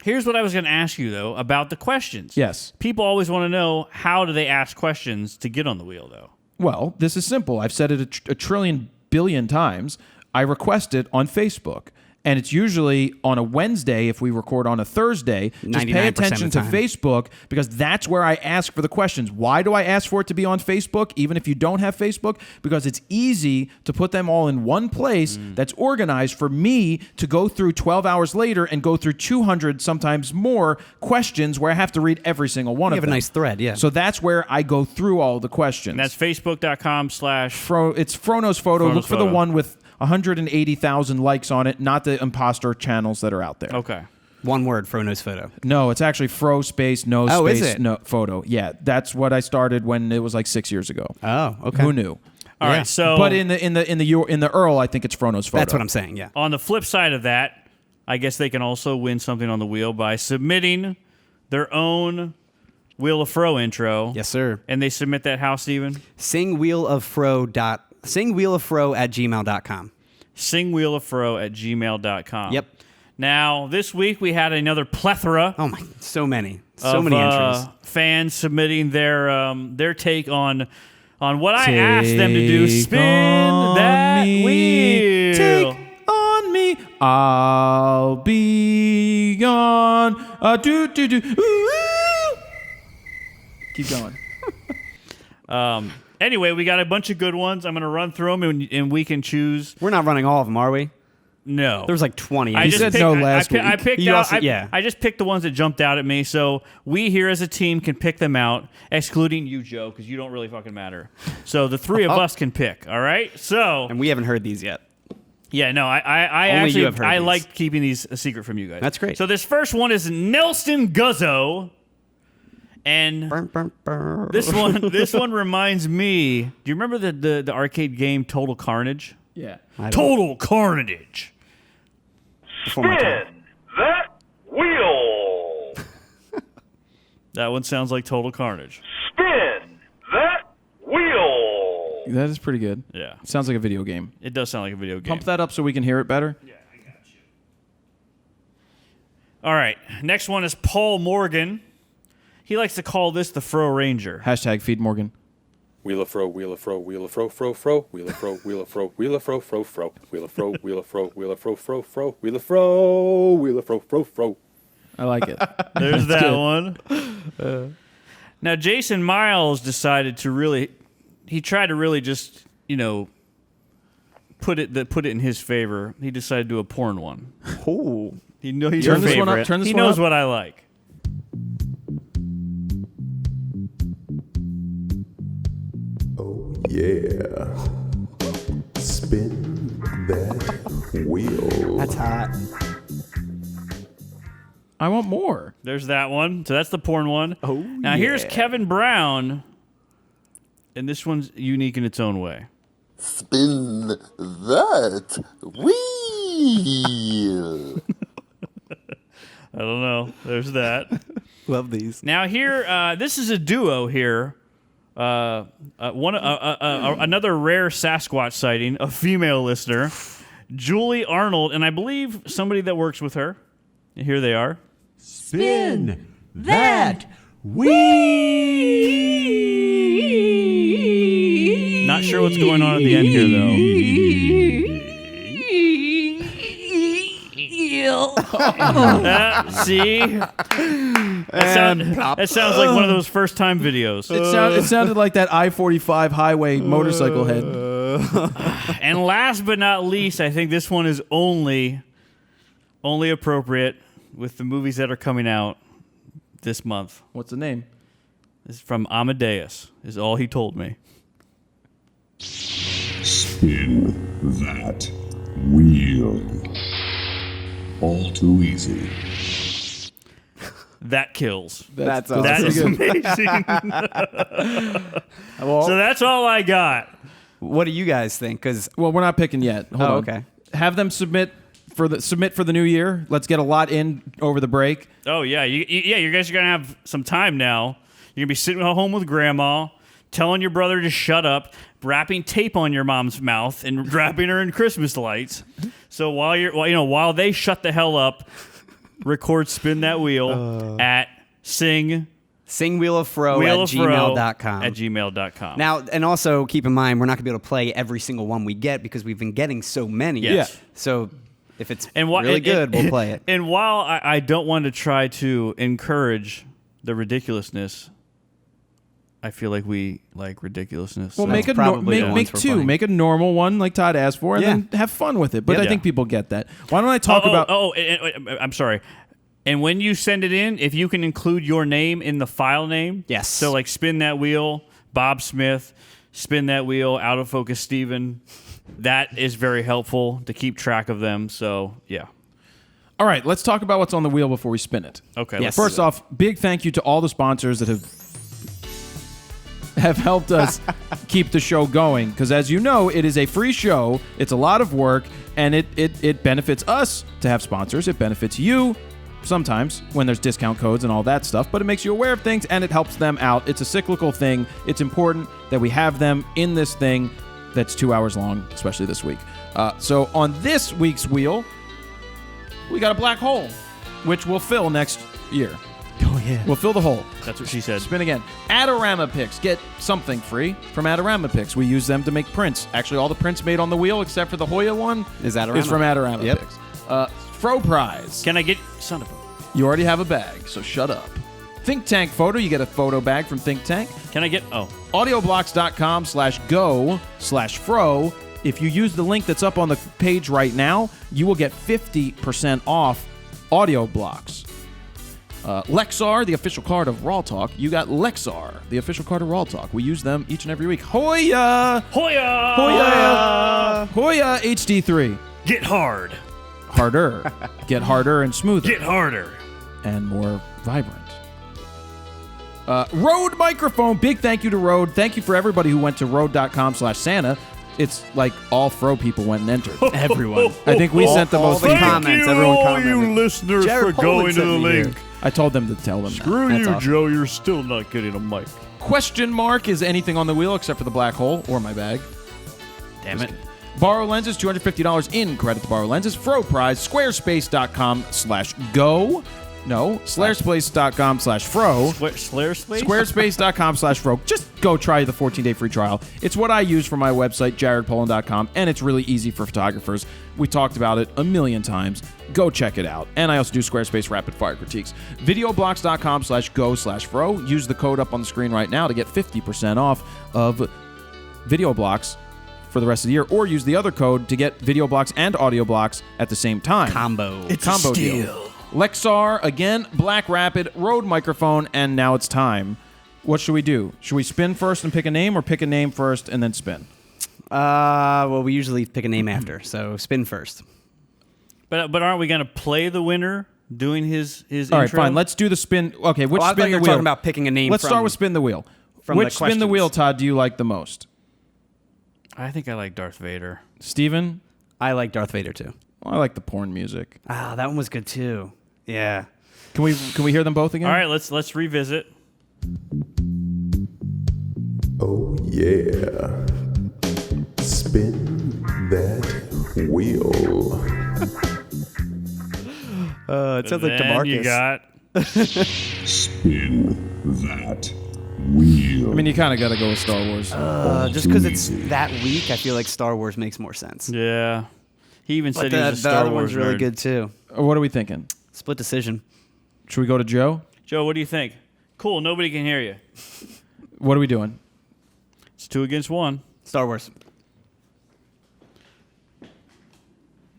Here's what I was going to ask you, though, about the questions. Yes. People always want to know, how do they ask questions to get on the wheel, though? Well, this is simple. I've said it a trillion billion times. I request it on Facebook. And it's usually on a Wednesday if we record on a Thursday. Just pay 99% attention of the to time. Facebook because that's where I ask for the questions. Why do I ask for it to be on Facebook, even if you don't have Facebook? Because it's easy to put them all in one place that's organized for me to go through 12 hours later and go through 200, sometimes more, questions where I have to read every single one You of have them. a nice thread, yeah. So that's where I go through all the questions. And that's facebook.com/ It's Frono's photo. Frono's Look for the photo. one with 180,000 likes on it, not the imposter channels that are out there. Okay. One word, Fro Knows Photo. No, it's actually Fro space no Oh, is space it? no photo. Yeah, that's what I started when it was like 6 years ago. Oh, okay. Who knew? All right, so But in the Earl, I think it's Fro Knows Photo. That's what I'm saying, yeah. on the flip side of that, I guess they can also win something on the wheel by submitting their own Wheel of Fro intro. Yes, sir. And they submit that how, Steven? singwheeloffro@gmail.com. Singwheeloffro@gmail.com. Yep. Now, this week we had another plethora Oh, my. So many. of many entries. fans submitting their take on what I asked them to do. Spin that wheel. Take on me. I'll be gone. Do do do. Ooh. Keep going. Anyway, we got a bunch of good ones. I'm going to run through them, and we can choose. We're not running all of them, are we? No. There was like 20. I You just said picked, no I- last I, pi- I week. picked You out. also- I, yeah. I just picked the ones that jumped out at me. So we here as a team can pick them out, excluding you, Joe, because you don't really fucking matter. So the three of us can pick. All right. So And we haven't heard these yet. yeah, no, I Only actually you have heard I these. like keeping these a secret from you guys. That's great. So this first one is Nelson Guzzo, and this one reminds me. Do you remember the arcade game Total Carnage? Yeah. Total Carnage. Before my time. Spin that wheel. That one sounds like Total Carnage. Spin that wheel. That is pretty good. Yeah, Sounds like a video game. it does sound like a video game. Pump that up so we can hear it better. All right, next one is Paul Morgan. He likes to call this the Fro Ranger. Hashtag feed Morgan. Wheel of fro, wheel of fro, wheel of fro, fro, fro, wheel of fro, wheel of fro, wheel of fro, fro, fro, wheel of fro, wheel of fro, wheel of fro, fro, fro, wheel of fro, wheel of fro, fro, fro. I like it. There's that good. one. Now, Jason Miles decided to really, he tried to really just, put it in his favor. He decided to do a porn one. Oh. He's your Turn this one up, favorite. turn this He one knows up. what I like. Yeah. Spin that wheel. That's hot. I want more. There's that one. So that's the porn one. Oh, Now here's Kevin Brown, and this one's unique in its own way. Spin that wheel. I don't know. There's that. Love these. Now here, this is a duo here. Another rare Sasquatch sighting, a female listener, Julie Arnold, and I believe somebody that works with her. Here they are. Spin that wheel. Not sure what's going on at the end here, though. See? That sounds like one of those first-time videos. It sounded like that I-45 highway motorcycle head. And last but not least, I think this one is only appropriate with the movies that are coming out this month. What's the name? This is from Amadeus, is all he told me. Spin that wheel. All too easy. That kills. That's That is amazing. Well, So that's all I got. what do you guys think? Because Well, we're not picking yet. Hold on. okay. Have them submit for the new year. Let's get a lot in over the break. Oh, yeah. You guys are going to have some time now. You're going to be sitting at home with grandma, telling your brother to shut up, wrapping tape on your mom's mouth, and wrapping her in Christmas lights. So while they shut the hell up, record Spin That Wheel at singwheeloffro@gmail.com. at gmail.com. Now, and also keep in mind, we're not going to be able to play every single one we get because we've been getting so many. Yes. Yeah. So if it's wha- really good, we'll play it. And while I don't want to try to encourage the ridiculousness, I feel like we like ridiculousness. Well, So- make probably the make ones we're two. playing. Make a normal one like Todd asked for, and Yeah. then have fun with it. But I Yeah. think people get that. Why don't I talk about? I'm sorry. And when you send it in, if you can include your name in the file name. Yes. So like Spin That Wheel, Bob Smith, Spin That Wheel, Out of Focus Steven. That is very helpful to keep track of them. So, yeah. All right, let's talk about what's on the wheel before we spin it. Okay. Yes. Let's do First that. off, big thank you to all the sponsors that have helped us keep the show going. Because as you know, it is a free show. It's a lot of work, and it benefits us to have sponsors. It benefits you sometimes when there's discount codes and all that stuff, but it makes you aware of things and it helps them out. It's a cyclical thing. It's important that we have them in this thing that's 2 hours long, especially this week. So on this week's wheel, we got a black hole, which we'll fill next year. Oh, yeah. We'll fill the hole. That's what she said. Spin again. Adorama picks. Get something free from Adorama picks. We use them to make prints. Actually, all the prints made on the wheel, except for the HOYA one, Is Adorama. is from Adorama Yep. picks. Fro prize. Can I get son of a? You already have a bag, so shut up. Think Tank photo. You get a photo bag from Think Tank. Can I get? Oh, audioblocks.com/go/fro. If you use the link that's up on the page right now, you will get 50% off AudioBlocks. Lexar, the official card of RAWtalk. You got Lexar, the official card of RAWtalk. We use them each and every week. HOYA! HOYA! HOYA! HOYA HD3. Get hard. Harder. Get harder and smoother. Get harder. And more vibrant. Rode microphone. Big thank you to Rode. Thank you for everybody who went to Rode.com/Santa. It's like all Fro people went and entered. Everyone. I think we sent the all most. the comments. Everyone commented. listeners Jared Poland sent me here. I told them to tell them that. Screw That's you, awesome. Joe. You're still not getting a mic. Question mark is anything on the wheel except for the black hole or my bag. Damn it. Borrow lenses, $250 in credit to borrow lenses. Fro prize, squarespace.com/go. No, squarespace.com/fro. Squarespace? Squarespace.com/fro. Just go try the 14-day free trial. It's what I use for my website, jaredpoland.com, and it's really easy for photographers. We talked about it a million times. Go check it out. And I also do Squarespace rapid fire critiques. VideoBlocks.com/go/fro. Use the code up on the screen right now to get 50% off of VideoBlocks for the rest of the year, or use the other code to get VideoBlocks and AudioBlocks at the same time. Combo. Combo deal. Lexar, again, Black Rapid, Rode microphone, and now it's time. What should we do? Should we spin first and pick a name, or pick a name first and then spin? Well, we usually pick a name after, so spin first. But aren't we going to play the winner doing his All right, intro? fine. Let's do the spin. Okay, which Oh, I thought spin you the were wheel? talking about picking a name Let's from- start with spin the wheel. from the Which spin the questions. wheel, Todd, do you like the most? I think I like Darth Vader. Steven? I like Darth Vader, too. Well, I like the porn music. Ah, that one was good, too. Yeah. Can we hear them both again? All right, let's revisit. Oh yeah. Spin that wheel. It sounds like Then DeMarcus. you got Spin that wheel. I mean, you kind of got to go with Star Wars. Just because it's that week, I feel like Star Wars makes more sense. yeah. He even But said he was a the Star other Wars one's really nerd. good, too. What are we thinking? Split decision. Should we go to Joe? Joe, what do you think? Cool, nobody can hear you. What are we doing? It's 2 against 1. Star Wars.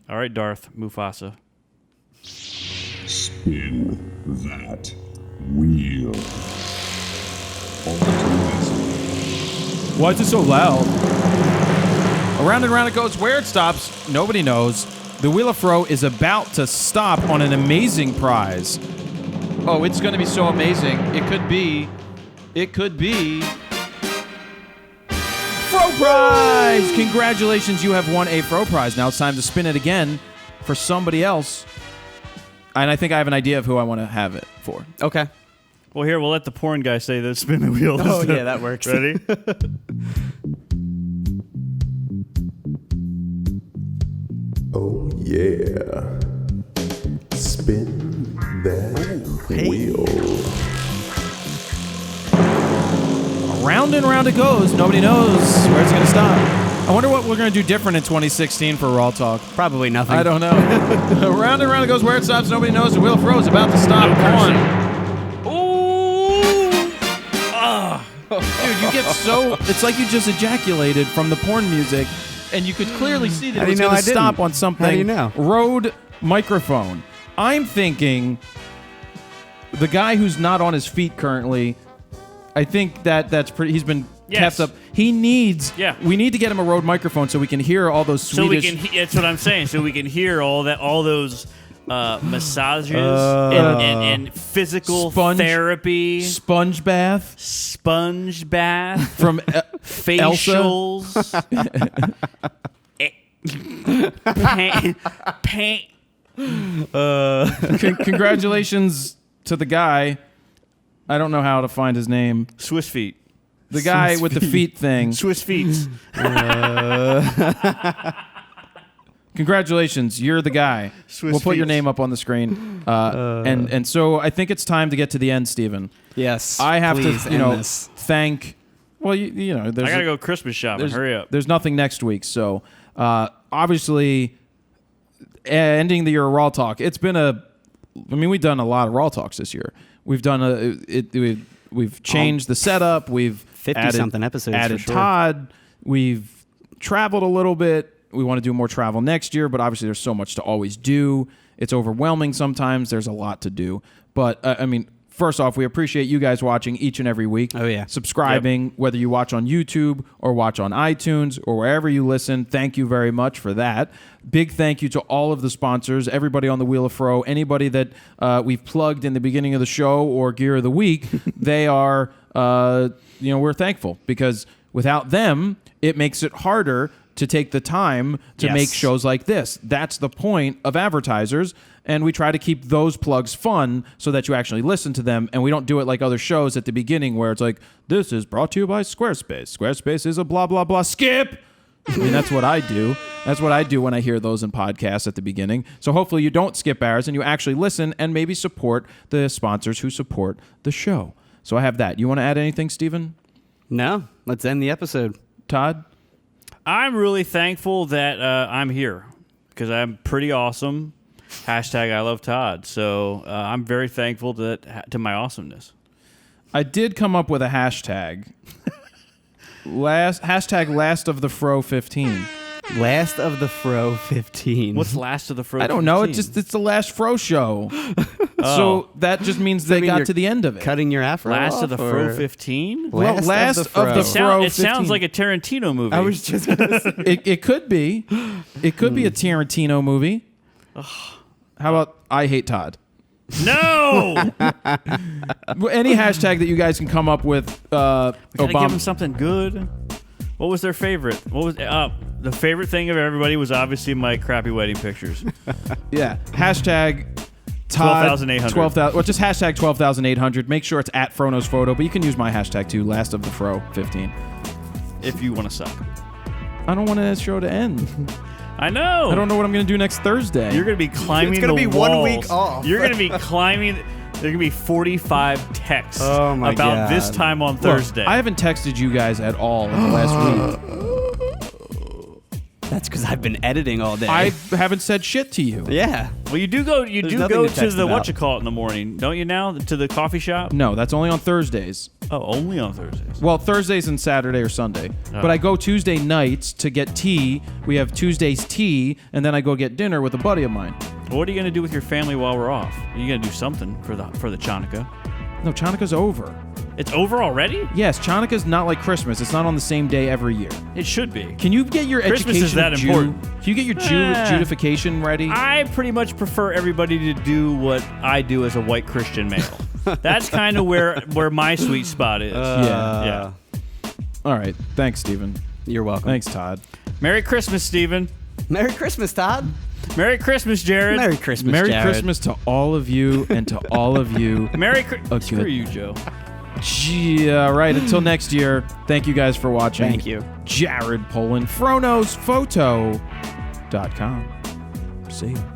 All right, Darth Mufasa. Spin that wheel. Why is it so loud? Around and around it goes. Where it stops, nobody knows. The Wheel of Fro is about to stop on an amazing prize. Oh, it's going to be so amazing. It could be Fro Prize! Congratulations, you have won a Fro Prize. Now it's time to spin it again for somebody else. And I think I have an idea of who I want to have it for. Okay. Well, here, we'll let the porn guy say the spin the wheel. Oh, yeah, that works. Ready? Oh yeah. Spin that wheel. Round and round it goes. Nobody knows where it's going to stop. I wonder what we're going to do different in 2016 for RAWtalk. Probably nothing. I don't know. Round and round it goes. Where it stops, nobody knows. The Wheel of Fro is about to stop No on. cursing. Dude, you get so... It's like you just ejaculated from the porn music, and you could clearly see that How it do was you know going I to didn't? stop on something. How do you know? Rode microphone. I'm thinking the guy who's not on his feet currently, I think that's pretty... He's been Yes. kept up. He needs... Yeah. We need to get him a Rode microphone so we can hear all those So we Swedish... can. That's what I'm saying. So we can hear all those massages and physical therapy, sponge bath from facials, paint. Congratulations to the guy. I don't know how to find his name. Swiss feet. The guy with the feet thing. Swiss feet. Congratulations, you're the guy. We'll put your name up on the screen. And so I think it's time to get to the end, Stephen. Yes. I have please to, end know, this. thank. Well, you know, there's I gotta go Christmas shopping. Hurry up. There's nothing next week, so obviously, ending the year of RAWtalk. It's been we've done a lot of RAWtalks this year. We've done we've changed the setup. We've 50-something episodes. Added for sure. Todd. We've traveled a little bit. We want to do more travel next year, but obviously there's so much to always do. It's overwhelming sometimes. There's a lot to do. But, I mean, first off, we appreciate you guys watching each and every week. Oh, yeah. Subscribing, whether you watch on YouTube or watch on iTunes or wherever you listen. Thank you very much for that. Big thank you to all of the sponsors, everybody on the Wheel of Fro, anybody that we've plugged in the beginning of the show or Gear of the Week. They are, we're thankful because without them, it makes it harder to take the time to make shows like this. That's the point of advertisers, and we try to keep those plugs fun so that you actually listen to them, and we don't do it like other shows at the beginning where it's like, this is brought to you by Squarespace. Squarespace is a blah, blah, blah. Skip! I mean, that's what I do. That's what I do when I hear those in podcasts at the beginning. So hopefully you don't skip ours and you actually listen and maybe support the sponsors who support the show. So I have that. You want to add anything, Stephen? No. Let's end the episode. Todd? I'm really thankful that I'm here because I'm pretty awesome. Hashtag I love Todd. So I'm very thankful to my awesomeness. I did come up with a hashtag. Hashtag Last of the Fro 15. Last of the Fro 15. What's Last of the Fro 15? I don't know. It's the last Fro show. So that just means they got to the end of it. Cutting your afro Last off, of the Fro 15? Last of the Fro 15. It sounds like a Tarantino movie. I was just gonna say. It could be. It could be a Tarantino movie. How about I Hate Todd? No! Any hashtag that you guys can come up with. Gotta give them Obama. something good. What was their favorite? What was the favorite thing of everybody was obviously my crappy wedding pictures. Yeah. Hashtag Todd 12,800. 12,000. Well, just hashtag 12,800. Make sure it's at Frono's Photo, but you can use my hashtag too. Last of the Fro 15. If you want to suck. I don't want this show to end. I know. I don't know what I'm going to do next Thursday. You're going to be climbing It's gonna the be walls. 1 week off. You're going to be climbing. There are going to be 45 texts Oh my about God. this time on Thursday. I haven't texted you guys at all in the last week. That's because I've been editing all day. I haven't said shit to you. yeah. well, you do go. You There's do nothing go to to text the about. whatchamacallit in the morning, don't you? Now to the coffee shop. No, that's only on Thursdays. Oh, only on Thursdays. Well, Thursdays and Saturday or Sunday. Oh. But I go Tuesday nights to get tea. We have Tuesday's tea, and then I go get dinner with a buddy of mine. What are you going to do with your family while we're off? Are you going to do something for the Chanukah? No, Chanukah's over. It's over already? Yes, Chanukah's not like Christmas. It's not on the same day every year. It should be. Can you get your Christmas education is that of Jew? important. Can you get your Judification ready? I pretty much prefer everybody to do what I do as a white Christian male. That's kind of where my sweet spot is. Yeah. Yeah. All right. Thanks, Stephen. You're welcome. Thanks, Todd. Merry Christmas, Stephen. Merry Christmas, Todd. Merry Christmas, Jared. Merry Christmas, Merry Jared. Christmas to all of you and to all of you. Screw good. you, Joe. Yeah, right. Until next year, thank you guys for watching. Thank you. Jared Poland, FronosPhoto.com. See you.